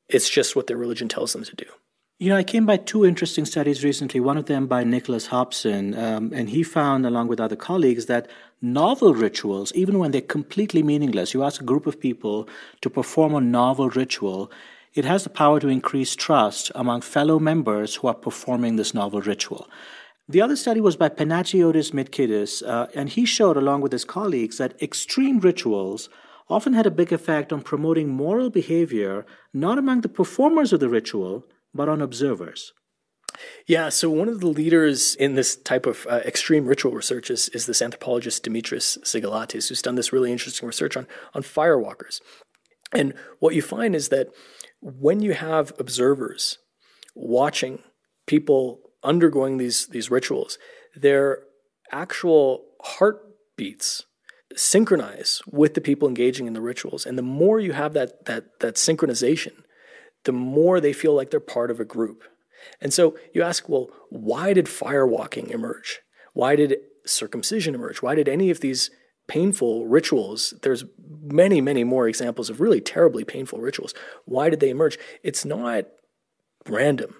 it's just what their religion tells them to do. I came by two interesting studies recently, one of them by Nicholas Hobson, and he found, along with other colleagues, that novel rituals, even when they're completely meaningless, you ask a group of people to perform a novel ritual, it has the power to increase trust among fellow members who are performing this novel ritual. The other study was by Panagiotis Mitkidis, and he showed, along with his colleagues, that extreme rituals often had a big effect on promoting moral behavior, not among the performers of the ritual, but on observers. Yeah, so one of the leaders in this type of extreme ritual research is this anthropologist Dimitris Xygalatis, who's done this really interesting research on firewalkers. And what you find is that when you have observers watching people undergoing these rituals, their actual heartbeats synchronize with the people engaging in the rituals. And the more you have that synchronization, the more they feel like they're part of a group. And so you ask, well, why did firewalking emerge? Why did circumcision emerge? Why did any of these painful rituals, there's many, many more examples of really terribly painful rituals. Why did they emerge? It's not random.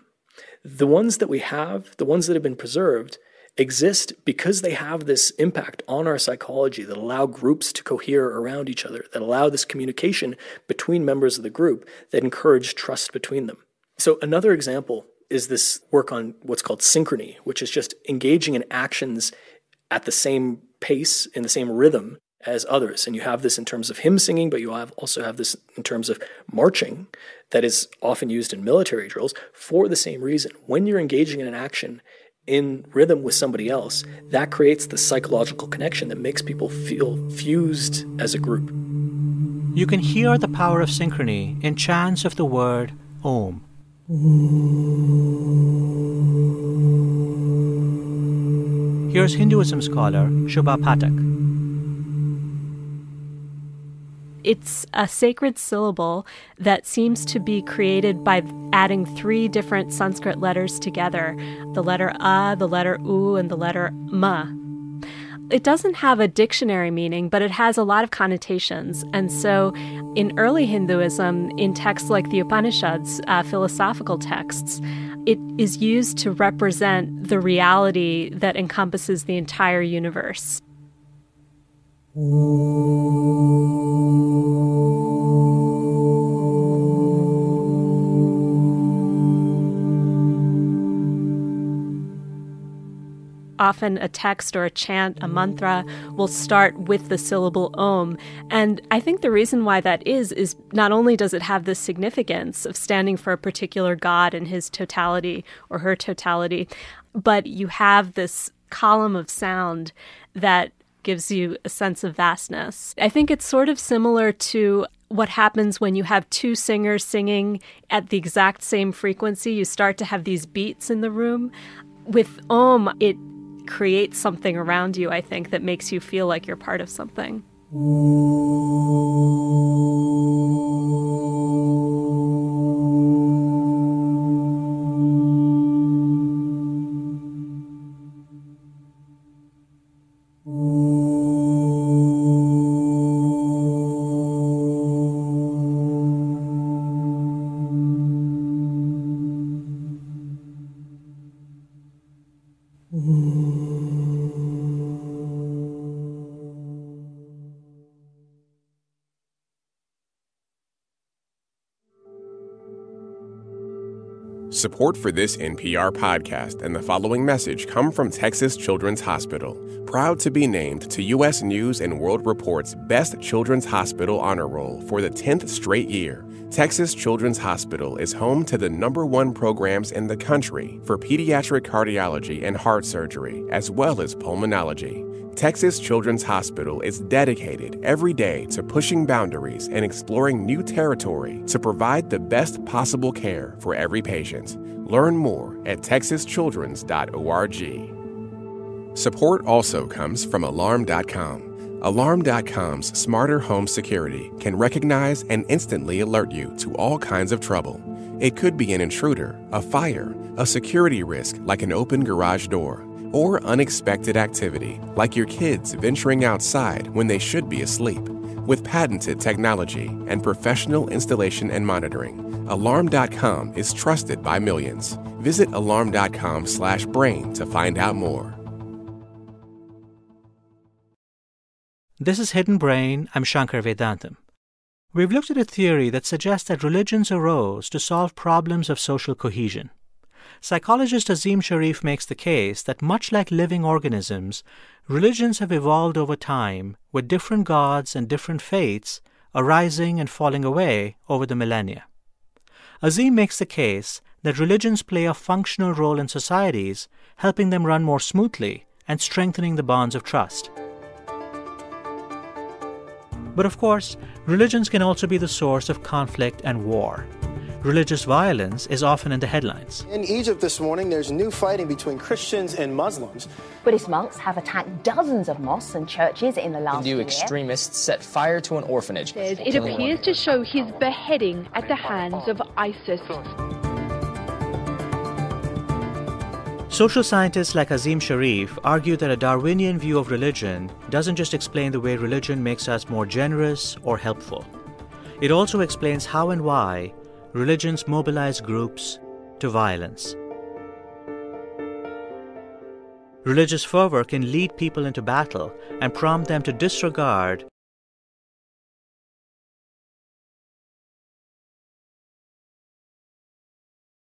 The ones that we have, the ones that have been preserved, exist because they have this impact on our psychology that allow groups to cohere around each other, that allow this communication between members of the group, that encourage trust between them. So another example is this work on what's called Synchrony, which is just engaging in actions at the same pace, in the same rhythm as others. And you have this in terms of hymn singing, but you also have this in terms of marching that is often used in military drills for the same reason. When you're engaging in an action in rhythm with somebody else, that creates the psychological connection that makes people feel fused as a group. You can hear the power of synchrony in chants of the word Om. Here's Hinduism scholar Shubha Patak. It's a sacred syllable that seems to be created by adding 3 different Sanskrit letters together, the letter A, the letter U, and the letter Ma. It doesn't have a dictionary meaning, but it has a lot of connotations. And so in early Hinduism, in texts like the Upanishads, philosophical texts, it is used to represent the reality that encompasses the entire universe. Often a text or a chant, a mantra, will start with the syllable Om. And I think the reason why that is not only does it have this significance of standing for a particular god in his totality or her totality, but you have this column of sound that gives you a sense of vastness. I think it's sort of similar to what happens when you have 2 singers singing at the exact same frequency. You start to have these beats in the room. With Om, it creates something around you, I think, that makes you feel like you're part of something. Support for this NPR podcast and the following message come from Texas Children's Hospital, proud to be named to U.S. News & World Report's Best Children's Hospital Honor Roll for the 10th straight year. Texas Children's Hospital is home to the #1 programs in the country for pediatric cardiology and heart surgery, as well as pulmonology. Texas Children's Hospital is dedicated every day to pushing boundaries and exploring new territory to provide the best possible care for every patient. Learn more at texaschildrens.org. Support also comes from Alarm.com. Alarm.com's smarter home security can recognize and instantly alert you to all kinds of trouble. It could be an intruder, a fire, a security risk like an open garage door, or unexpected activity, like your kids venturing outside when they should be asleep. With patented technology and professional installation and monitoring, Alarm.com is trusted by millions. Visit alarm.com/brain to find out more. This is Hidden Brain. I'm Shankar Vedantam. We've looked at a theory that suggests that religions arose to solve problems of social cohesion. Psychologist Azim Shariff makes the case that much like living organisms, religions have evolved over time with different gods and different faiths arising and falling away over the millennia. Azim makes the case that religions play a functional role in societies, helping them run more smoothly and strengthening the bonds of trust. But of course, religions can also be the source of conflict and war. Religious violence is often in the headlines. In Egypt this morning, there's new fighting between Christians and Muslims. Buddhist monks have attacked dozens of mosques and churches in the last year. Hindu extremists set fire to an orphanage. It appears to show his beheading at the hands of ISIS. Social scientists like Azim Shariff argue that a Darwinian view of religion doesn't just explain the way religion makes us more generous or helpful. It also explains how and why religions mobilize groups to violence. Religious fervor can lead people into battle and prompt them to disregard